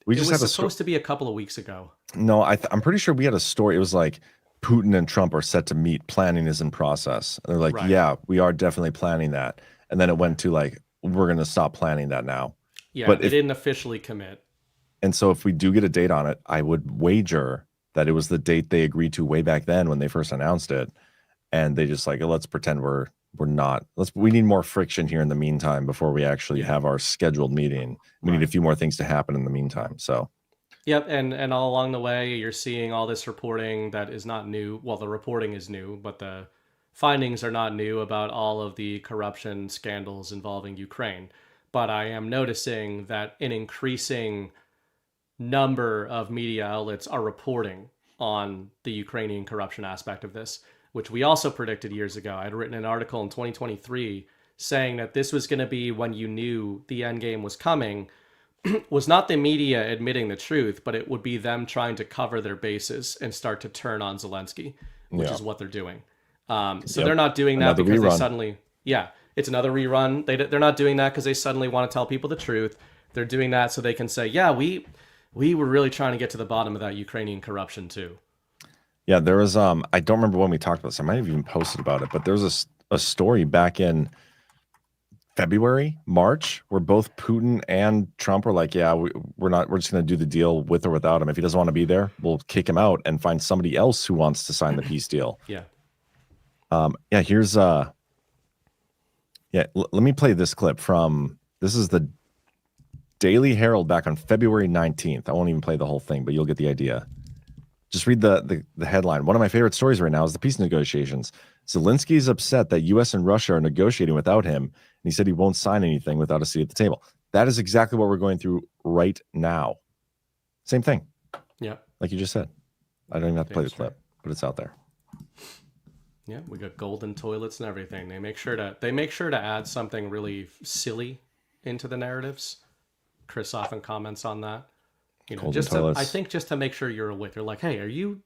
It was supposed to be a couple of weeks ago. No, I'm pretty sure we had a story. It was like Putin and Trump are set to meet. Planning is in process. And they're like, yeah, we are definitely planning that. And then it went to like, we're going to stop planning that now. Yeah, but they didn't officially commit. And so if we do get a date on it, I would wager that it was the date they agreed to way back then when they first announced it. And they just like, let's pretend we're not. We need more friction here in the meantime before we actually have our scheduled meeting. We need a few more things to happen in the meantime. So, yep, and all along the way, you're seeing all this reporting that is not new. Well, the reporting is new, but the findings are not new about all of the corruption scandals involving Ukraine. But I am noticing that an increasing number of media outlets are reporting on the Ukrainian corruption aspect of this, which we also predicted years ago. I had written an article in 2023 saying that this was going to be when you knew the end game was coming, was not the media admitting the truth, but it would be them trying to cover their bases and start to turn on Zelensky, which is what they're doing. So they're not doing that because they suddenly... Yeah, it's another rerun. They're not doing that because they suddenly want to tell people the truth. They're doing that so they can say, yeah, we were really trying to get to the bottom of that Ukrainian corruption too. Yeah, there was I don't remember when we talked about this. I might have even posted about it, but there was a story back in February, March, where both Putin and Trump were like, yeah, we're just going to do the deal with or without him. If he doesn't want to be there, we'll kick him out and find somebody else who wants to sign the peace deal. Yeah. Here's let me play this clip this is the Daily Herald back on February 19th. I won't even play the whole thing, but you'll get the idea. Just read the headline. One of my favorite stories right now is the peace negotiations. Zelensky is upset that U.S. and Russia are negotiating without him, and he said he won't sign anything without a seat at the table. That is exactly what we're going through right now. Same thing. Yeah. Like you just said. I don't even have to play the clip, but it's out there. Yeah, we got golden toilets and everything. They make sure to add something really silly into the narratives. Chris often comments on that. I think just to make sure you're awake. They're like, hey, you're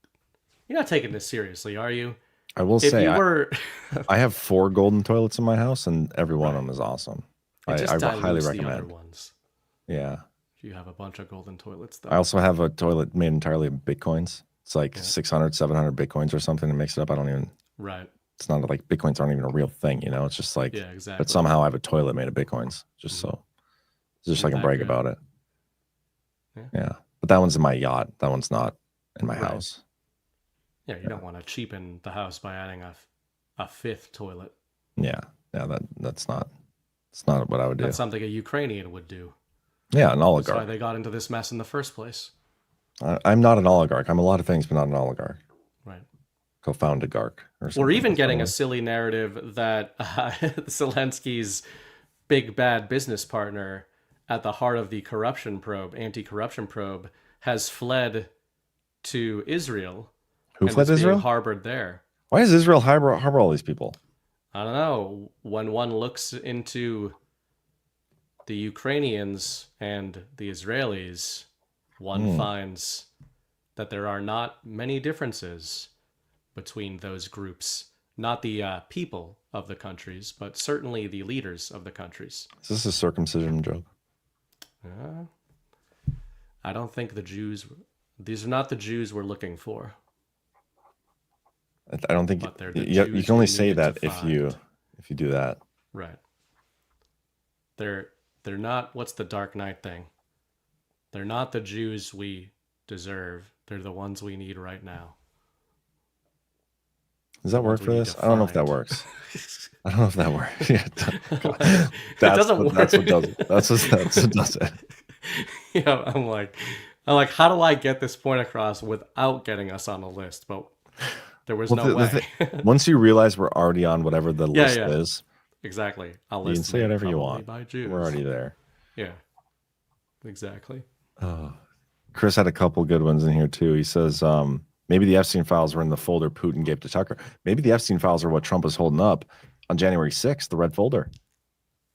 not taking this seriously, are you? I will say, I have 4 golden toilets in my house, and every one of them is awesome. I highly recommend. The other ones. Yeah. You have a bunch of golden toilets, though. I also have a toilet made entirely of Bitcoins. It's like 600, 700 Bitcoins or something. It makes it up. I don't even. Right. It's not like Bitcoins aren't even a real thing, It's just like. Yeah, exactly. But somehow I have a toilet made of Bitcoins, just so I can brag about it. Yeah. But that one's in my yacht. That one's not in my house. Yeah, you don't want to cheapen the house by adding a 5th toilet. Yeah. That's not. It's not what I would do. That's something a Ukrainian would do. Yeah, an oligarch. That's why they got into this mess in the first place. I'm not an oligarch. I'm a lot of things, but not an oligarch. Right. Co-founded GARC. We're even getting a silly narrative that Zelensky's big bad business partner at the heart of the corruption probe, anti-corruption probe, has fled to Israel. Who fled Israel? Harbored there. Why does Israel harbor all these people? I don't know. When one looks into the Ukrainians and the Israelis, one finds that there are not many differences between those groups. Not the people of the countries, but certainly the leaders of the countries. Is this a circumcision joke? I don't think these are not the Jews we're looking for. I don't think you can only say that if you do that. Right. They're not, what's the Dark Knight thing? They're not the Jews we deserve. They're the ones we need right now. Does that work for this? I don't know if that works. I don't know if that works. Yeah, it doesn't work. That's what does it. That's what does it. Yeah, I'm like, how do I get this point across without getting us on a list? But there was no way. Once you realize we're already on whatever the list is, exactly. You can say whatever you want. We're already there. Yeah, exactly. Chris had a couple good ones in here too. He says, maybe the Epstein files were in the folder Putin gave to Tucker. Maybe the Epstein files are what Trump is holding up on January 6th, the red folder.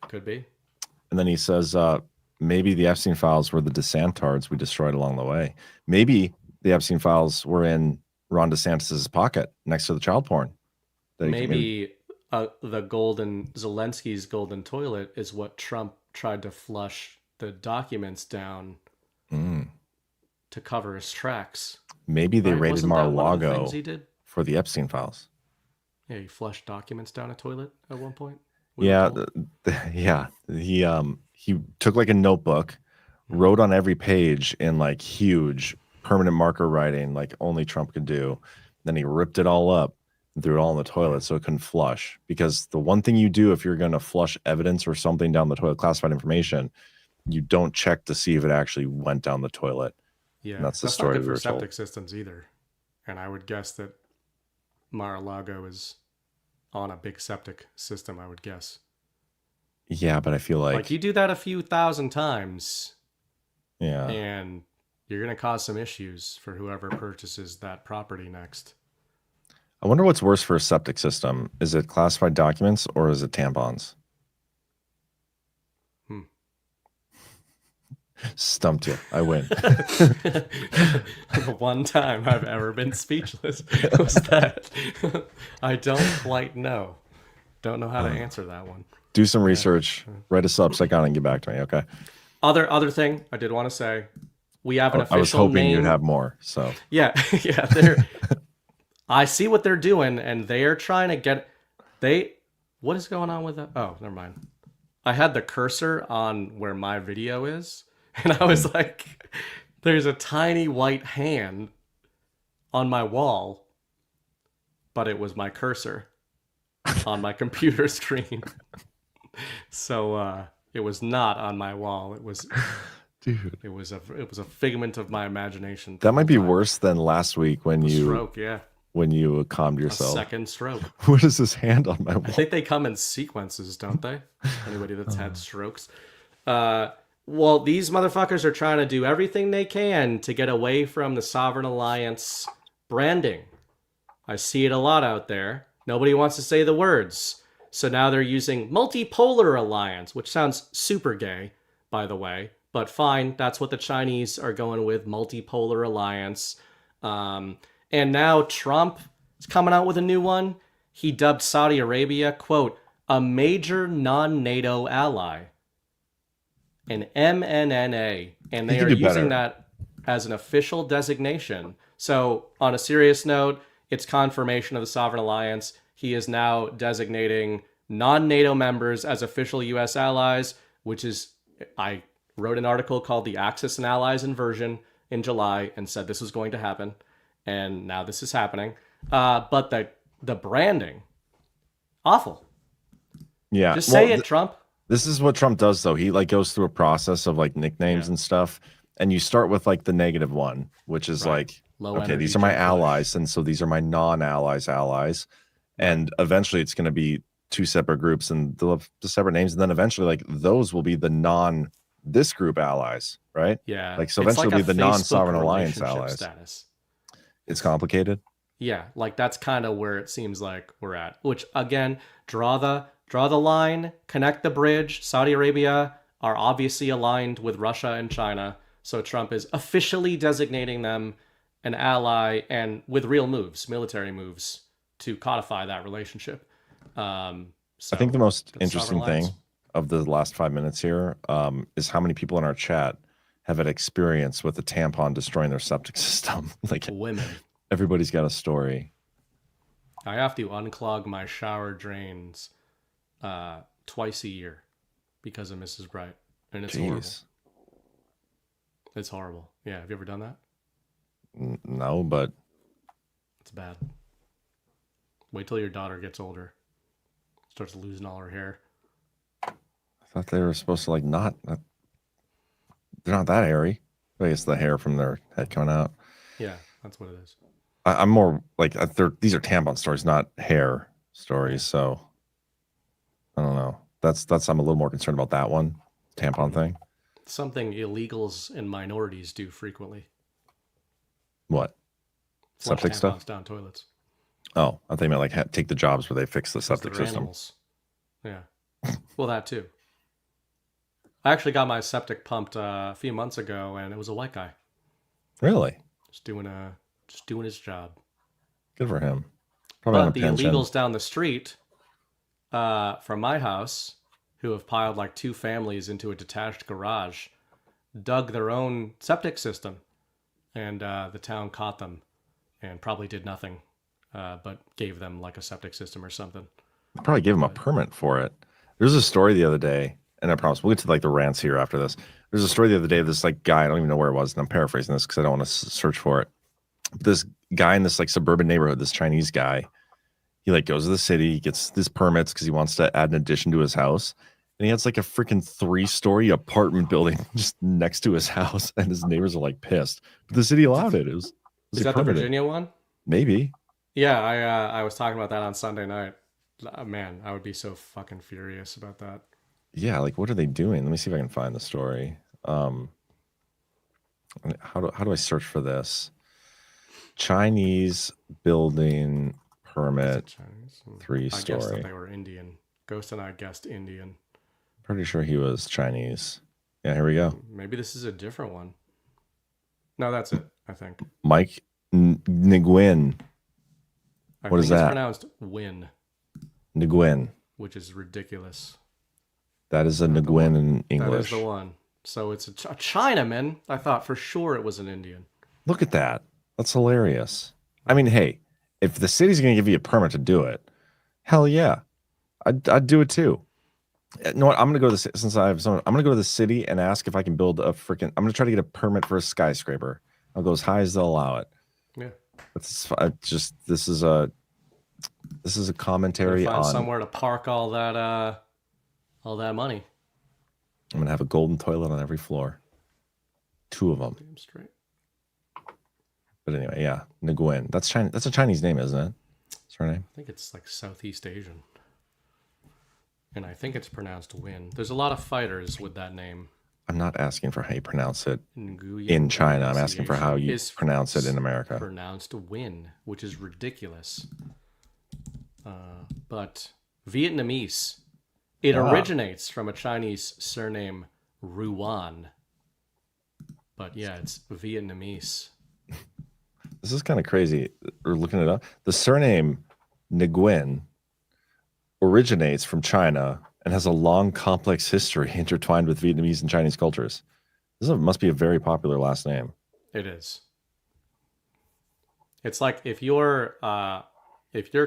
Could be. And then he says, maybe the Epstein files were the DeSantards we destroyed along the way. Maybe the Epstein files were in Ron DeSantis's pocket next to the child porn. Maybe the Zelensky's golden toilet is what Trump tried to flush the documents down to cover his tracks. Maybe they raided Mar-a-Lago for the Epstein files. Yeah, he flushed documents down a toilet at one point. Yeah. He took like a notebook, wrote on every page in like huge permanent marker writing, like only Trump could do. Then he ripped it all up and threw it all in the toilet so it couldn't flush. Because the one thing you do if you're going to flush evidence or something down the toilet, classified information, you don't check to see if it actually went down the toilet. Yeah, and that's the story not good we were for septic told. systems either. And I would guess that Mar-a-Lago is on a big septic system, I would guess. Yeah, but I feel like you do that a few thousand times. Yeah. And you're going to cause some issues for whoever purchases that property next. I wonder what's worse for a septic system. Is it classified documents or is it tampons? Stumped you. I win. The one time I've ever been speechless was that. I don't quite know. Don't know how to answer that one. Do some research. Write a Substack on it and get back to me, okay? Other thing I did want to say, we have an official name. I was hoping you'd have more, so. Yeah. I see what they're doing, and they are trying to get... What is going on with that? Oh, never mind. I had the cursor on where my video is, and I was like, there's a tiny white hand on my wall, but it was my cursor on my computer screen. So it was not on my wall. It was, dude. It was a figment of my imagination. That might be worse than last week when you stroke, yeah. When you calmed yourself. A second stroke. What is this hand on my wall? I think they come in sequences, don't they? Anybody that's had strokes. Well, these motherfuckers are trying to do everything they can to get away from the Sovereign Alliance branding. I see it a lot out there. Nobody wants to say the words. So now they're using multipolar alliance, which sounds super gay, by the way. But fine, that's what the Chinese are going with, multipolar alliance. And now Trump is coming out with a new one. He dubbed Saudi Arabia, quote, a major non-NATO ally. An MNNA. And they are using that as an official designation. So on a serious note, it's confirmation of the Sovereign Alliance. He is now designating non-NATO members as official U.S. allies, which is, I wrote an article called The Axis and Allies Inversion in July and said this was going to happen. And now this is happening. But the branding, awful. Yeah. Just say it, Trump. This is what Trump does, though. He like goes through a process of like nicknames and stuff. And you start with like the negative one, which is like okay, these are my allies, and so these are my non-allies allies, and eventually it's going to be two separate groups, and they'll have the separate names, and then eventually like those will be the this group allies, right? Yeah. Like so eventually like it'll be the Facebook non-sovereign alliance relationship allies. status. It's complicated. Yeah, like that's kind of where it seems like we're at. Which again, draw the line, connect the bridge. Saudi Arabia are obviously aligned with Russia and China, so Trump is officially designating them an ally, and with real moves, military moves, to codify that relationship. So I think the most interesting thing of the last 5 minutes here is how many people in our chat have had experience with a tampon destroying their septic system. Like women. Everybody's got a story. I have to unclog my shower drains twice a year because of Mrs. Bright, and it's horrible. It's horrible. Yeah, have you ever done that? No, but it's bad. Wait till your daughter gets older, starts losing all her hair. I thought they were supposed to like not. They're not that hairy. I guess the hair from their head coming out. Yeah, that's what it is. I'm more like these are tampon stories, not hair stories. So I don't know. That's I'm a little more concerned about that one tampon thing. Something illegals and minorities do frequently. What? Flush Septic tampons stuff down toilets. Oh, I think I meant like take the jobs where they fix the septic system. Animals. Yeah. Well, that too. I actually got my septic pumped a few months ago, and it was a white guy. Really? Just doing his job. Good for him. Probably But the illegals down the street from my house, who have piled like 2 families into a detached garage, dug their own septic system, and the town caught them and probably did nothing, but gave them like a septic system or something. Probably gave him a permit for it. There's a story the other day, and I promise we'll get to like the rants here after this. There's a story the other day of this like guy, I don't even know where it was, and I'm paraphrasing this because I don't want to search for it. But this guy in this like suburban neighborhood, this Chinese guy, he like goes to the city, he gets this permits because he wants to add an addition to his house. And he has like a freaking 3-story apartment building just next to his house, and his neighbors are like pissed. But the city allowed it. Is that the Virginia one? Maybe. Yeah, I was talking about that on Sunday night. Man, I would be so fucking furious about that. Yeah, like what are they doing? Let me see if I can find the story. How do I search for this? Chinese building permit, 3-story. I guessed that they were Indian. Ghost and I guessed Indian. Pretty sure he was Chinese. Yeah, here we go. Maybe this is a different one. No, that's it, I think. Mike Nguyen. What is that? It's pronounced Win. Nguyen. Which is ridiculous. That is a Nguyen in English. That is the one. So it's a Chinaman. I thought for sure it was an Indian. Look at that. That's hilarious. I mean, hey, if the city's going to give you a permit to do it, hell yeah. I'd do it too. You know what? I'm going to go to I'm going to go to the city and ask if I can build a freaking, I'm going to try to get a permit for a skyscraper. I'll go as high as they'll allow it. Yeah. This is a commentary find on somewhere to park all that money. I'm going to have a golden toilet on every floor. 2 of them. Damn straight. But anyway, yeah, Nguyen. That's China. That's a Chinese name, isn't it? What's her name? I think it's like Southeast Asian. And I think it's pronounced Win. There's a lot of fighters with that name. I'm not asking for how you pronounce it Nguyen in China. I'm asking for how you pronounce it in America. Pronounced Win, which is ridiculous. But Vietnamese. It originates from a Chinese surname, Ruan. But yeah, it's Vietnamese. This is kind of crazy. We're looking it up. The surname Nguyen originates from China and has a long, complex history intertwined with Vietnamese and Chinese cultures. Must be a very popular last name. It is. It's like if you're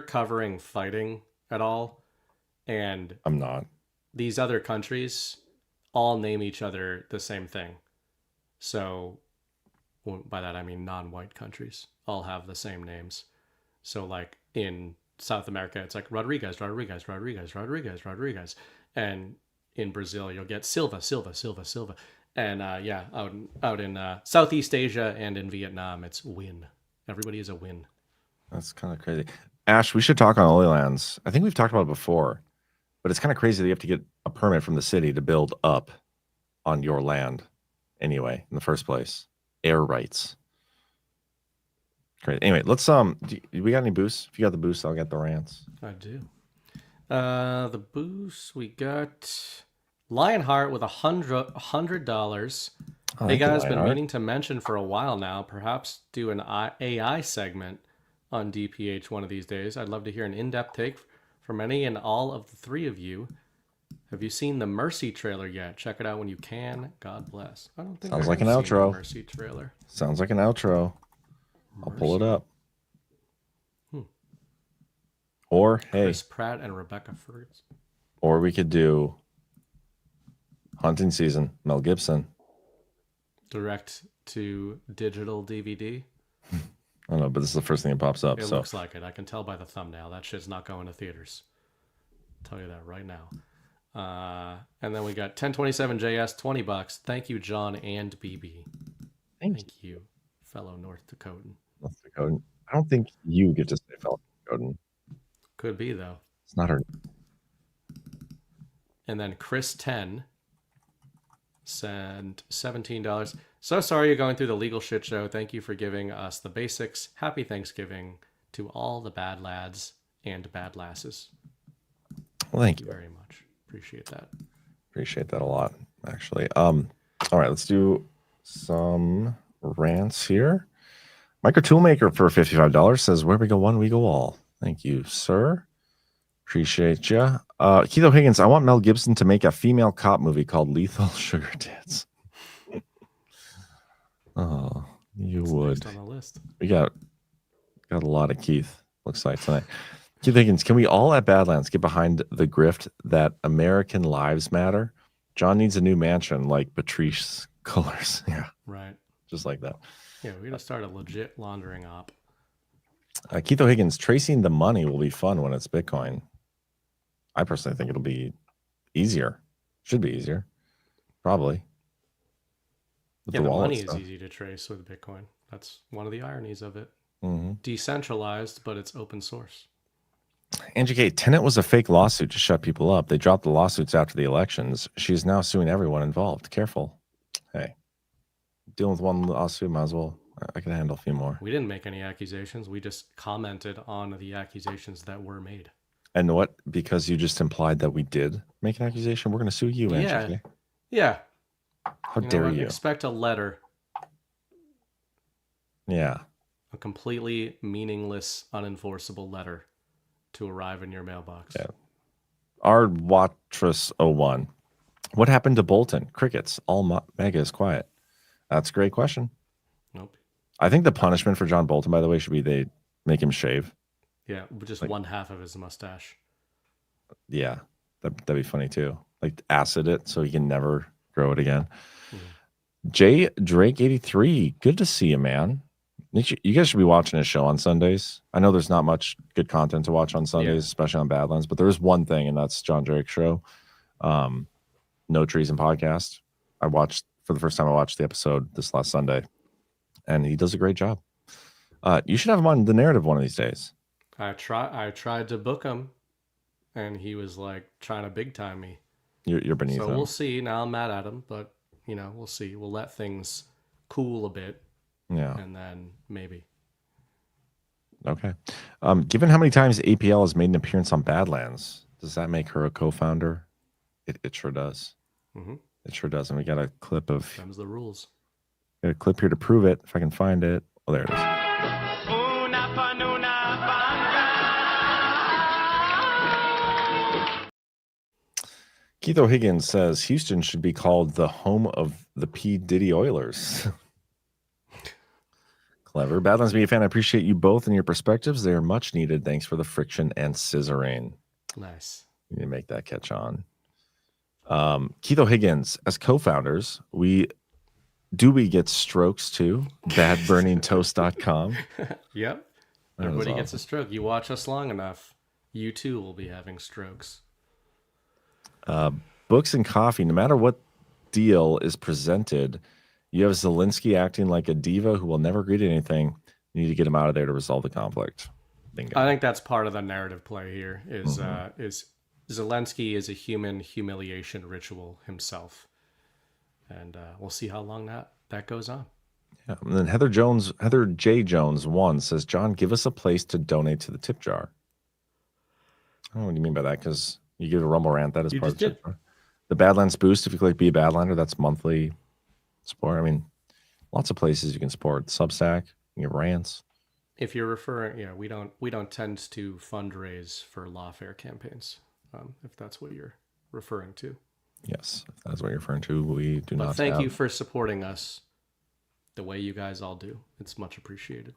covering fighting at all, and I'm not. These other countries all name each other the same thing. So by that I mean non-white countries all have the same names. So like in South America, it's like Rodriguez. And in Brazil, you'll get Silva. And out in Southeast Asia and in Vietnam, it's Win. Everybody is a win. That's kind of crazy. Ash, we should talk on Holy Lands. I think we've talked about it before, but it's kind of crazy that you have to get a permit from the city to build up on your land anyway, in the first place. Air rights. Great. Anyway, let's we got any boosts? If you got the boosts, I'll get the rants. I do. The boosts, we got Lionheart with $100. Hey guys, been meaning to mention for a while now, perhaps do an AI segment on DPH one of these days. I'd love to hear an in-depth take from any and all of the three of you. Have you seen the Mercy trailer yet? Check it out when you can. God bless. I don't think sounds like an outro. Mercy trailer. Sounds like an outro. I'll pull it up. Or hey, Chris Pratt and Rebecca Fergus. Or we could do hunting season. Mel Gibson. Direct to digital DVD. I don't know, but this is the first thing that pops up. It so looks like it. I can tell by the thumbnail. That shit's not going to theaters. I'll tell you that right now. And then we got 1027 JS, $20. Thank you, Jon and BB. Thank you, fellow North Dakotan. North Dakotan. I don't think you get to say fellow Dakotan. Could be, though. It's not her. And then Chris 10 sent $17. So sorry you're going through the legal shit show. Thank you for giving us the basics. Happy Thanksgiving to all the bad lads and bad lasses. Well, thank you very much. Appreciate that. Appreciate that a lot, actually. All right, let's do some rants here. Micro Toolmaker for $55 says, where we go one, we go all. Thank you, sir. Appreciate you. Keith Higgins, I want Mel Gibson to make a female cop movie called Lethal Sugar Tits. Oh, you would. On the list. We got a lot of Keith, looks like, tonight. Keith Higgins, can we all at Badlands get behind the grift that American lives matter? John needs a new mansion like Patrice Cullors. Yeah. Right. Just like that. Yeah, we're going to start a legit laundering op. Keith Higgins, tracing the money will be fun when it's Bitcoin. I personally think it'll be easier. Should be easier. Probably. Yeah, the money is easy to trace with Bitcoin. That's one of the ironies of it. Mm-hmm. Decentralized, but it's open source. Angie K. Tenet was a fake lawsuit to shut people up. They dropped the lawsuits after the elections. She is now suing everyone involved. Careful. Hey, dealing with one lawsuit, might as well. I can handle a few more. We didn't make any accusations. We just commented on the accusations that were made. And what? Because you just implied that we did make an accusation? We're going to sue you, Angie K. Yeah. How dare you? Expect a letter. Yeah. A completely meaningless, unenforceable letter to arrive in your mailbox. Yeah. Our Watrous 01. What happened to Bolton? Crickets. All MAGA is quiet. That's a great question. Nope. I think the punishment for John Bolton, by the way, should be they make him shave. Yeah, just like, one half of his mustache. Yeah, that'd be funny too. Like acid it so he can never grow it again. Mm-hmm. Jay Drake 83, good to see you, man. You guys should be watching his show on Sundays. I know there's not much good content to watch on Sundays, especially on Badlands, but there is one thing, and that's John Drake's show, No Treason Podcast. For the first time, I watched the episode this last Sunday, and he does a great job. You should have him on the narrative one of these days. I tried to book him, and he was like trying to big time me. You're beneath him. So we'll see. Now I'm mad at him, but we'll see. We'll let things cool a bit. Yeah. And then maybe. Okay. Given how many times APL has made an appearance on Badlands, does that make her a co-founder? It sure does. Mm-hmm. It sure does. And we got a clip of. Them's the rules. Got a clip here to prove it. If I can find it. Oh, there it is. Keith O'Higgins says Houston should be called the home of the P. Diddy Oilers. Clever. Badlands Media fan, I appreciate you both and your perspectives. They are much needed. Thanks for the friction and scissoring. Nice. We need to make that catch on. Keith O'Higgins, as co-founders, we get strokes too? Badburningtoast.com. Yep. Everybody gets a stroke. You watch us long enough, you too will be having strokes. Books and coffee, no matter what deal is presented, you have Zelensky acting like a diva who will never agree to anything. You need to get him out of there to resolve the conflict. Bingo. I think that's part of the narrative play here. Is Zelensky is a human humiliation ritual himself, and we'll see how long that goes on. Yeah. And then Heather J. Jones 1 says, John, give us a place to donate to the tip jar. I don't know what you mean by that, because you give a Rumble Rant, that is part of the tip jar. The Badlands Boost, if you click Be a Badlander, that's monthly support. I mean, lots of places you can support. Substack, you get rants. If you're referring, we don't tend to fundraise for lawfare campaigns, if that's what you're referring to. Yes, if that's what you're referring to, we do not. Thank you for supporting us the way you guys all do. It's much appreciated.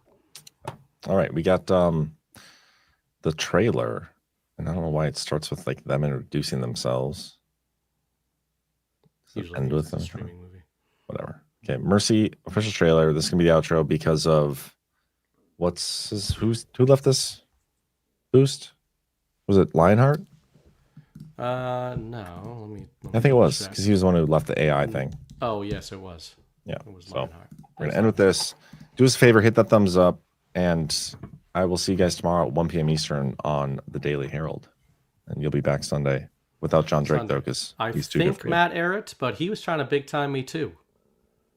All right, we got the trailer, and I don't know why it starts with like them introducing themselves. Usually end with a streaming movie. Whatever. Okay, Mercy official trailer. This is gonna be the outro because of who left this boost? Was it Lionheart? No. Let me I think it was because he was the one who left the AI thing. Oh yes, it was. Yeah. It was So Lionheart. we're gonna end with this. Do us a favor, hit that thumbs up, and I will see you guys tomorrow at 1 p.m. Eastern on the Daily Herald, and you'll be back Sunday without John Drake though, because he's too good for you. Matt aired, but he was trying to big time me too.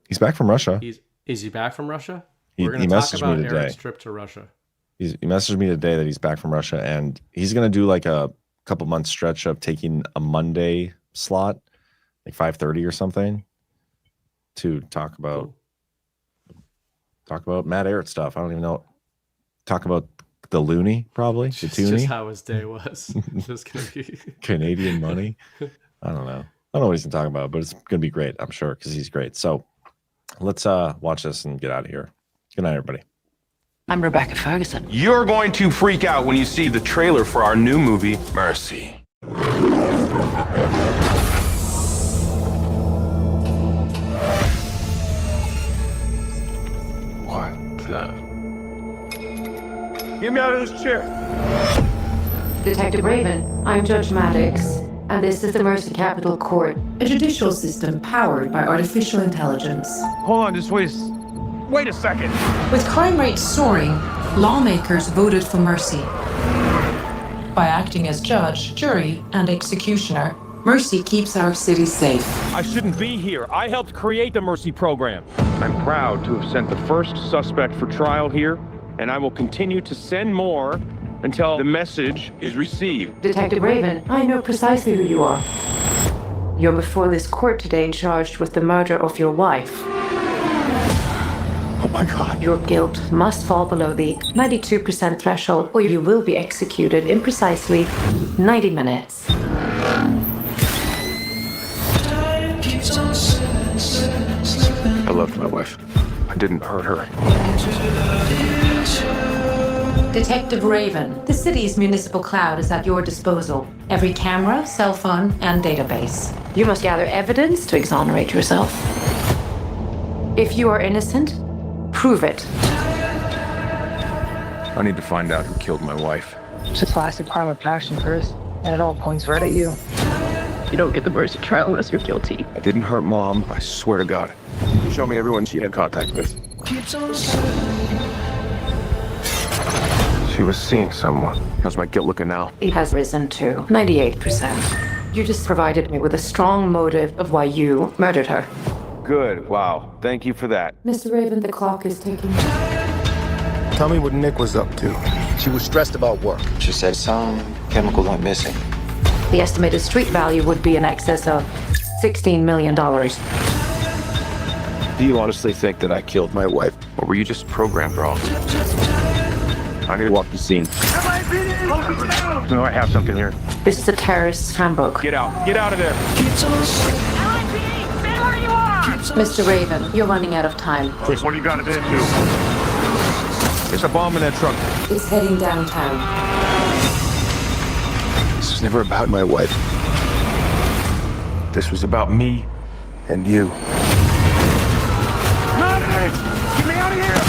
He's back from Russia. Is he back from Russia? We're going to talk about Eric's trip to Russia. He messaged me today that he's back from Russia, and he's going to do like a couple months stretch of taking a Monday slot, like 5:30 or something, to talk about Matt Ehret stuff. I don't even know. Talk about the loony, probably. The toonie. Just how his day was. Just gonna be Canadian money. I don't know. I don't know what he's going to talk about, but it's going to be great, I'm sure, because he's great. So let's watch this and get out of here. Good night, everybody. I'm Rebecca Ferguson. You're going to freak out when you see the trailer for our new movie, Mercy. What the? Get me out of this chair. Detective Raven, I'm Judge Maddox, and this is the Mercy Capital Court, a judicial system powered by artificial intelligence. Hold on, just wait a second. With crime rates soaring, lawmakers voted for Mercy. By acting as judge, jury, and executioner, Mercy keeps our city safe. I shouldn't be here. I helped create the Mercy program. I'm proud to have sent the first suspect for trial here, and I will continue to send more until the message is received. Detective Raven, I know precisely who you are. You're before this court today charged with the murder of your wife. Oh my God. Your guilt must fall below the 92% threshold, or you will be executed in precisely 90 minutes. I loved my wife. I didn't hurt her. Detective Raven, the city's municipal cloud is at your disposal. Every camera, cell phone, and database. You must gather evidence to exonerate yourself. If you are innocent, prove it. I need to find out who killed my wife. It's a classic crime of passion, Chris, and it all points right at you. You don't get the Mercy trial unless you're guilty. I didn't hurt Mom, I swear to God. Show me everyone she had contact with. She was seeing someone. How's my guilt looking now? It has risen to 98%. You just provided me with a strong motive of why you murdered her. Good, wow. Thank you for that. Mr. Raven, the clock is ticking. Tell me what Nick was up to. She was stressed about work. She said some chemicals went missing. The estimated street value would be in excess of $16 million. Do you honestly think that I killed my wife? Or were you just programmed wrong? I need to walk the scene. No, I have something here. This is a terrorist's handbook. Get out. Get out of there. Mr. Raven, you're running out of time. Chris, what do you got it into? There's a bomb in that truck. It's heading downtown. This was never about my wife. This was about me and you. Get me out of here!